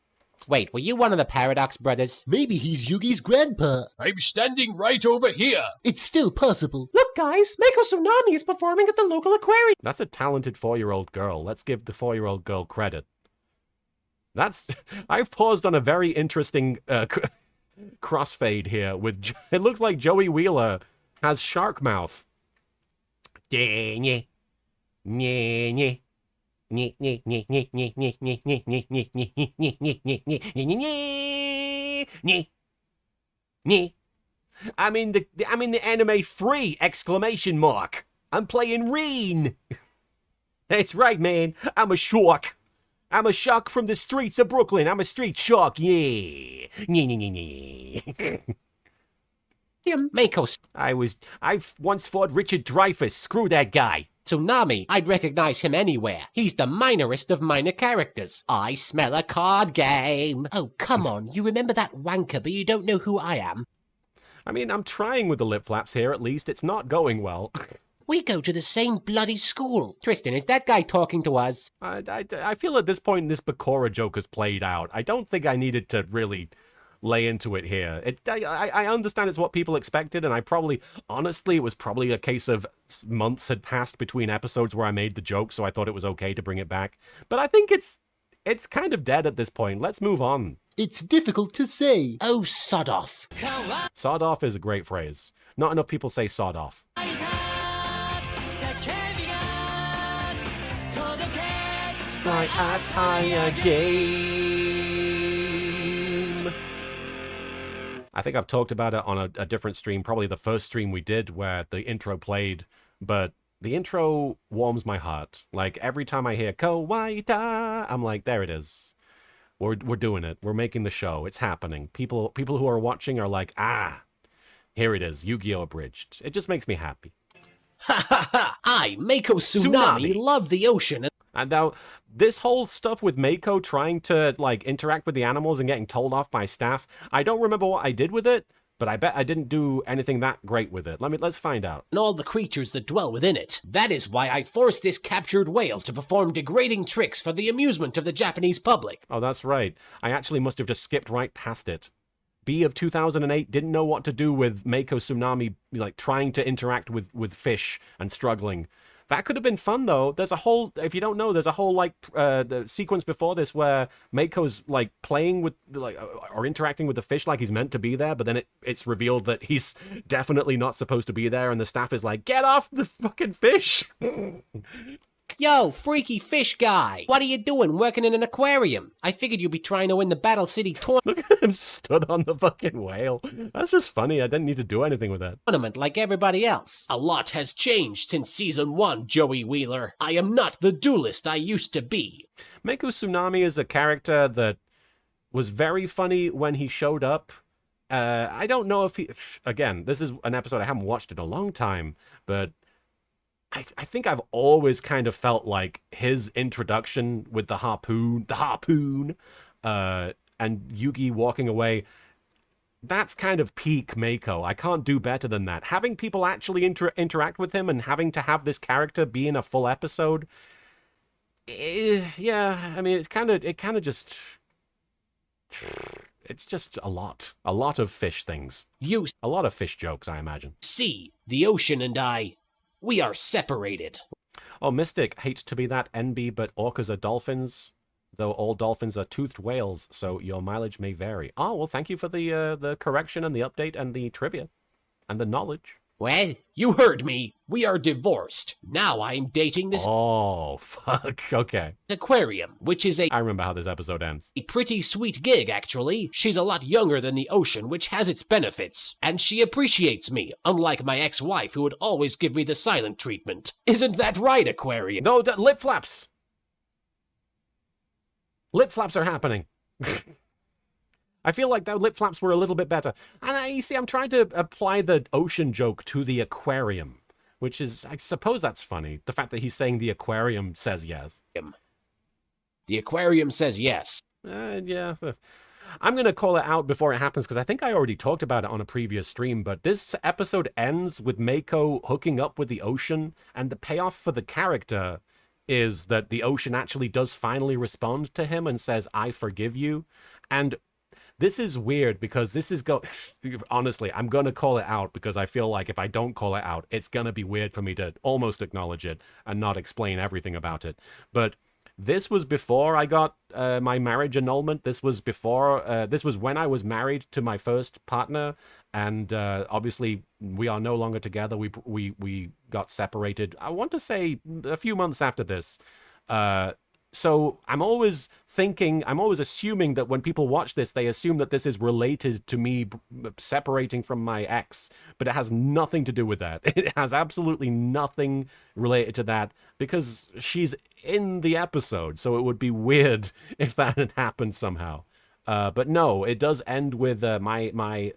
Wait, were you one of the Paradox brothers? Maybe he's Yugi's grandpa. I'm standing right over here. It's still possible. Look, guys, Mako Tsunami is performing at the local aquarium. That's a talented 4-year-old girl. Let's give the 4-year-old girl credit. I've paused on a very interesting crossfade here with, it looks like Joey Wheeler has shark mouth. I mean the anime free ! I'm playing Reen. That's right, man. I'm a shark. I'm a shark from the streets of Brooklyn. I'm a street shark. Yeah. Mako. I've once fought Richard Dreyfuss. Screw that guy. Tsunami, I'd recognize him anywhere. He's the minorest of minor characters. I smell a card game. Oh, come on. You remember that wanker, but you don't know who I am. I mean, I'm trying with the lip flaps here, at least. It's not going well. We go to the same bloody school. Tristan, is that guy talking to us? I feel at this point this Bakura joke has played out. I don't think I needed to really lay into it here. I understand it's what people expected, and honestly, it was probably a case of months had passed between episodes where I made the joke, so I thought it was okay to bring it back. But I think it's kind of dead at this point. Let's move on. It's difficult to say. Oh, sod off. Sod off is a great phrase. Not enough people say sod off. Fly at higher game. I think I've talked about it on a different stream, probably the first stream we did where the intro played, but the intro warms my heart. Like every time I hear Kawaii-ta, I'm like, there it is. We're doing it. We're making the show. It's happening. People who are watching are like, here it is, YGO Abridged. It just makes me happy. Ha ha ha! I, Mako Tsunami, love the ocean. And now, this whole stuff with Mako trying to, like, interact with the animals and getting told off by staff, I don't remember what I did with it, but I bet I didn't do anything that great with it. Let's find out. And all the creatures that dwell within it. That is why I forced this captured whale to perform degrading tricks for the amusement of the Japanese public. Oh, that's right. I actually must have just skipped right past it. B of 2008 didn't know what to do with Mako Tsunami, like, trying to interact with fish and struggling. That could have been fun, though. There's a whole, if you don't know, there's a whole, like, the sequence before this where Mako's, like, playing with, like, or interacting with the fish like he's meant to be there, but then it's revealed that he's definitely not supposed to be there, and the staff is like, get off the fucking fish! Yo, freaky fish guy! What are you doing working in an aquarium? I figured you'd be trying to win the Battle City Look at him stood on the fucking whale. That's just funny. I didn't need to do anything with that. tournament like everybody else. A lot has changed since Season 1, Joey Wheeler. I am not the duelist I used to be. Mako Tsunami is a character that was very funny when he showed up. I don't know if he... Again, this is an episode I haven't watched in a long time, but I think I've always kind of felt like his introduction with the harpoon, and Yugi walking away, that's kind of peak Mako. I can't do better than that. Having people actually interact with him and having to have this character be in a full episode, yeah, I mean, it kind of just... It's just a lot of fish things. A lot of fish jokes, I imagine. See, the ocean and I... we are separated. Oh, Mystic, hate to be that NB, but orcas are dolphins, though all dolphins are toothed whales, so your mileage may vary. Oh, well, thank you for the correction and the update and the trivia and the knowledge. Well, You heard me. We are divorced. Now I'm dating this Oh, fuck. Okay. aquarium, which is I remember how this episode ends. a pretty sweet gig, actually. She's a lot younger than the ocean, which has its benefits. And she appreciates me, unlike my ex-wife who would always give me the silent treatment. Isn't that right, aquarium? No, lip flaps! Lip flaps are happening. I feel like the lip flaps were a little bit better. And you see, I'm trying to apply the ocean joke to the aquarium, which is, I suppose that's funny. The fact that he's saying the aquarium says yes. The aquarium says yes. Yeah. I'm going to call it out before it happens because I think I already talked about it on a previous stream, but this episode ends with Mako hooking up with the ocean, and the payoff for the character is that the ocean actually does finally respond to him and says, I forgive you. And this is weird because this is honestly, I'm going to call it out because I feel like if I don't call it out, it's going to be weird for me to almost acknowledge it and not explain everything about it. But this was before I got my marriage annulment. This was before, this was when I was married to my first partner. And obviously we are no longer together. We got separated, I want to say a few months after this. So I'm always assuming that when people watch this, they assume that this is related to me separating from my ex, but it has nothing to do with that. It has absolutely nothing related to that because she's in the episode, so it would be weird if that had happened somehow. But no, it does end with my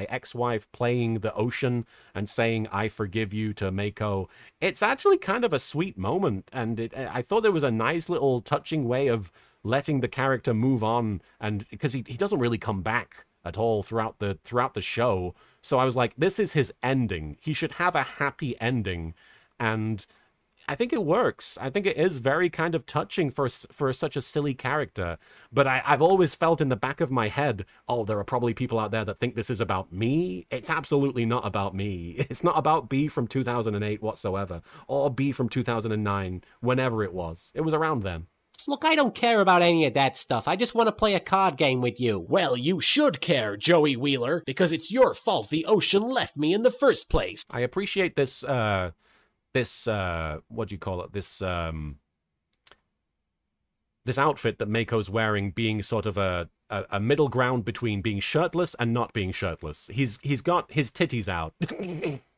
ex-wife playing the ocean and saying, I forgive you to Mako. It's actually kind of a sweet moment, and I thought there was a nice little touching way of letting the character move on, and because he doesn't really come back at all throughout the show. So I was like, this is his ending. He should have a happy ending. And I think it works. I think it is very kind of touching for such a silly character. But I've always felt in the back of my head, oh, there are probably people out there that think this is about me. It's absolutely not about me. It's not about B from 2008 whatsoever, or B from 2009, whenever it was. It was around then. Look, I don't care about any of that stuff. I just want to play a card game with you. Well, you should care, Joey Wheeler, because it's your fault the ocean left me in the first place. I appreciate this, what do you call it? This outfit that Mako's wearing being sort of a middle ground between being shirtless and not being shirtless. He's got his titties out,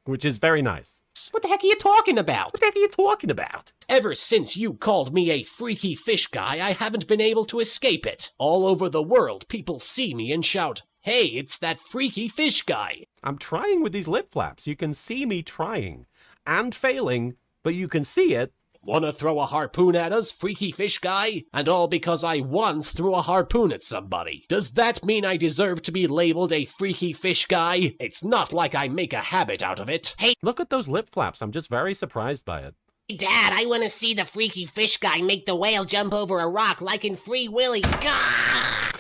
which is very nice. What the heck are you talking about? What the heck are you talking about? Ever since you called me a freaky fish guy, I haven't been able to escape it. All over the world, people see me and shout, "Hey, it's that freaky fish guy." I'm trying with these lip flaps. You can see me trying and failing, but you can see it. Wanna throw a harpoon at us, freaky fish guy? And all because I once threw a harpoon at somebody. Does that mean I deserve to be labeled a freaky fish guy? It's not like I make a habit out of it. Hey, look at those lip flaps. I'm just very surprised by it. Dad, I want to see the freaky fish guy make the whale jump over a rock like in Free Willy. Gah!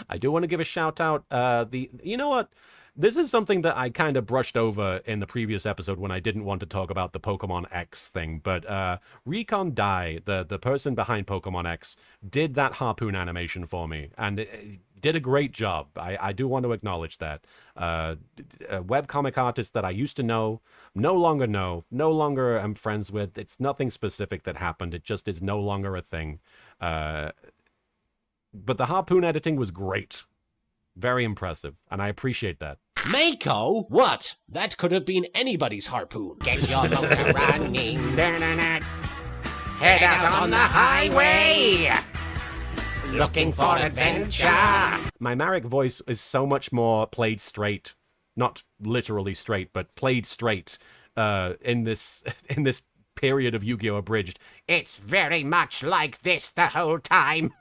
I do want to give a shout out. You know what? This is something that I kind of brushed over in the previous episode when I didn't want to talk about the Pokemon X thing. But Recon Dai, the person behind Pokemon X, did that harpoon animation for me. And it did a great job. I do want to acknowledge that. A webcomic artist that I used to know, no longer am friends with. It's nothing specific that happened. It just is no longer a thing. But the harpoon editing was great. Very impressive, and I appreciate that. Mako? What? That could have been anybody's harpoon. Get your motor running. Head out on the highway. Looking for adventure. My Marek voice is so much more played straight. Not literally straight, but played straight in this period of Yu-Gi-Oh! Abridged. It's very much like this the whole time.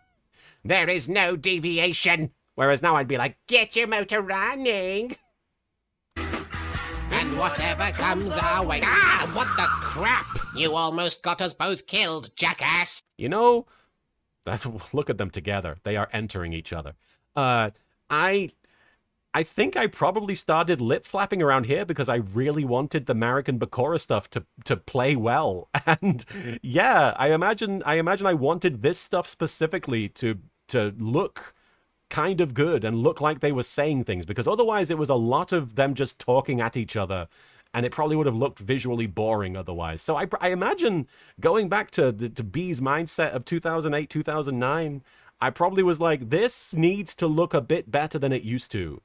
There is no deviation. Whereas now I'd be like, get your motor running. And whatever comes our way. Ah, what the crap? You almost got us both killed, jackass. You know, look at them together. They are entering each other. I think I probably started lip flapping around here because I really wanted the Marek and Bakura stuff to play well. And yeah, I imagine I wanted this stuff specifically to look kind of good and look like they were saying things, because otherwise it was a lot of them just talking at each other, and it probably would have looked visually boring otherwise. So I imagine going back to B's mindset of 2008, 2009, I probably was like, this needs to look a bit better than it used to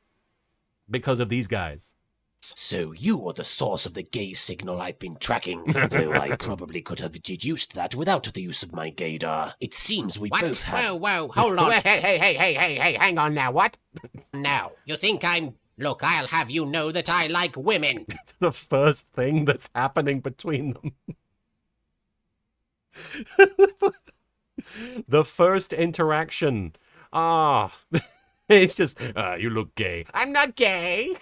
because of these guys. So you are the source of the gay signal I've been tracking, though I probably could have deduced that without the use of my gaydar. It seems we both have... Whoa, hold on. Hey, hang on now, what? Now, you think Look, I'll have you know that I like women. The first thing that's happening between them. The first interaction. It's just, you look gay. I'm not gay.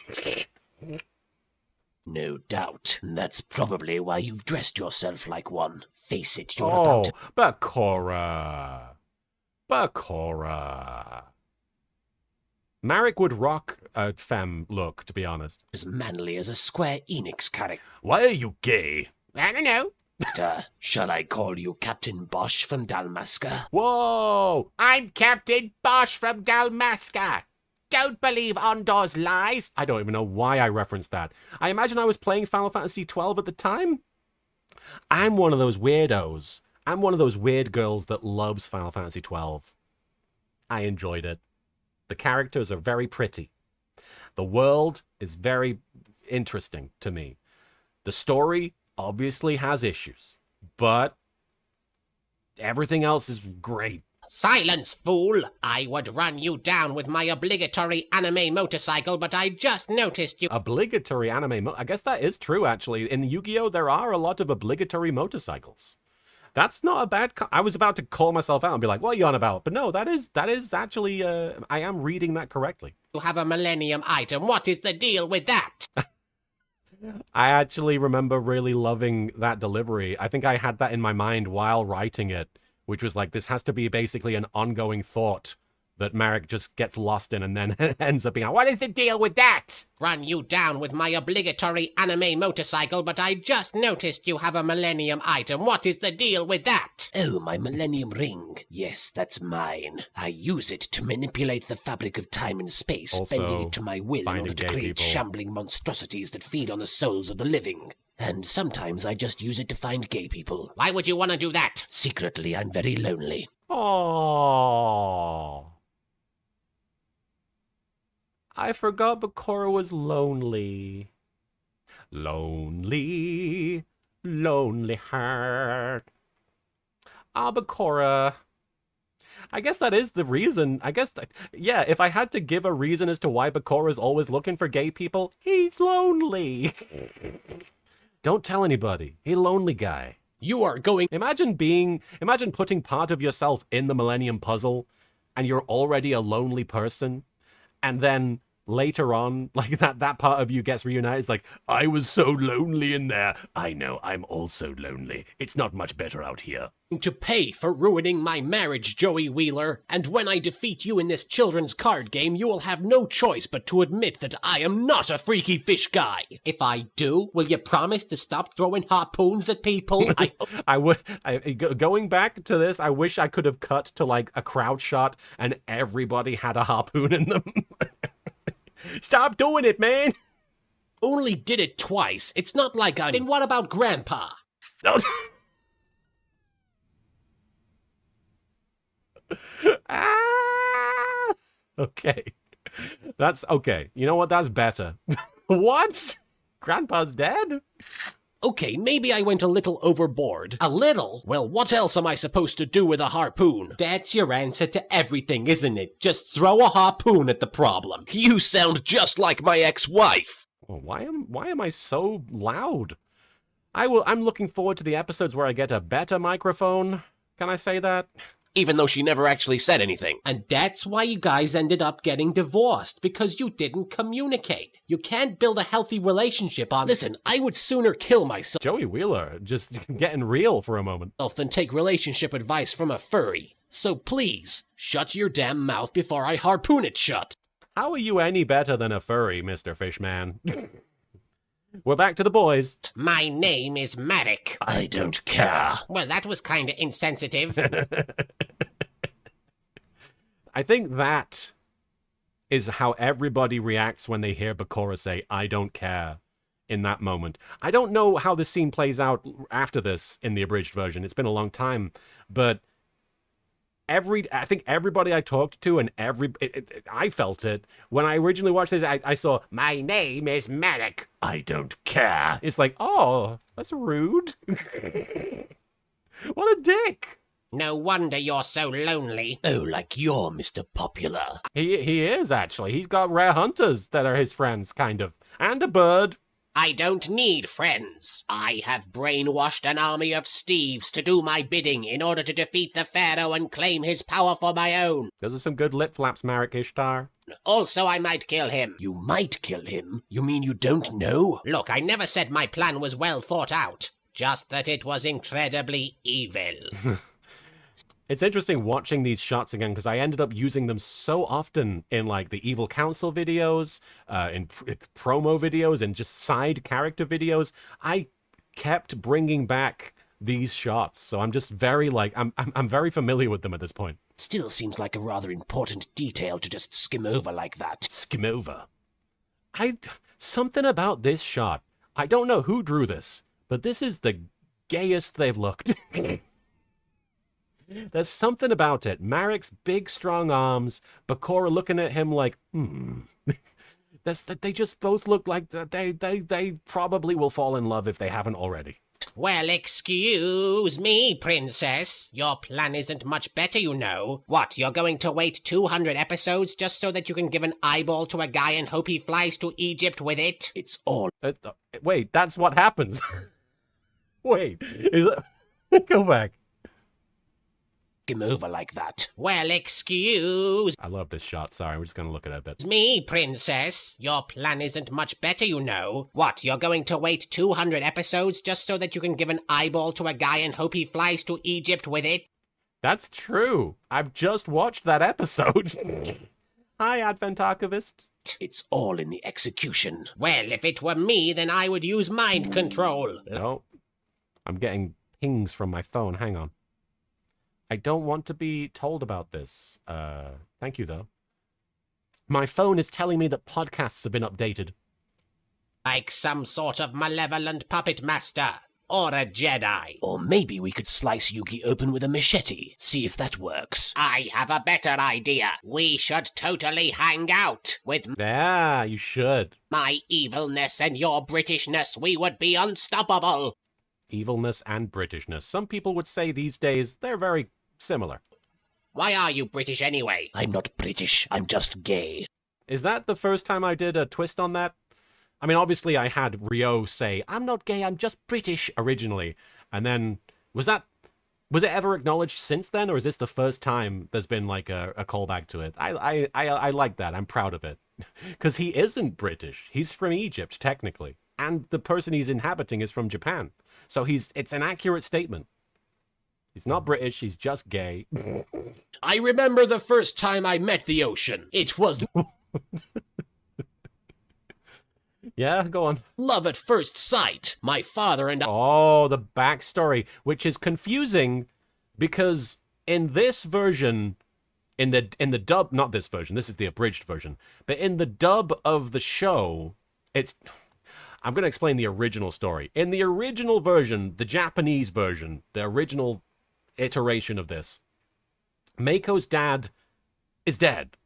No doubt. That's probably why you've dressed yourself like one. Face it, you're about to... Bakura. Marek would rock a femme look, to be honest. As manly as a Square Enix character. Why are you gay? I don't know. Shall I call you Captain Bosch from Dalmasca? Whoa! I'm Captain Bosch from Dalmasca. Don't believe Ondor's lies. I don't even know why I referenced that. I imagine I was playing Final Fantasy XII at the time. I'm one of those weirdos. I'm one of those weird girls that loves Final Fantasy XII. I enjoyed it. The characters are very pretty. The world is very interesting to me. The story obviously has issues, but everything else is great. Silence, fool! I would run you down with my obligatory anime motorcycle, but I just noticed you... Obligatory anime I guess that is true, actually. In Yu-Gi-Oh! There are a lot of obligatory motorcycles. That's not a bad... I was about to call myself out and be like, what are you on about? But no, that is actually... I am reading that correctly. You have a Millennium item. What is the deal with that? I actually remember really loving that delivery. I think I had that in my mind while writing it, which was like, this has to be basically an ongoing thought that Marek just gets lost in and then ends up being like, what is the deal with that? Run you down with my obligatory anime motorcycle, but I just noticed you have a Millennium item. What is the deal with that? Oh, my Millennium Ring. Yes, that's mine. I use it to manipulate the fabric of time and space, Also, bending it to my will in order to gay create people. shambling monstrosities that feed on the souls of the living. And sometimes I just use it to find gay people. Why would you want to do that? Secretly, I'm very lonely. Oh. I forgot Bakura was lonely. Lonely, lonely heart. Ah, Bakura. I guess that is the reason. I guess that, yeah, if I had to give a reason as to why Bakura's always looking for gay people, he's lonely. Don't tell anybody. He's a lonely guy. You are going... Imagine putting part of yourself in the Millennium Puzzle and you're already a lonely person, and then later on, like that part of you gets reunited. It's like, I was so lonely in there. I know, I'm also lonely. It's not much better out here. to pay for ruining my marriage, Joey Wheeler. And when I defeat you in this children's card game, you will have no choice but to admit that I am not a freaky fish guy. If I do, will you promise to stop throwing harpoons at people? Going back to this, I wish I could have cut to like a crowd shot and everybody had a harpoon in them. Stop doing it, man. Only did it twice. It's not like I'm... Then what about Grandpa? Okay. That's okay. You know what? That's better. What? Grandpa's dead? Okay, maybe I went a little overboard. A little? Well, what else am I supposed to do with a harpoon? That's your answer to everything, isn't it? Just throw a harpoon at the problem. You sound just like my ex-wife. Well, why am I so loud? I'm looking forward to the episodes where I get a better microphone. Can I say that? Even though she never actually said anything. And that's why you guys ended up getting divorced, because you didn't communicate. You can't build a healthy relationship on... Listen, I would sooner kill myself... Joey Wheeler, just getting real for a moment. ...than take relationship advice from a furry. So please, shut your damn mouth before I harpoon it shut. How are you any better than a furry, Mr. Fishman? We're back to the boys. My name is Marek. I don't care. Well, that was kind of insensitive. I think that is how everybody reacts when they hear Bakura say, I don't care, in that moment. I don't know how this scene plays out after this in the abridged version. It's been a long time, but I think everybody I talked to and I felt it. When I originally watched this, I saw, my name is Marek. I don't care. It's like, oh, that's rude. What a dick. No wonder you're so lonely. Oh, like you're Mr. Popular. He is, actually. He's got rare hunters that are his friends, kind of. And a bird. I don't need friends. I have brainwashed an army of Steves to do my bidding in order to defeat the Pharaoh and claim his power for my own. Those are some good lip flaps, Marek Ishtar. Also, I might kill him. You might kill him? You mean you don't know? Look, I never said my plan was well thought out. Just that it was incredibly evil. It's interesting watching these shots again because I ended up using them so often in like the Evil Council videos, in promo videos, and just side character videos. I kept bringing back these shots, so I'm just very like I'm very familiar with them at this point. Still seems like a rather important detail to just skim over like that. Skim over. Something about this shot. I don't know who drew this, but this is the gayest they've looked. There's something about it. Marek's big, strong arms, Bakura looking at him like, They just both look like they probably will fall in love if they haven't already. Well, excuse me, princess. Your plan isn't much better, you know. What, you're going to wait 200 episodes just so that you can give an eyeball to a guy and hope he flies to Egypt with it? It's all... Wait, that's what happens. Wait, go back. him over like that. Well, excuse I love this shot. Sorry, we're just gonna look at it a bit. me, princess. Your plan isn't much better, you know. What, you're going to wait 200 episodes just so that you can give an eyeball to a guy and hope he flies to Egypt with it? That's true. I've just watched that episode. Hi, Advent Archivist. It's all in the execution. Well, if it were me, then I would use mind control. No. I'm getting pings from my phone. Hang on. I don't want to be told about this. Thank you, though. My phone is telling me that podcasts have been updated. Like some sort of malevolent puppet master. Or a Jedi. Or maybe we could slice Yugi open with a machete. See if that works. I have a better idea. We should totally hang out. With Yeah, you should. my evilness and your Britishness, we would be unstoppable. Evilness and Britishness. Some people would say these days they're very similar. Why are you British anyway? I'm not British. I'm just gay. Is that the first time I did a twist on that? I mean, obviously I had Rio say, I'm not gay, I'm just British, originally. And then, was it ever acknowledged since then, or is this the first time there's been, like, a callback to it? I like that. I'm proud of it. Because he isn't British. He's from Egypt, technically. And the person he's inhabiting is from Japan. So it's an accurate statement. He's not British, he's just gay. I remember the first time I met the ocean. It was Yeah, go on. love at first sight. My father and I... Oh, the backstory, which is confusing because in this version, in the dub, not this version, this is the abridged version, but in the dub of the show, I'm going to explain the original story. In the original version, the Japanese version, the original iteration of this, Mako's dad is dead.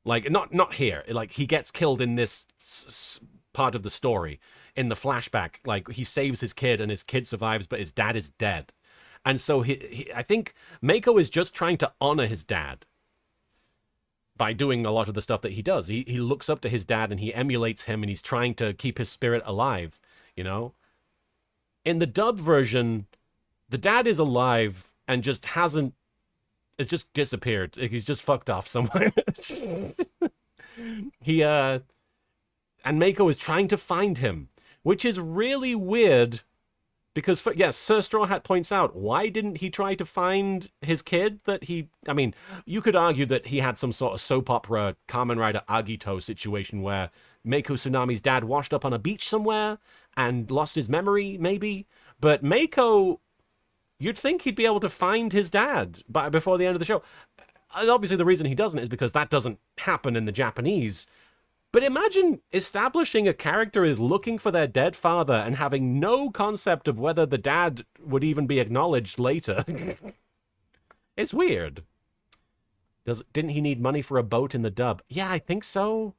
Like, not here. Like, he gets killed in this part of the story. In the flashback, like, he saves his kid and his kid survives, but his dad is dead. And so I think Mako is just trying to honor his dad by doing a lot of the stuff that he does. He looks up to his dad and he emulates him and he's trying to keep his spirit alive, you know? In the dub version, the dad is alive and just it's just disappeared. He's just fucked off somewhere. And Mako is trying to find him, which is really weird because, yes, Sir Straw Hat points out, why didn't he try to find his kid I mean, you could argue that he had some sort of soap opera Kamen Rider Agito situation where Mako Tsunami's dad washed up on a beach somewhere and lost his memory, maybe. But Mako, you'd think he'd be able to find his dad before the end of the show. And obviously the reason he doesn't is because that doesn't happen in the Japanese. But imagine establishing a character is looking for their dead father and having no concept of whether the dad would even be acknowledged later. It's weird. Didn't he need money for a boat in the dub? Yeah, I think so.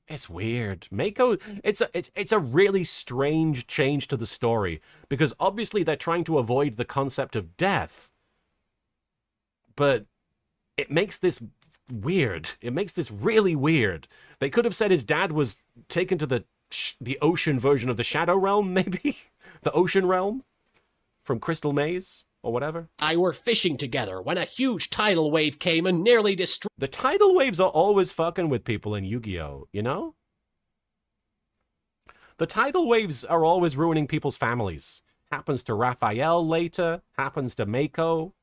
It's weird. Mako, it's a really strange change to the story because obviously they're trying to avoid the concept of death. But it makes this weird. It makes this really weird. They could have said his dad was taken to the ocean version of the Shadow Realm, maybe? The Ocean Realm from Crystal Maze or whatever. I were fishing together when a huge tidal wave came and nearly destroyed... The tidal waves are always fucking with people in Yu-Gi-Oh, you know? The tidal waves are always ruining people's families. Happens to Raphael later, happens to Mako.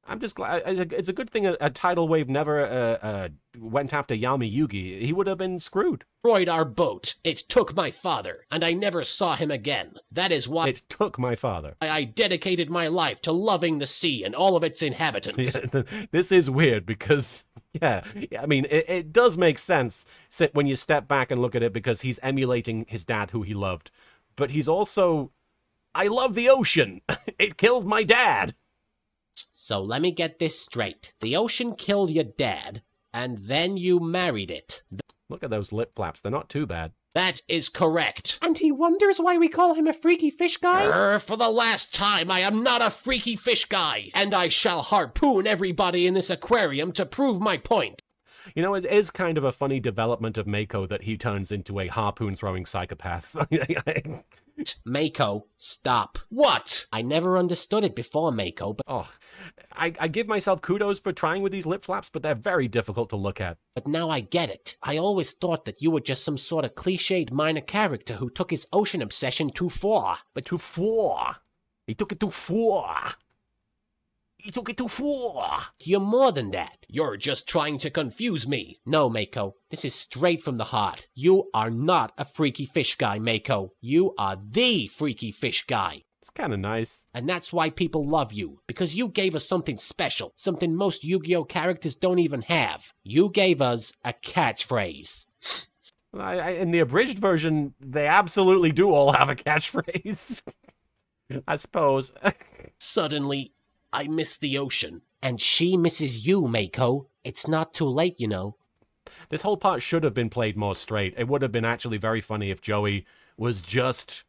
I'm just glad. It's a good thing a tidal wave never went after Yami Yugi. He would have been screwed. Destroyed our boat. It took my father, and I never saw him again. That is why... It took my father. I dedicated my life to loving the sea and all of its inhabitants. This is weird because, yeah, I mean, it does make sense when you step back and look at it because he's emulating his dad who he loved. But he's also, I love the ocean. It killed my dad. So let me get this straight. The ocean killed your dad, and then you married it. Look at those lip flaps. They're not too bad. That is correct. And he wonders why we call him a freaky fish guy? For the last time, I am not a freaky fish guy, and I shall harpoon everybody in this aquarium to prove my point. You know, it is kind of a funny development of Mako that he turns into a harpoon-throwing psychopath. Mako, stop. What? I never understood it before, Mako, I give myself kudos for trying with these lip flaps, but they're very difficult to look at. but now I get it. I always thought that you were just some sort of cliched minor character who took his ocean obsession too far. But Too far. He took it too far. He took it too far. you're more than that. You're just trying to confuse me. No, Mako, this is straight from the heart. You are not a freaky fish guy, Mako. You are the freaky fish guy. It's kind of nice. And that's why people love you, because you gave us something special, something most Yu-Gi-Oh characters don't even have. You gave us a catchphrase. In the abridged version, they absolutely do all have a catchphrase. I suppose. Suddenly, I miss the ocean. And she misses you, Mako. It's not too late, you know. This whole part should have been played more straight. It would have been actually very funny if Joey was just...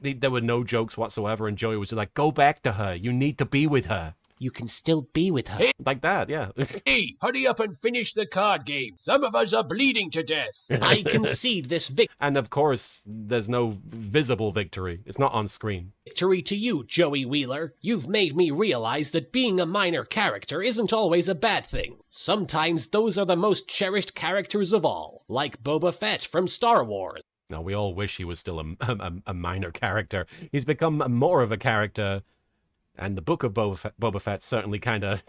There were no jokes whatsoever, and Joey was like, go back to her. You need to be with her. You can still be with her. Like that, yeah. Hey, hurry up and finish the card game. Some of us are bleeding to death. I concede this And of course, there's no visible victory. It's not on screen. victory to you, Joey Wheeler. You've made me realize that being a minor character isn't always a bad thing. Sometimes those are the most cherished characters of all, like Boba Fett from Star Wars. Now, we all wish he was still a minor character. He's become more of a character, and the book of Boba Fett certainly kind of...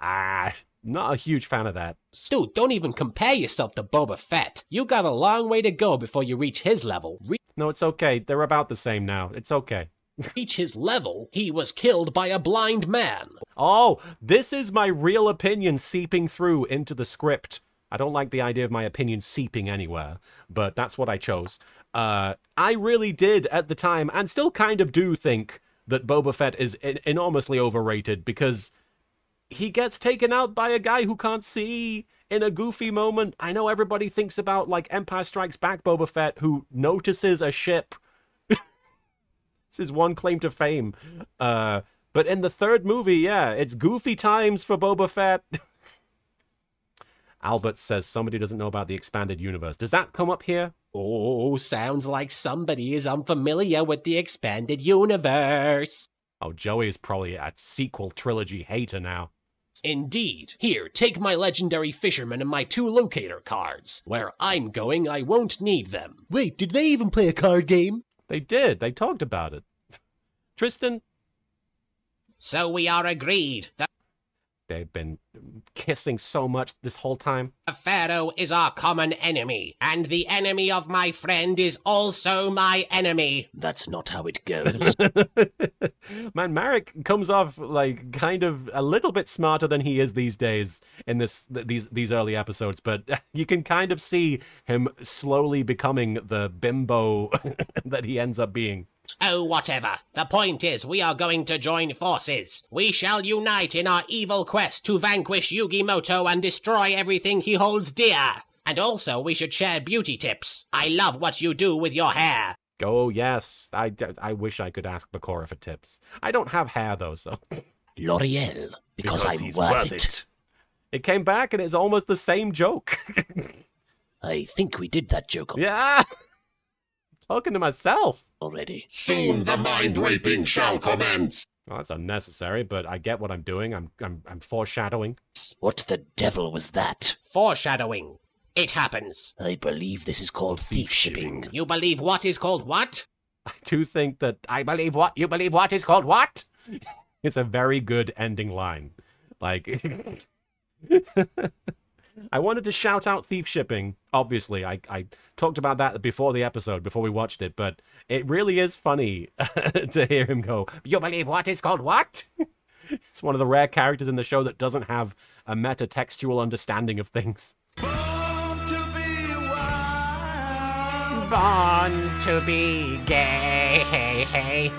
not a huge fan of that. Dude, don't even compare yourself to Boba Fett. You got a long way to go before you reach his level. No, it's okay. They're about the same now. It's okay. Reach his level, he was killed by a blind man. Oh, this is my real opinion seeping through into the script. I don't like the idea of my opinion seeping anywhere, but that's what I chose. I really did at the time, and still kind of do think that Boba Fett is enormously overrated because he gets taken out by a guy who can't see in a goofy moment. I know everybody thinks about, like, Empire Strikes Back Boba Fett, who notices a ship. This is one claim to fame. But in the third movie, yeah, it's goofy times for Boba Fett. Albert says somebody doesn't know about the expanded universe. Does that come up here? Oh, sounds like somebody is unfamiliar with the expanded universe. Oh, Joey is probably a sequel trilogy hater now. Indeed. Here, take my legendary fisherman and my 2 locator cards. Where I'm going, I won't need them. Wait, did they even play a card game? They did. They talked about it. Tristan? So we are agreed that They've been kissing so much this whole time. the Pharaoh is our common enemy, and the enemy of my friend is also my enemy. That's not how it goes. Man, Marek comes off like kind of a little bit smarter than he is these days in these early episodes, but you can kind of see him slowly becoming the bimbo that he ends up being. Oh, whatever. The point is, we are going to join forces. We shall unite in our evil quest to vanquish Yugimoto and destroy everything he holds dear. And also, we should share beauty tips. I love what you do with your hair. Oh, yes. I wish I could ask Bakura for tips. I don't have hair, though, so... L'Oreal, because I'm he's worth it. It came back, and it's almost the same joke. I think we did that joke Yeah! Talking to myself. already. Soon the mind raping shall commence. Well, that's unnecessary, but I get what I'm doing. I'm foreshadowing. What the devil was that? Foreshadowing. It happens. I believe this is called thief shipping. You believe what is called what? I do think that I believe what you believe what is called what? It's a very good ending line. Like, I wanted to shout out thief shipping. Obviously, I talked about that before the episode, before we watched it, but it really is funny to hear him go, you believe what is called what? It's one of the rare characters in the show that doesn't have a meta-textual understanding of things. Born to be gay.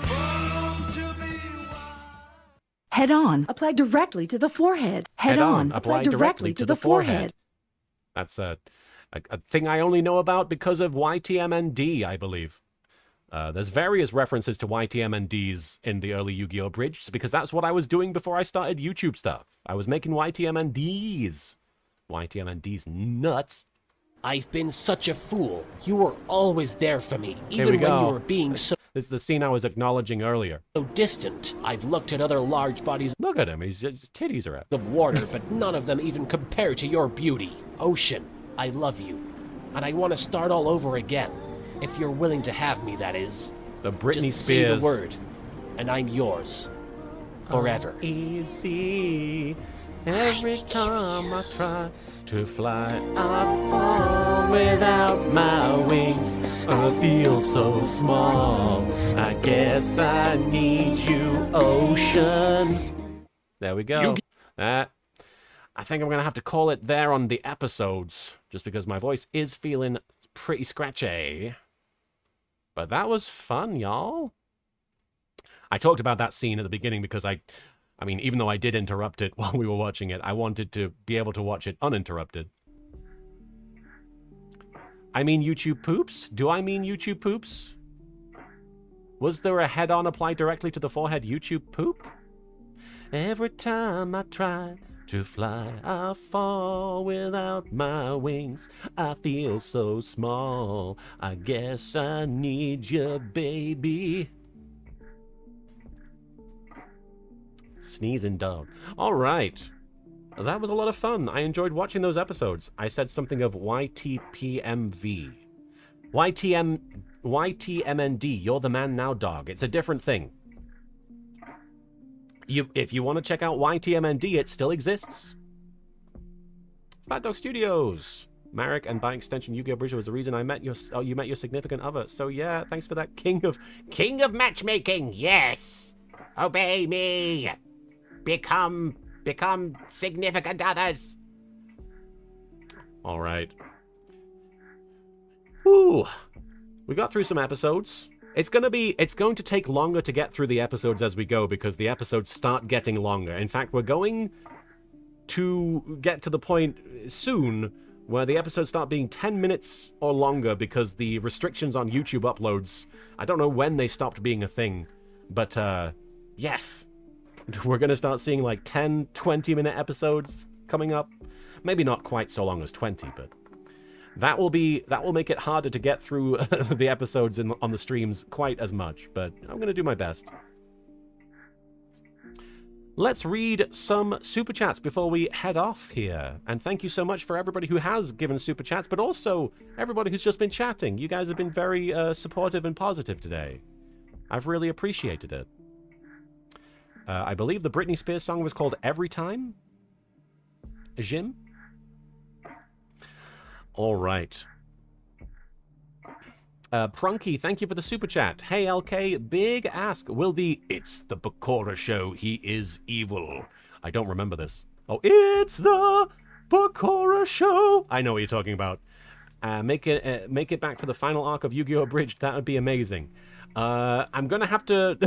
Head on, apply directly to the forehead. Head on, apply directly to the forehead. That's a thing I only know about because of YTMND, I believe. There's various references to YTMNDs in the early Yu-Gi-Oh! Abridged, because that's what I was doing before I started YouTube stuff. I was making YTMNDs. YTMND's nuts. I've been such a fool. You were always there for me, Here we even when go. you were being so This is the scene I was acknowledging earlier. distant. I've looked at other large bodies Look at him. His titties are out. of water, but none of them even compare to your beauty. Ocean, I love you. And I want to start all over again. If you're willing to have me, that is. The Britney Just say Spears. the word, and I'm yours. Forever. Easy. Every time I try to fly, I fall without my wings. I feel so small. I guess I need you, ocean. There we go. I think I'm going to have to call it there on the episodes, just because my voice is feeling pretty scratchy. But that was fun, y'all. I talked about that scene at the beginning because I mean, even though I did interrupt it while we were watching it, I wanted to be able to watch it uninterrupted. I mean YouTube poops? Do I mean YouTube poops? Was there a head-on applied directly to the forehead YouTube poop? Every time I try to fly, I fall without my wings. I feel so small. I guess I need you, baby. Sneezing dog. All right. That was a lot of fun. I enjoyed watching those episodes. I said something of YTPMV. YTMND. You're the man now, dog. It's a different thing. If you want to check out YTMND, it still exists. Fat Dog Studios. Marek, and by extension, YGO Abridged was the reason I met you met your significant other. So yeah, thanks for that, King of Matchmaking. Yes. Obey me. Become significant others. All right. Ooh. We got through some episodes. It's going to take longer to get through the episodes as we go because the episodes start getting longer. In fact, we're going to get to the point soon where the episodes start being 10 minutes or longer because the restrictions on YouTube uploads, I don't know when they stopped being a thing, but yes. We're going to start seeing like 10, 20-minute episodes coming up. Maybe not quite so long as 20, but that will make it harder to get through the episodes on the streams quite as much, but I'm going to do my best. Let's read some super chats before we head off here. And thank you so much for everybody who has given super chats, but also everybody who's just been chatting. You guys have been very supportive and positive today. I've really appreciated it. I believe the Britney Spears song was called Every Time. Jim? All right. Prunky, thank you for the super chat. Hey, LK, big ask. Will the It's the Bakura Show, he is evil. I don't remember this. Oh, it's the Bakura Show. I know what you're talking about. Make it back for the final arc of YGO Abridged. That would be amazing. I'm gonna have to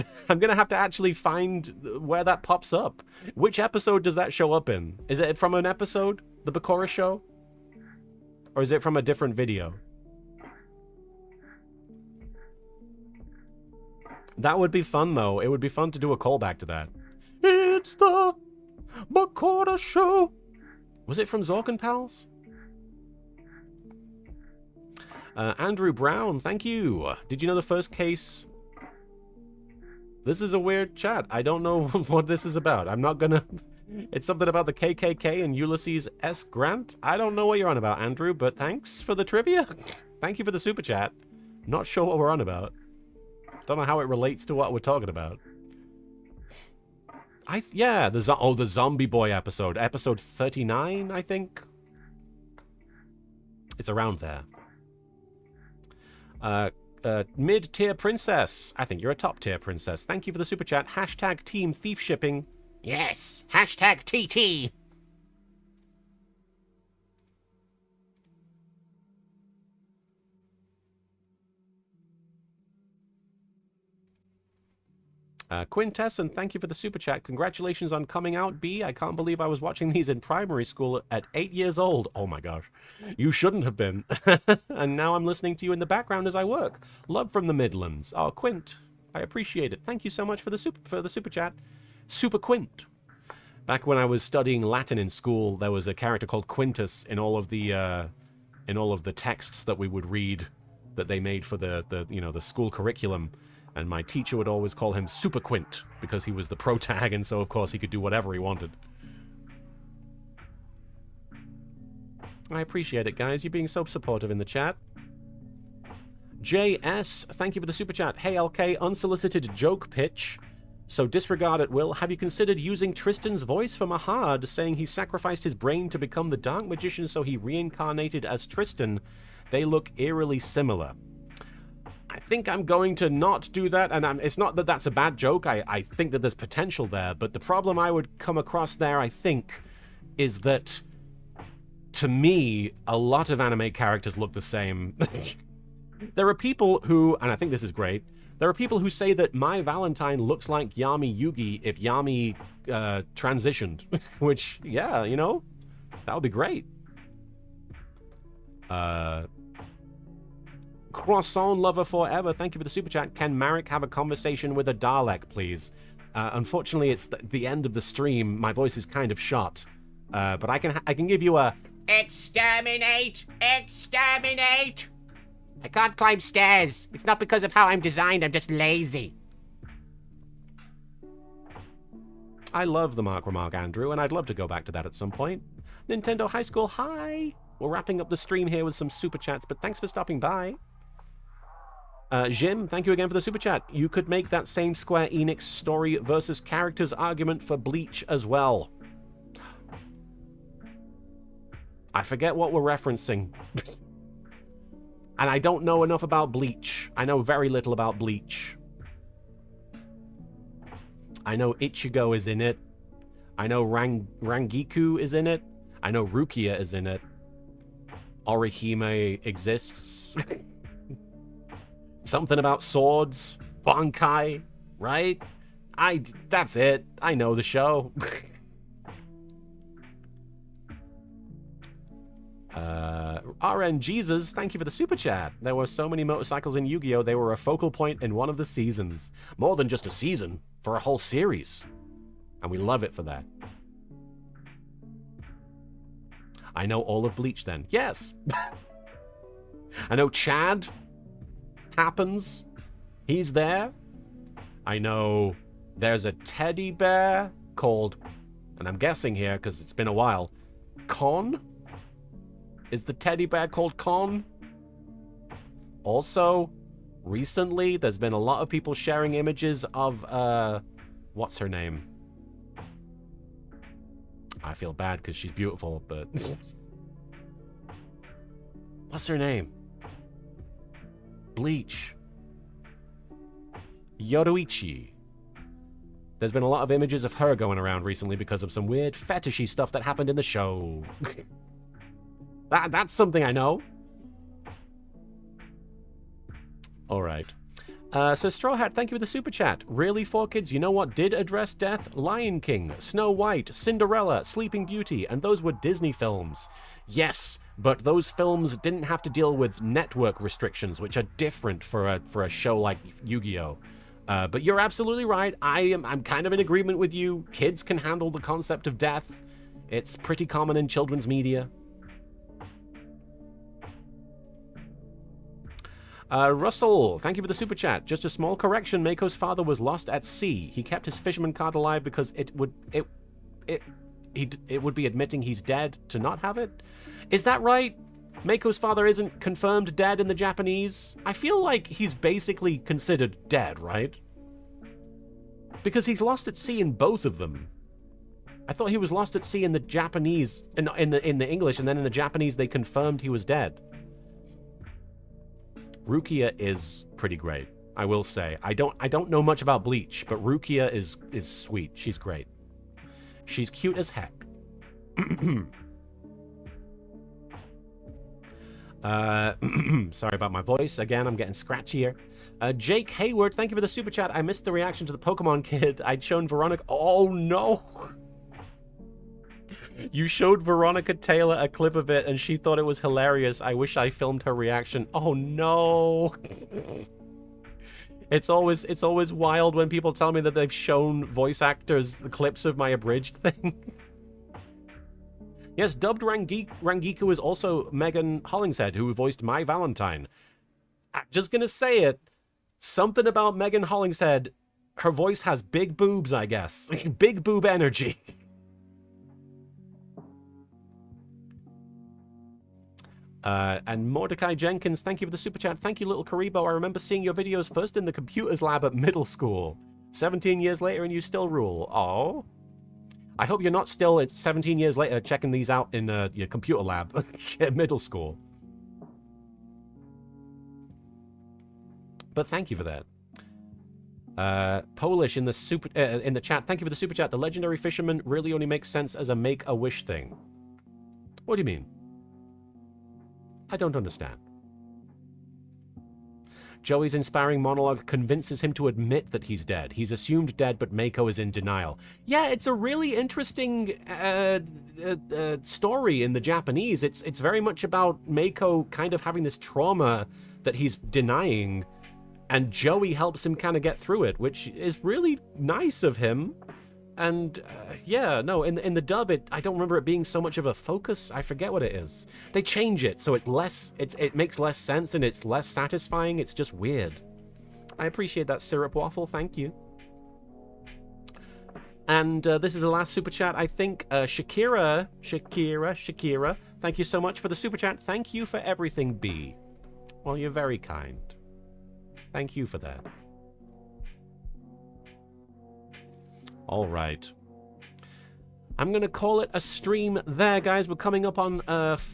actually find where that pops up. Which episode does that show up in? Is it from an episode, the Bakura Show, or is it from a different video? That would be fun, though. It would be fun to do a callback to that. It's the Bakura Show. Was it from Zork and Pals? Andrew Brown, thank you. Did you know the first case? This is a weird chat. I don't know what this is about. I'm not gonna... It's something about the KKK and Ulysses S. Grant. I don't know what you're on about, Andrew, but thanks for the trivia. Thank you for the super chat. Not sure what we're on about. Don't know how it relates to what we're talking about. Yeah, the Zombie Boy episode. Episode 39, I think. It's around there. Mid-tier princess. I think you're a top-tier princess. Thank you for the super chat. Hashtag team thief shipping. Yes. Hashtag TT. Quintessence, thank you for the super chat. Congratulations on coming out, B. I can't believe I was watching these in primary school at 8 years old. Oh my gosh. You shouldn't have been. And now I'm listening to you in the background as I work. Love from the Midlands. Oh, Quint. I appreciate it. Thank you so much for the super chat. Super Quint. Back when I was studying Latin in school, there was a character called Quintus in all of the texts that we would read that they made for the school curriculum, and my teacher would always call him Super Quint because he was the protag, and so of course he could do whatever he wanted. I appreciate it, guys. You're being so supportive in the chat. JS, thank you for the super chat. Hey, LK, unsolicited joke pitch. So disregard it, Will. Have you considered using Tristan's voice for Mahad, saying he sacrificed his brain to become the Dark Magician so he reincarnated as Tristan? They look eerily similar. I think I'm going to not do that, and it's not that that's a bad joke. I think that there's potential there, but the problem I would come across there, I think, is that, to me, a lot of anime characters look the same. There are people who, and I think this is great, there are people who say that My Valentine looks like Yami Yugi if Yami transitioned. Which, yeah, you know, that would be great. Croissant Lover Forever, thank you for the super chat. Can Marek have a conversation with a Dalek, please? Unfortunately, it's the end of the stream. My voice is kind of shot. But I can give you a... Exterminate! Exterminate! I can't climb stairs. It's not because of how I'm designed, I'm just lazy. I love the Mark Remark, Andrew, and I'd love to go back to that at some point. Nintendo High School, hi! We're wrapping up the stream here with some super chats, but thanks for stopping by. Jim, thank you again for the super chat. You could make that same Square Enix story versus characters argument for Bleach as well. I forget what we're referencing. And I don't know enough about Bleach. I know very little about Bleach. I know Ichigo is in it. I know Rangiku is in it. I know Rukia is in it. Orihime exists. Something about swords. Bankai, right? That's it. I know the show. RN Jesus, thank you for the super chat. There were so many motorcycles in Yu-Gi-Oh! They were a focal point in one of the seasons. More than just a season, for a whole series. And we love it for that. I know all of Bleach then. Yes! I know Chad happens. He's there. I know there's a teddy bear called, and I'm guessing here because it's been a while, Con? Is the teddy bear called Con? Also, recently, there's been a lot of people sharing images of, what's her name? I feel bad because she's beautiful, but... What's her name? Bleach. Yoruichi. There's been a lot of images of her going around recently because of some weird fetishy stuff that happened in the show. That's something I know. Alright. So Straw Hat, thank you for the super chat. Really, 4Kids, you know what did address death? Lion King, Snow White, Cinderella, Sleeping Beauty, and those were Disney films. Yes, but those films didn't have to deal with network restrictions, which are different for a show like Yu-Gi-Oh! But you're absolutely right. I'm kind of in agreement with you. Kids can handle the concept of death. It's pretty common in children's media. Russell, thank you for the super chat. Just a small correction, Mako's father was lost at sea. He kept his fisherman card alive because it would be admitting he's dead to not have it. Is that right? Mako's father isn't confirmed dead in the Japanese? I feel like he's basically considered dead, right? Because he's lost at sea in both of them. I thought he was lost at sea in the Japanese, in the English, and then in the Japanese they confirmed he was dead. Rukia is pretty great, I will say. I don't know much about Bleach, but Rukia is sweet. She's great. She's cute as heck. Sorry about my voice. Again, I'm getting scratchier. Jake Hayward, thank you for the super chat. I missed the reaction to the Pokemon Kid. I'd shown Veronica... Oh, no! You showed Veronica Taylor a clip of it, and she thought it was hilarious. I wish I filmed her reaction. Oh, no! It's always wild when people tell me that they've shown voice actors the clips of my abridged thing. Yes, dubbed Rangiku is also Megan Hollingshead, who voiced My Valentine. I'm just gonna say it. Something about Megan Hollingshead, her voice has big boobs, I guess. Big boob energy. And Mordecai Jenkins, thank you for the super chat. Thank you, little Karibo. I remember seeing your videos first in the computers lab at middle school. 17 years later and you still rule. Oh. I hope you're not still at 17 years later checking these out in your computer lab at middle school. But thank you for that. Polish in the chat. Thank you for the super chat. The legendary fisherman really only makes sense as a make-a-wish thing. What do you mean? I don't understand. Joey's inspiring monologue convinces him to admit that he's dead. He's assumed dead, but Mako is in denial. Yeah, it's a really interesting story in the Japanese. It's very much about Mako kind of having this trauma that he's denying, and Joey helps him kind of get through it, which is really nice of him. And yeah, no, in the dub, I don't remember it being so much of a focus. I forget what it is. They change it so it's less. It makes less sense and it's less satisfying. It's just weird. I appreciate that, Syrup Waffle. Thank you. And this is the last super chat. I think Shakira. Thank you so much for the super chat. Thank you for everything, B. Well, you're very kind. Thank you for that. All right. I'm going to call it a stream there, guys. We're coming up on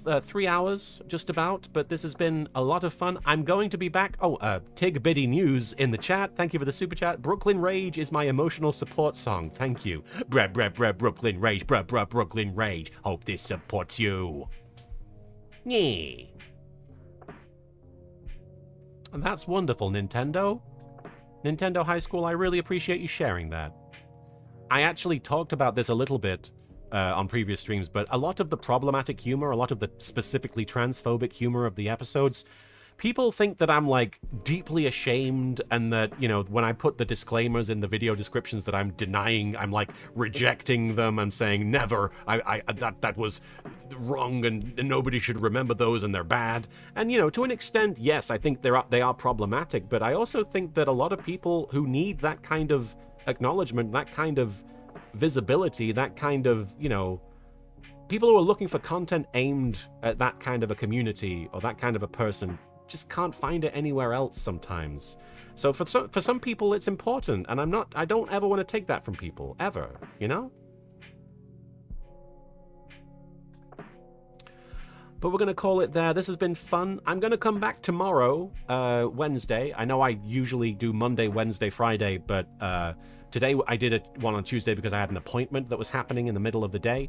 3 hours, just about, but this has been a lot of fun. I'm going to be back. Oh, Tig Biddy News in the chat. Thank you for the super chat. Brooklyn Rage is my emotional support song. Thank you. Brooklyn Rage. Brooklyn Rage. Hope this supports you. Yeah. And that's wonderful, Nintendo. Nintendo High School, I really appreciate you sharing that. I actually talked about this a little bit on previous streams, but a lot of the problematic humor, a lot of the specifically transphobic humor of the episodes, people think that I'm, like, deeply ashamed and that, you know, when I put the disclaimers in the video descriptions that I'm denying, I'm, like, rejecting them. I'm saying never, that was wrong and nobody should remember those and they're bad. And, you know, to an extent, yes, I think they are problematic, but I also think that a lot of people who need that kind of acknowledgement, that kind of visibility, that kind of, you know, people who are looking for content aimed at that kind of a community or that kind of a person just can't find it anywhere else sometimes. So for some people it's important, and I don't ever want to take that from people, ever, you know? But we're going to call it there. This has been fun. I'm going to come back tomorrow, Wednesday. I know I usually do Monday, Wednesday, Friday, but today I did one on Tuesday because I had an appointment that was happening in the middle of the day.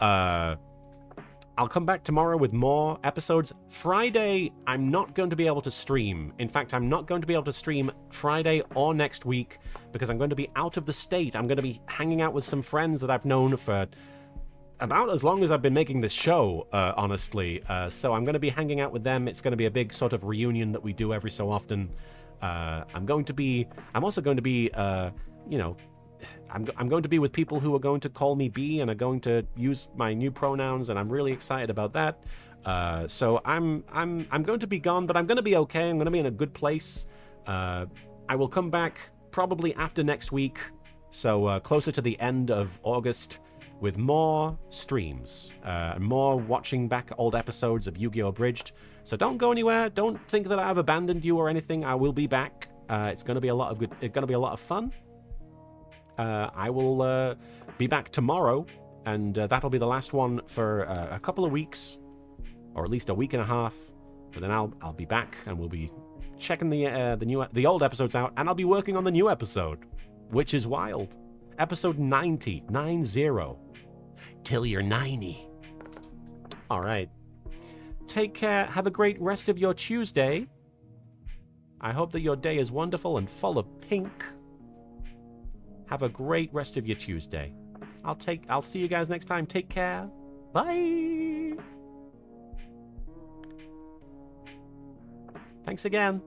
I'll come back tomorrow with more episodes. Friday, I'm not going to be able to stream. In fact, I'm not going to be able to stream Friday or next week because I'm going to be out of the state. I'm going to be hanging out with some friends that I've known for about as long as I've been making this show, honestly. So I'm going to be hanging out with them. It's going to be a big sort of reunion that we do every so often. I'm also going to be, you know, I'm going to be with people who are going to call me B and are going to use my new pronouns, and I'm really excited about that. So I'm going to be gone, but I'm going to be okay. I'm going to be in a good place. I will come back probably after next week, so closer to the end of August, with more streams, more watching back old episodes of YGO Abridged. So don't go anywhere. Don't think that I've abandoned you or anything. I will be back. It's going to be a lot of good. It's going to be a lot of fun. I will be back tomorrow, and that'll be the last one for a couple of weeks, or at least a week and a half. But then I'll be back, and we'll be checking the old episodes out, and I'll be working on the new episode, which is wild. Episode 90. Till you're 90. All right. Take care. Have a great rest of your Tuesday. I hope that your day is wonderful and full of pink. Have a great rest of your Tuesday. I'll see you guys next time. Take care. Bye. Thanks again.